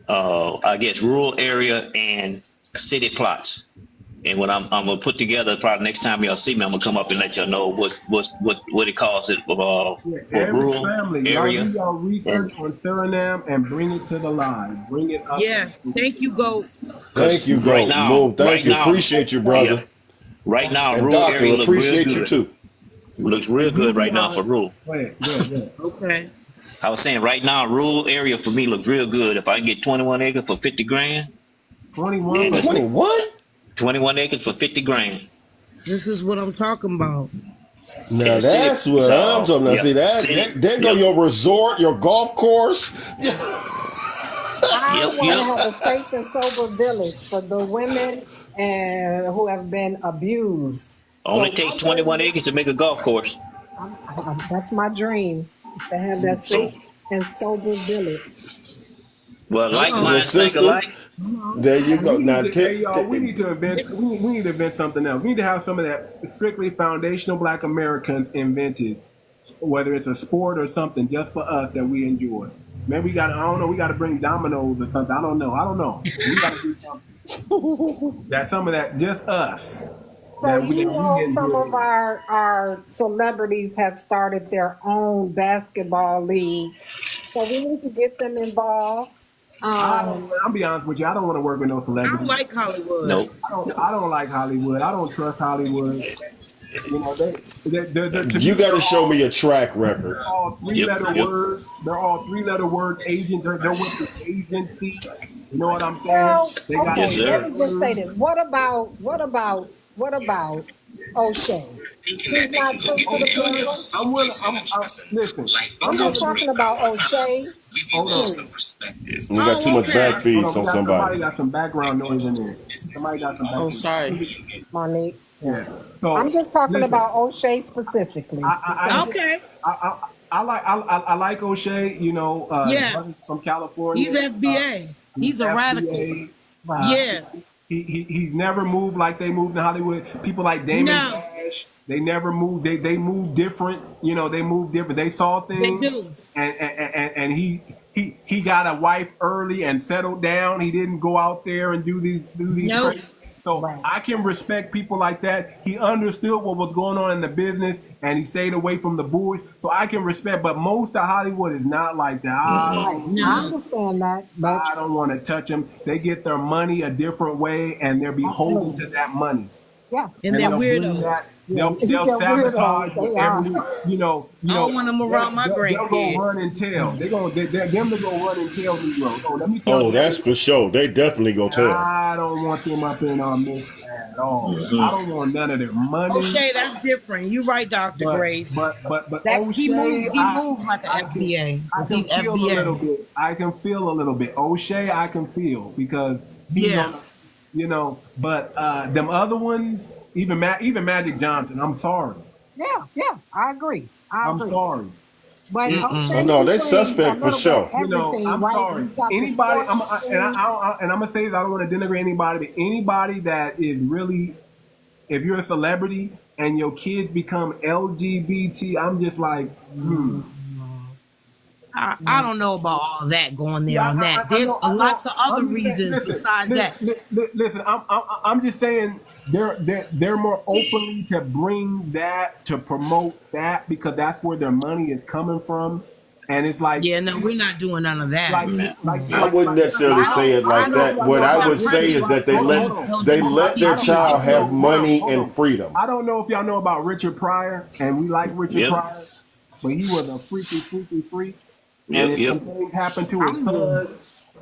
I guess rural area and city plots. And when I'm gonna put together, probably next time y'all see me, I'm gonna come up and let y'all know what it calls it for Every rural family, area. y'all do y'all research on Suriname and bring it to the line. Bring it up. Yes, thank you, Goat. Thank you, Right Goat. now- Moon. Thank right you. now- Appreciate you, brother. Yeah. Right now, And rural Doctor, area look real appreciate you good. too. Looks real good right now for rural. Wait. Okay. I was saying right now, rural area for me looks real good. If I can get 21 acres for 50 grand, 21. 21? 21 acres for 50 grand. This is what I'm talking about. Now Yeah, that's city. what So, I'm talking about. yeah, See that? city. Then go Yeah. your resort, your golf course. I Yep, want to yep. have a safe and sober village for the women and who have been abused. Only So takes 21 acres to make a golf course. that's my dream, to have that safe and sober village. Well, like Hold on. minds think Sister, alike. there you go. Now, We need to invent something else. We need to have some of that strictly foundational Black Americans invented, whether it's a sport or something, just for us that we enjoy. Maybe we got to bring dominoes or something. I don't know. We got to do something. That's some of that, just us. So some of our celebrities have started their own basketball leagues. So we need to get them involved. I'll be honest with you. I don't want to work with no I celebrities. don't like Hollywood. Nope. I don't like Hollywood. I don't trust Hollywood. You know, you got to show me a track record. They're all three-letter words. They're all three-letter word agents. They're with the agency. You know what I'm saying? Well, They got okay, Yes, sir. let me just say this. What about O'Shea? He's not true to the people. Listen. I'm just talking about O'Shea. Hold on. We got too much back feeds on Somebody somebody. got some background noise in there. Somebody got some background. Oh, sorry. Monique. Yeah. So I'm just talking listen, about O'Shea specifically. Okay. I like O'Shea. You know, Yeah. from California. He's FBA. He's a radical. Yeah. He's never moved like they moved in Hollywood. People like Damon No. Dash, they never moved. They move different. You know, they move different. They saw things. They do. And he got a wife early and settled down. He didn't go out there and do these. Nope. crazy. So I can respect people like that. He understood what was going on in the business and he stayed away from the boys. So I can respect, but most of Hollywood is not like that. I understand that, but I don't want to touch them. They get their money a different way and they're beholden to that money. yeah. And they're they'll bring weirdos. that- Yeah, They'll they're sabotage weirdos. They every, you know. I don't want them around my they'll go grandkids. run and tell. Them to go run and tell Negroes. Oh, let me tell Oh, you. that's for sure. They definitely go tell. I don't want them up in our mix at all. I don't want none of their money. O'Shea, that's different. You're right, Dr. Grace. But That's, he O'Shea, moves like an FBA. I can He's feel a little FBA. bit. I can feel a little bit. O'Shea, I can feel because he's Yeah. on, you know. But them other ones, even Magic Johnson, I'm sorry. Yeah, I agree. I'm sorry. But O'Shea, No, they brings suspect a for little sure. bit of You know, everything, I'm right? sorry. He's got the Anybody, sports and I'm gonna say this. I don't want to denigrate anybody, but anybody that is really, if you're a celebrity and your kids become LGBT, I'm just like, I don't know about all that going there Yeah, on that. I There's know, I know. lots of other I'm just saying, reasons besides that. listen. I'm just saying they're more openly to bring that, to promote that, because that's where their money is coming from, and it's like, Yeah, no, we're not doing none of that. I wouldn't necessarily say it like that. What I would say is that they let their child have money and freedom. I don't know if y'all know about Richard Pryor, and we like Richard Yep. Pryor, but he was a freaky freak. And Yep. some things happened to his son,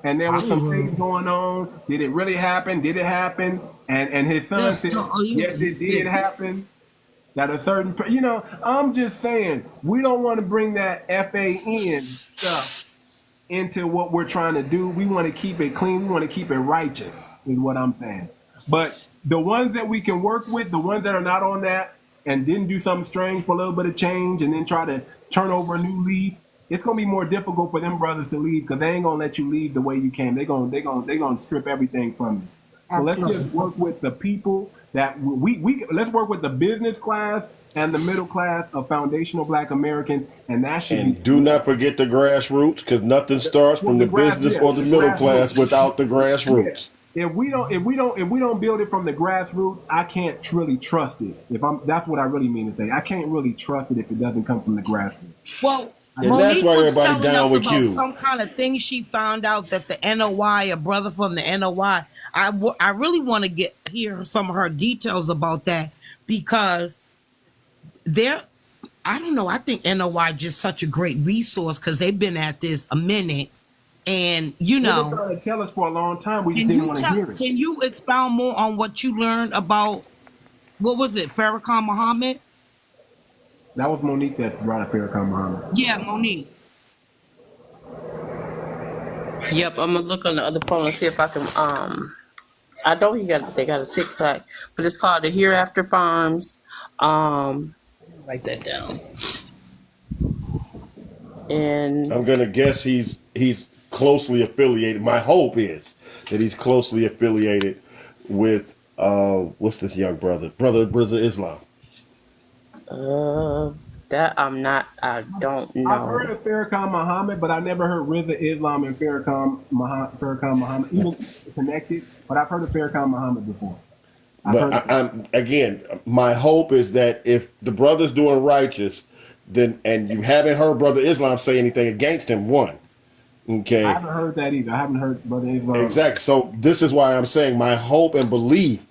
and there was some things going on. Did it really happen? Did it happen? And his son said, yes, it did happen. That a certain, I'm just saying, we don't want to bring that FAN stuff into what we're trying to do. We want to keep it clean. We want to keep it righteous, is what I'm saying. But the ones that we can work with, the ones that are not on that and didn't do something strange for a little bit of change and then try to turn over a new leaf, it's gonna be more difficult for them brothers to leave, because they ain't gonna let you leave the way you came. They're gonna strip everything from you. So let's just work with the people that let's work with the business class and the middle class of foundational Black Americans, and that should And do not forget the grassroots, because nothing starts from the business or the middle class without the grassroots. If we don't build it from the grassroots, I can't really trust it. That's what I really mean to say. I can't really trust it if it doesn't come from the grassroots. Well, And Monique that's why was everybody telling down us with about you. some kind of thing she found out that the NOI, a brother from the NOI. I really want to hear some of her details about that, because I don't know. I think NOI just such a great resource, because they've been at this a minute, and They've been trying to tell us for a long time. We just didn't want to hear it. Can you expound more on what you learned about, what was it, Farrakhan Muhammad? That was Monique that brought up Farrakhan Muhammad. Yeah, Monique. Yep, I'm gonna look on the other phone and see if I can. I know they got a TikTok, but it's called the Hereafter Farms. Write that down. And I'm gonna guess he's closely affiliated. My hope is that he's closely affiliated with what's this young brother? Brother Islam. that I don't know. I've heard of Farrakhan Muhammad, but I never heard Rizza Islam and Farrakhan Muhammad even connected. But I've heard of Farrakhan Muhammad before. Again, my hope is that if the brother's doing righteous, then, and you haven't heard Brother Islam say anything against him, one. Okay. I haven't heard that either. I haven't heard Brother Islam. Exactly. So this is why I'm saying my hope and belief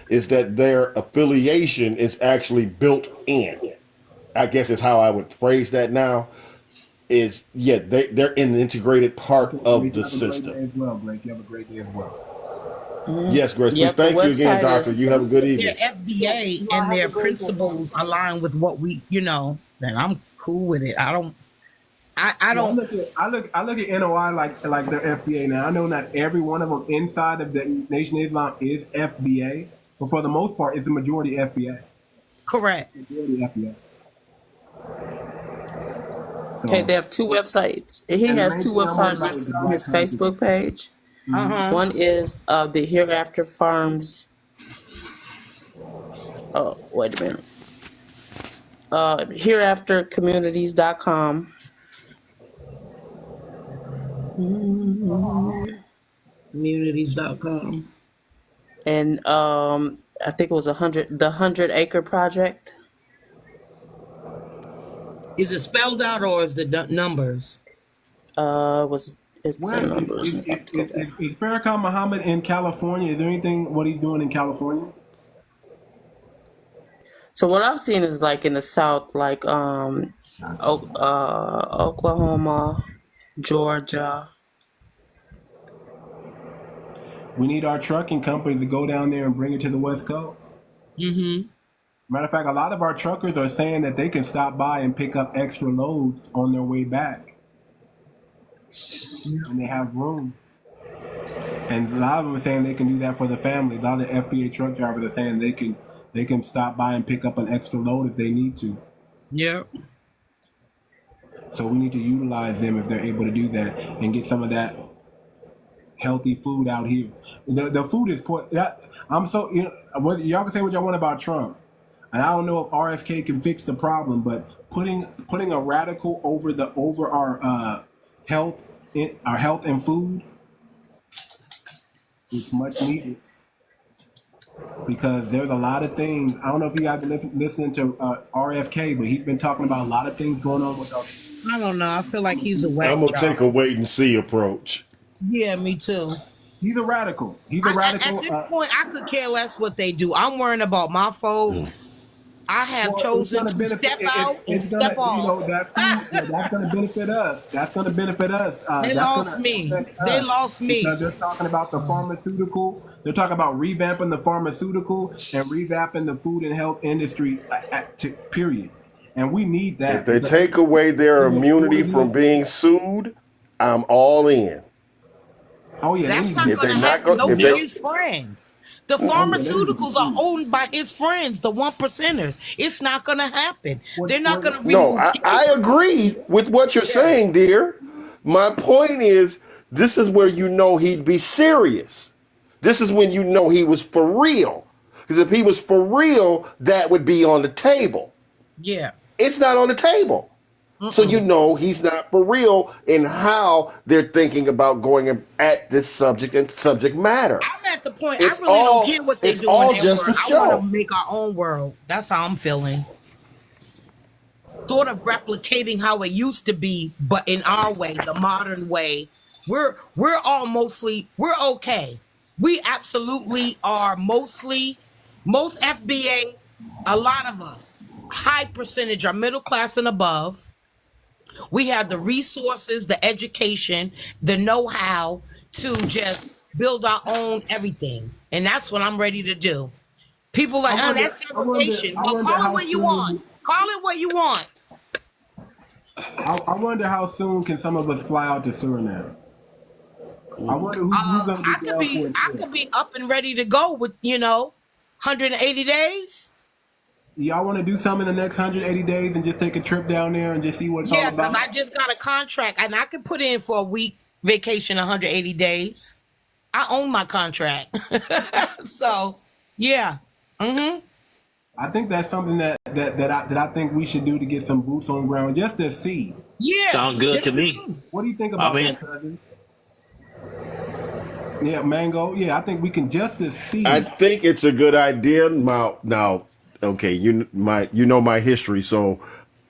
is that their affiliation is actually built in. I guess is how I would phrase that now. Is they're an integrated part of the system. As well, Blake. You have a great day as well. Yes, Grace. Yep, Thank you again, website Doctor. is- You have a good evening. Their FBA and their principles align with what we, then I'm cool with it. I don't. I look at NOI like their FBA now. I know not every one of them inside of the Nation of Islam is FBA, but for the most part, it's a majority FBA. Correct. Majority FBA. So, Okay, they have two websites. He And the has main two thing I want websites about listed the on his Black Facebook page. Uh-huh. One is the Hereafter Farms. Oh, wait a minute. Hereaftercommunities.com. Communities.com. And I think it was the 100 Acre Project. Is it spelled out or is the numbers? It's the where numbers. is Farrakhan Muhammad in California? Is there anything what he's doing in California? So what I've seen is like in the South, like Oklahoma, Georgia. We need our trucking company to go down there and bring it to the West Coast. Mm-hmm. Matter of fact, a lot of our truckers are saying that they can stop by and pick up extra loads on their way back. And they have room. And a lot of them are saying they can do that for the family. A lot of FBA truck drivers are saying they can stop by and pick up an extra load if they need to. Yeah. So we need to utilize them if they're able to do that and get some of that healthy food out here. The food is I'm so y'all can say what y'all want about Trump. And I don't know if RFK can fix the problem, but putting a radical over our our health and food, it's much needed. Because there's a lot of things. I don't know if you guys been listening to RFK, but he's been talking about a lot of things going on with us. I don't know. I feel like he's a whack I'm gonna job. take a wait and see approach. Yeah, me too. He's a radical. He's a radical. At this point, I could care less what they do. I'm worrying about my folks. I have chosen to step out and step off. That's going to benefit us. That's going to benefit us. They lost me. They lost me. Because they're talking about the pharmaceutical. They're talking about revamping the pharmaceutical and revamping the food and health industry, period. And we need that. If they take away their immunity from being sued, I'm all in. Oh yeah, that's not going to happen. Those are his friends. The pharmaceuticals are owned by his friends, the 1%ers. It's not going to happen. They're not going to remove. No, I agree with what you're saying, dear. My point is, this is where you know he'd be serious. This is when you know he was for real. Because if he was for real, that would be on the table. Yeah. It's not on the table. So you know he's not for real in how they're thinking about going at this subject and subject matter. I'm at the point, I really don't care what they're doing. It's all just a show. I want to make our own world. That's how I'm feeling. Sort of replicating how it used to be, but in our way, the modern way. We're okay. We absolutely are most FBA, a lot of us, high percentage are middle class and above. We have the resources, the education, the know-how to just build our own everything. And that's what I'm ready to do. People like, that's segregation. Well, call it what you want. Call it what you want. I wonder how soon can some of us fly out to Suriname. I wonder who's going to be I could be up and ready to go with, 180 days. Y'all want to do something in the next 180 days and just take a trip down there and just see what it's all about? Yeah, because I just got a contract and I could put in for a week vacation 180 days. I own my contract. So, yeah. Mm-hmm. I think that's something that I think we should do to get some boots on the ground just to see. Yeah. Sounds good to me. What do you think about that, cousin? Yeah, Mango. Yeah, I think we can just to see. I think it's a good idea. Now, okay, you know my history, so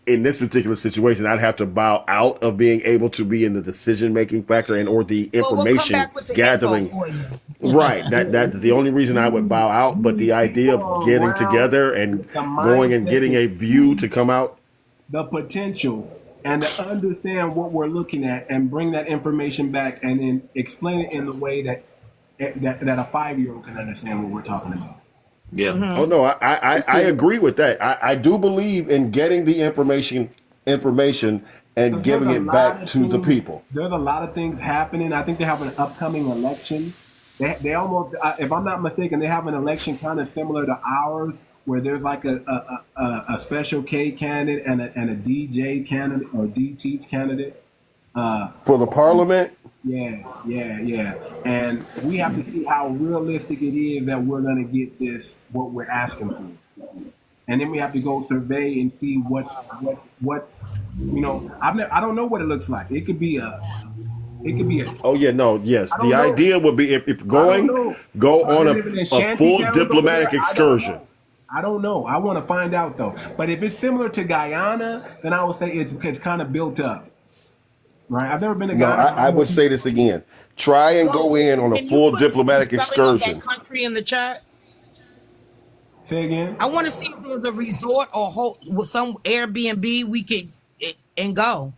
in this particular situation, I'd have to bow out of being able to be in the decision-making factor or the information gathering. Right, that's the only reason I would bow out. But the idea of getting together and going and getting a view to come out, the potential and to understand what we're looking at and bring that information back and then explain it in the way that a 5-year-old can understand what we're talking about. Yeah. Mm-hmm. Oh no, I agree with that. I do believe in getting the information and giving it back to the people. There's a lot of things happening. I think they have an upcoming election. They almost, if I'm not mistaken, they have an election kind of similar to ours, where there's like a special K candidate and a DJ candidate or DT candidate For the parliament? Yeah. And we have to see how realistic it is that we're going to get this, what we're asking for. And then we have to go survey and see what you know, I don't know what it looks like. It could be a Oh yeah, no, yes. The idea would be if going, go on a full diplomatic excursion. I don't know. I want to find out though. But if it's similar to Guyana, then I would say it's kind of built up. Right? I've never been to Guyana. No, I would say this again. Try and go in on a full diplomatic excursion. That country in the chat. Say again. I want to see if there's a resort or with some Airbnb we could and go.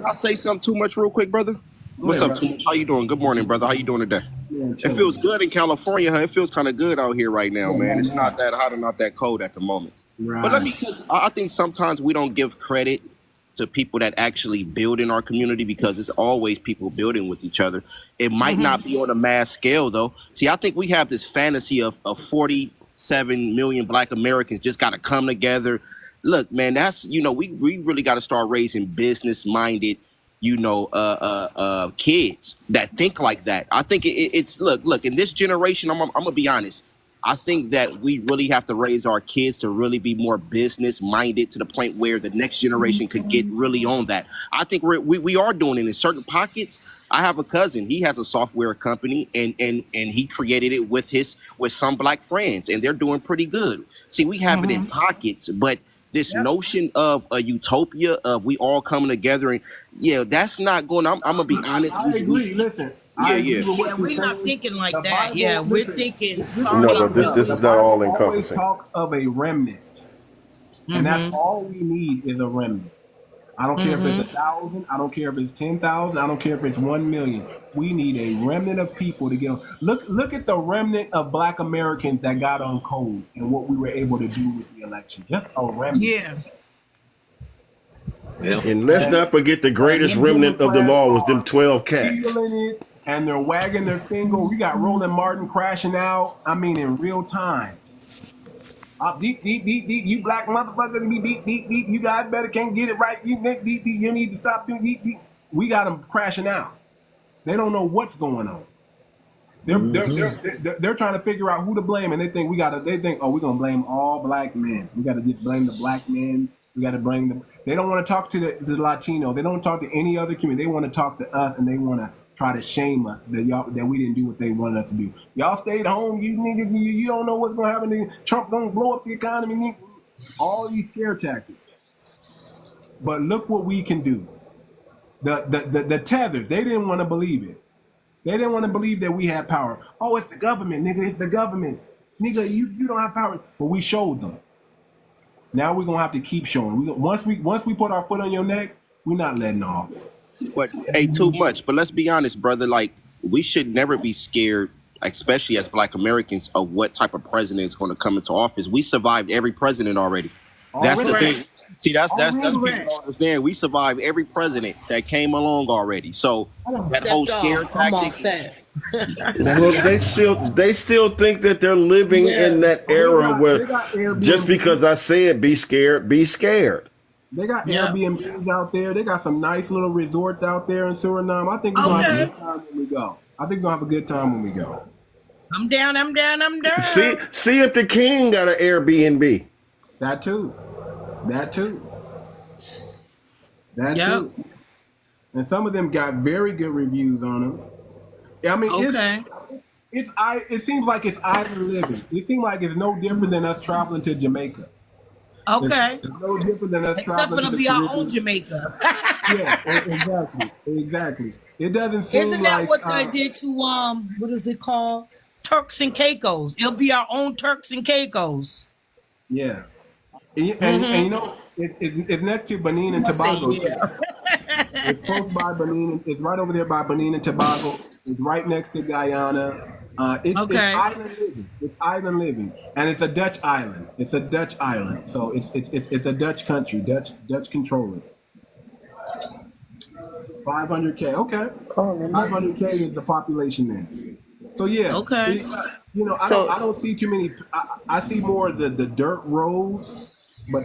I'll say something too much real quick, brother. What's up, Too Much? How you doing? Good morning, brother. How you doing today? Yeah, it feels good in California, huh? It feels kind of good out here right now, man. It's not that hot and not that cold at the moment. Right. But because I think sometimes we don't give credit to people that actually build in our community because it's always people building with each other. It might not be on a mass scale, though. See, I think we have this fantasy of 47 million Black Americans just got to come together. Look, man, that's, we really got to start raising business-minded, kids that think like that. I think it's look, in this generation, I'm going to be honest. I think that we really have to raise our kids to really be more business minded to the point where the next generation could get really on that. I think we are doing it in certain pockets. I have a cousin. He has a software company, and he created it with some black friends, and they're doing pretty good. See, we have it in pockets, but this notion of a utopia of we all coming together, and that's not going. I'm gonna be honest. I agree. Listen. Yeah, we're not thinking like that. Bible, Yeah, we're listen, thinking. No, but this is not all always encompassing. talk of a remnant, and that's all we need is a remnant. I don't care if it's 1,000. I don't care if it's 10,000. I don't care if it's 1,000,000. We need a remnant of people to get on. Look at the remnant of Black Americans that got on code and what we were able to do with the election. Just a remnant. Yeah. And let's not forget the greatest remnant of them all was them 12 cats. Feeling it, and they're wagging their finger. We got Roland Martin crashing out. I mean, in real time. Deep, deep, deep, deep. You black motherfuckers, deep, deep, deep, deep. You guys better can't get it right. You deep, deep. You need to stop doing deep, deep. We got them crashing out. They don't know what's going on. They're trying to figure out who to blame, and they think oh, we're gonna blame all black men. We got to just blame the black men. We got to blame them. They don't want to talk to the Latino. They don't talk to any other community. They want to talk to us, and they want to try to shame us that we didn't do what they wanted us to do. Y'all stayed home. You niggas, you don't know what's gonna happen. Trump gonna blow up the economy. All these scare tactics. But look what we can do. The tethers. They didn't want to believe it. They didn't want to believe that we had power. Oh, it's the government, nigga. It's the government, nigga. You don't have power. But we showed them. Now we're gonna have to keep showing. Once we put our foot on your neck, we're not letting off. But hey, too much. But let's be honest, brother. Like, we should never be scared, especially as Black Americans, of what type of president is going to come into office. We survived every president already. That's the thing. See, that's people don't understand. We survived every president that came along already. So that whole scare tactic. Well, they still think that they're living in that era where just because I said be scared, be scared. They got Airbnbs out there. They got some nice little resorts out there in Suriname. I think we're gonna have a good time when we go. I'm down. See if the king got an Airbnb. That too. And some of them got very good reviews on them. I mean, it seems like it's island living. It seems like it's no different than us traveling to Jamaica. Okay. It's no different than us traveling to the Except for to be our Caribbean. own Jamaica. Yeah, exactly. It doesn't seem Isn't that like, what they did to what is it called? Turks and Caicos. It'll be our own Turks and Caicos. Yeah. And you know, it's next to Benin and Tobago. It's close by Benin. It's right over there by Benin and Tobago. It's right next to Guyana. It's island living. It's island living, and it's a Dutch island. So it's a Dutch country. Dutch control it. 500K. Okay. 500K is the population there. So yeah. Okay. I don't see too many. I see more of the dirt roads, but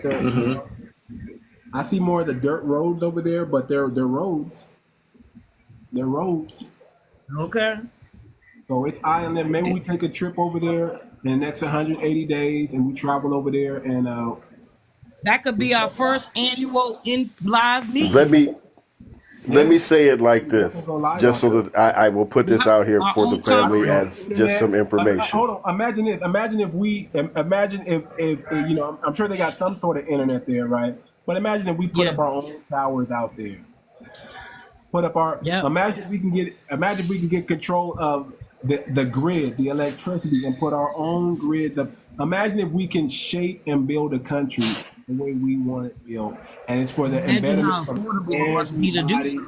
I see more of the dirt roads over there, but they're roads. They're roads. Okay. So it's island. Maybe we take a trip over there in the next 180 days, and we travel over there, and that could be our first annual live meeting. Let me say it like this, just so that I will put this out here for the family as just some information. Hold on. Imagine this. Imagine if I'm sure they got some sort of internet there, right? But imagine if we put up our own towers out there. Imagine if we can get control of the grid, the electricity, and put our own grid. Imagine if we can shape and build a country the way we want it built, and it's for the betterment of everybody.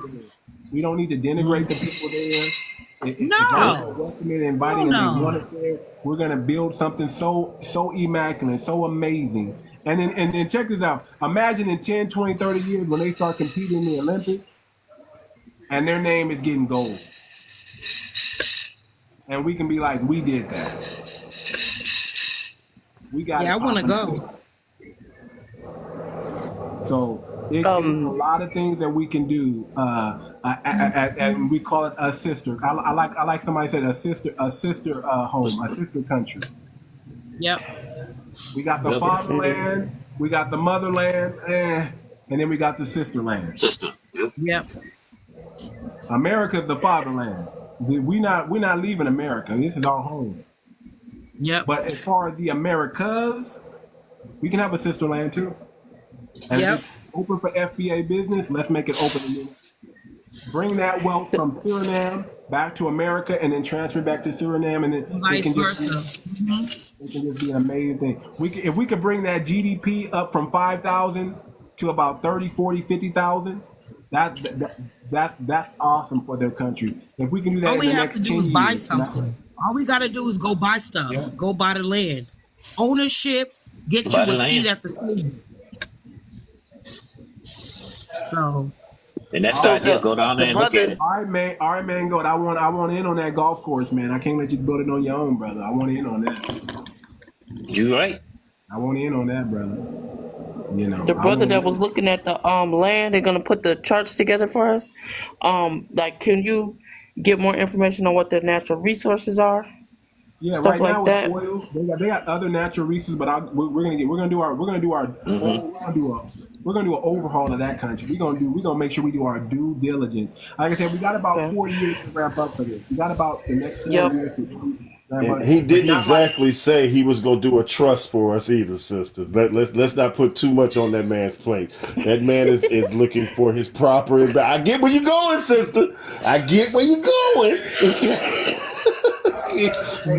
We don't need to denigrate the people there. Welcoming, inviting, and they want it there. We're gonna build something so immaculate, so amazing. And then check this out. Imagine in 10, 20, 30 years when they start competing in the Olympics, and their name is getting gold. And we can be like, we did that. We got. Yeah, I want to go. So there's a lot of things that we can do, and we call it a sister. I like somebody said a sister home, a sister country. Yep. We got the Yep. fatherland, we got the motherland, and then we got the sisterland. Sister. Yep. Yep. America's the fatherland. We're not leaving America. This is our home. Yep. But as far as the Americas, we can have a sisterland too. And Yep. if it's open for FBA business, let's make it open again. Bring that wealth from Suriname back to America and then transfer back to Suriname, and then Vice it versa. can just be an amazing thing. If we could bring that GDP up from 5,000 to about 30, 40, 50,000, that's awesome for their country. If we can do that All in we the have next to 10 do is years, buy something. All we got to do is go buy stuff. Yeah. Go buy the land. Ownership, get Buy you the a seat land. at the table. So, And that's So the idea. the Go down the there and look at brother it. All right, man, go. I want in on that golf course, man. I can't let you build it on your own, brother. I want in on that. You right. I want in on that, brother. You know, the I brother want that in. was looking at the land, they're gonna put the charts together for us. Like, can you get more information on what the natural resources are, Yeah, stuff right like now that? it's oil. They got other natural resources, but we're gonna do an overhaul of that country. We're gonna make sure we do our due diligence. Like I said, we got about Okay. 4 years to ramp up for this. We got about the next 4 Yep. years to ramp And up. he But didn't not like exactly say he was gonna do a trust for us either, sisters. Let's not put too much on that man's plate. That man is looking for his proper. I get where you're going, sister. I get where you're going.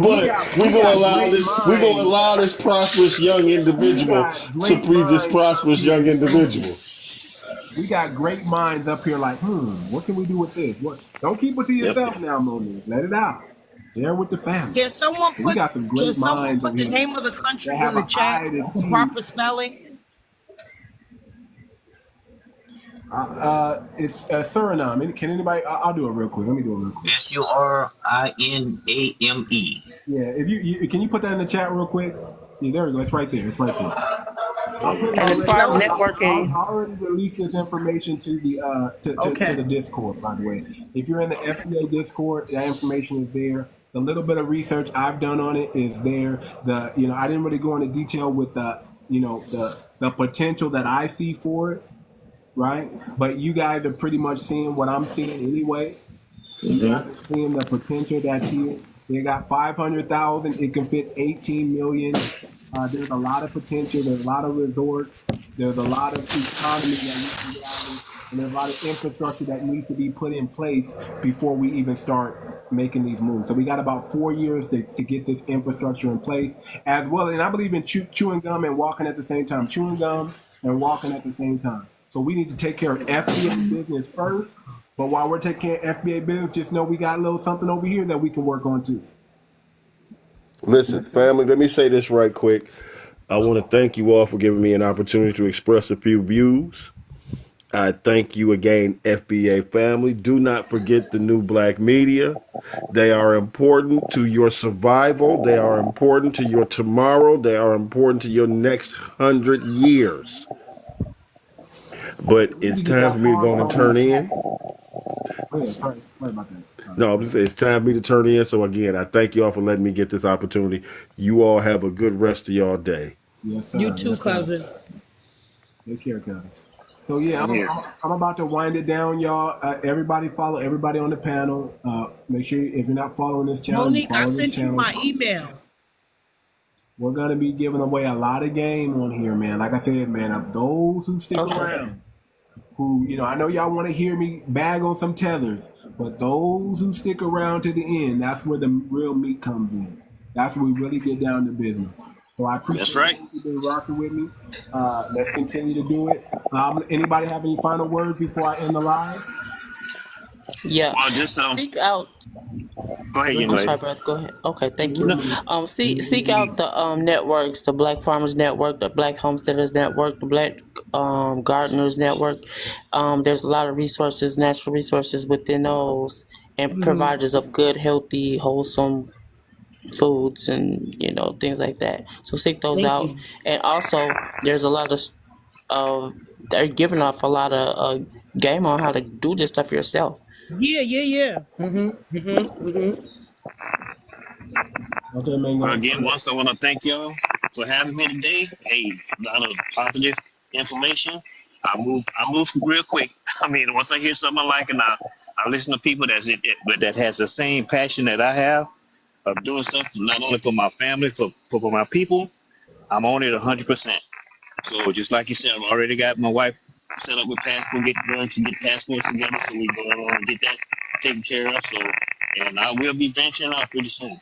But we're gonna allow this prosperous young individual to be this prosperous young individual. We got great minds up here. Like, what can we do with this? What? Don't keep it to yourself now, Monique. Let it out. Share with the family. can someone We got some great minds put over the here. name of the country They have in the an chat? eye to The see. proper spelling? It's Suriname. Can anybody? I'll do it real quick. Let me do it real quick. SURINAME. Yeah, if you can you put that in the chat real quick? Yeah, there we go. It's right there. It's right there. And as far as networking, I already released this information to the to the Discord. By the way, if you're in the FBA Discord, that information is there. The little bit of research I've done on it is there. I didn't really go into detail with the potential that I see for it, right? But you guys are pretty much seeing what I'm seeing anyway. You guys are seeing the potential that's here. They got 500,000. It can fit 18 million. There's a lot of potential. There's a lot of resorts. There's a lot of economy that needs to be added, and there's a lot of infrastructure that needs to be put in place before we even start making these moves. So we got about 4 years to get this infrastructure in place, as well. And I believe in chewing gum and walking at the same time. Chewing gum and walking at the same time. So we need to take care of FBA business first. But while we're taking care of FBA business, just know we got a little something over here that we can work on too. Listen, family, let me say this right quick. I want to thank you all for giving me an opportunity to express a few views. I thank you again, FBA family. Do not forget the new black media. They are important to your survival. They are important to your tomorrow. They are important to your next 100 years. But it's time for me to go and turn in. Sorry about that. No, I'm just saying it's time for me to turn in. So again, I thank you all for letting me get this opportunity. You all have a good rest of y'all day. Yes, sir. You too, Yes, sir. cousin. Take care, cousin. So yeah, I'm about to wind it down, y'all. Everybody follow everybody on the panel. Make sure if you're not following this channel, Monique, I follow this sent you channel. my email. We're gonna be giving away a lot of game on here, man. Like I said, man, of those who stick around, who I know y'all want to hear me bag on some tethers, but those who stick around to the end, that's where the real meat comes in. That's where we really get down to business. So I appreciate That's right. you've been rocking with me. Let's continue to do it. Anybody have any final words before I end the live? yeah. Well, just Seek out. go ahead. I'm sorry, brother. Go ahead. Okay, thank you. Seek out the networks: the Black Farmers Network, the Black Homesteaders Network, the Black Gardeners Network. There's a lot of resources, natural resources within those, and providers of good, healthy, wholesome foods and things like that. So seek those Thank out. you. And also, there's a lot of they're giving off a lot of game on how to do this stuff yourself. Yeah. Okay, man. Again, once I want to thank y'all for having me today. Hey, a lot of positive information. I move real quick. I mean, once I hear something I like, and I listen to people but that has the same passion that I have of doing stuff not only for my family, for my people. I'm on it 100%. So just like you said, I've already got my wife set up with passport, get passports together, so we go on and get that taken care of. So, and I will be venturing out pretty soon.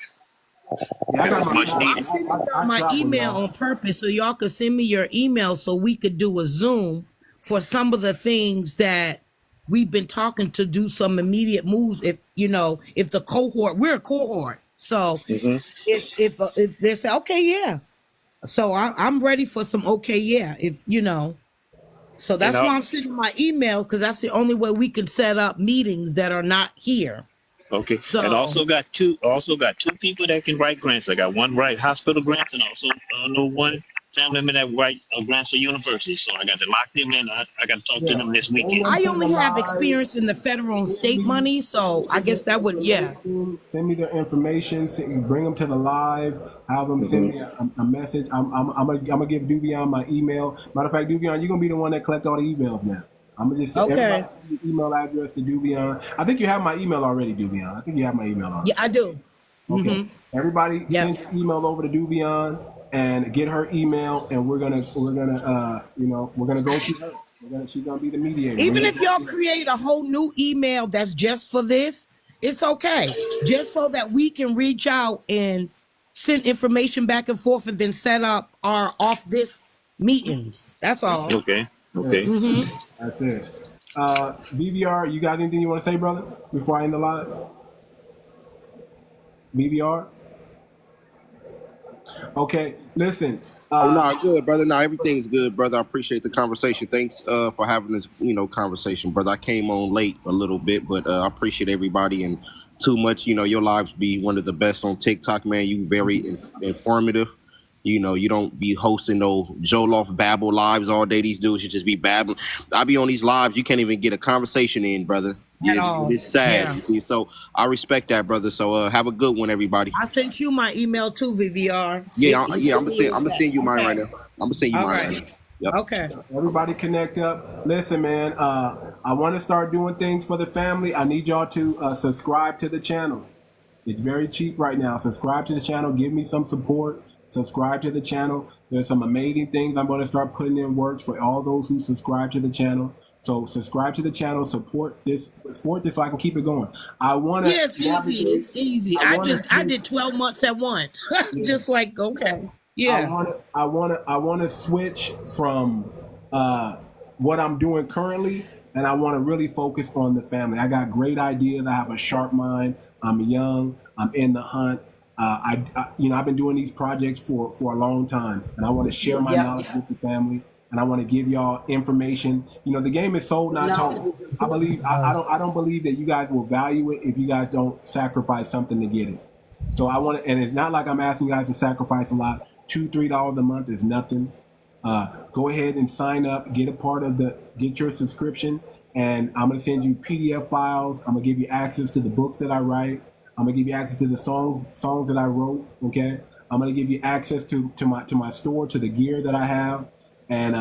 Yeah, I That's got much needed. I'm sending y'all my travel, email y'all. on purpose so y'all could send me your email so we could do a Zoom for some of the things that we've been talking to do some immediate moves. If if the cohort, we're a cohort. So if they say, okay, yeah. So I'm ready for some okay, yeah. So that's why I'm sending my emails, because that's the only way we can set up meetings that are not here. Okay. So And also got two people that can write grants. I got one write hospital grants, and also know one family member that write grants for university. So I got to lock them in. I got to talk to them this weekend. I only have experience in the federal and state money, so I guess that would, yeah. Send me their information. Bring them to the live. Have them send me a message. I'm gonna give 𝗣𝗲𝗵𝘂 my email. Matter of fact, 𝗣𝗲𝗵𝘂, you're gonna be the one that collect all the emails now. I'm gonna just send everybody the email address to 𝗣𝗲𝗵𝘂. I think you have my email already, 𝗣𝗲𝗵𝘂. I think you have my email already. Yeah, I do. Okay. Everybody send your email over to 𝗣𝗲𝗵𝘂 and get her email, and we're gonna go through her. She's gonna be the mediator. Even if y'all create a whole new email that's just for this, it's okay. Just so that we can reach out and send information back and forth, and then set up our off this meetings. That's all. Okay. Okay. That's it. 𝗣𝗲𝗵𝘂, you got anything you want to say, brother, before I end the live? 𝗣𝗲𝗵𝘂? Okay, listen. No, good, brother. No, everything's good, brother. I appreciate the conversation. Thanks for having this, conversation, brother. I came on late a little bit, but I appreciate everybody and Too Much. Your lives be one of the best on TikTok, man. You very informative. You don't be hosting no Joloff babble lives all day. These dudes should just be babbling. I be on these lives, you can't even get a conversation in, brother. It's sad. You see? So I respect that, brother. So have a good one, everybody. I sent you my email too, 𝗣𝗲𝗄. I'm gonna send you mine right now. I'm gonna send you mine right now. Yep. Okay. Everybody connect up. Listen, man, I want to start doing things for the family. I need y'all to subscribe to the channel. It's very cheap right now. Subscribe to the channel. Give me some support. Subscribe to the channel. There's some amazing things I'm going to start putting in works for all those who subscribe to the channel. So subscribe to the channel, support this so I can keep it going. I want to. Yeah, it's easy. It's easy. I did 12 months at once. Just like, okay. Yeah. I want to switch from what I'm doing currently, and I want to really focus on the family. I got great ideas. I have a sharp mind. I'm young. I'm in the hunt. I've been doing these projects for a long time, and I want to share my knowledge with the family, and I want to give y'all information. The game is sold, not told. I don't believe that you guys will value it if you guys don't sacrifice something to get it. So I want to, and it's not like I'm asking you guys to sacrifice a lot. $2-3 a month is nothing. Go ahead and sign up, get your subscription, and I'm gonna send you PDF files. I'm gonna give you access to the books that I write. I'm gonna give you access to the songs that I wrote. Okay, I'm gonna give you access to my store, to the gear that I have, and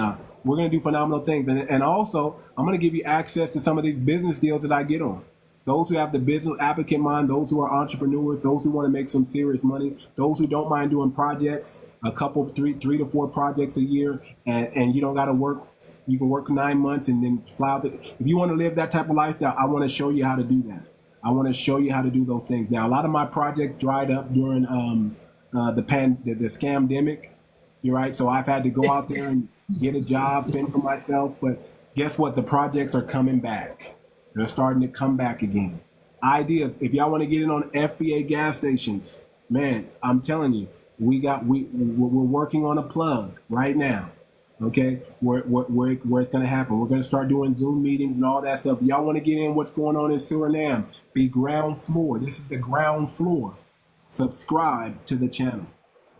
we're gonna do phenomenal things. And also, I'm gonna give you access to some of these business deals that I get on. Those who have the business advocate mind, those who are entrepreneurs, those who want to make some serious money, those who don't mind doing projects, a couple, 3 to 4 projects a year, and you don't got to work. You can work 9 months and then fly out. If you want to live that type of lifestyle, I want to show you how to do that. I want to show you how to do those things. Now, a lot of my projects dried up during the scamdemic. You're right. So I've had to go out there and get a job, fend for myself. But guess what? The projects are coming back. They're starting to come back again. Ideas. If y'all want to get in on FBA gas stations, man, I'm telling you, we're working on a plug right now. Okay, where it's going to happen. We're going to start doing Zoom meetings and all that stuff. Y'all want to get in what's going on in Suriname? Be ground floor. This is the ground floor. Subscribe to the channel.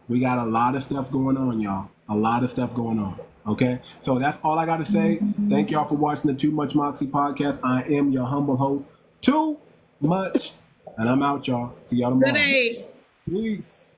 We got a lot of stuff going on, y'all. A lot of stuff going on. Okay, so that's all I got to say. Thank y'all for watching the Too Much Moxie podcast. I am your humble host, Too Much, and I'm out, y'all. See y'all tomorrow. Good day. Peace.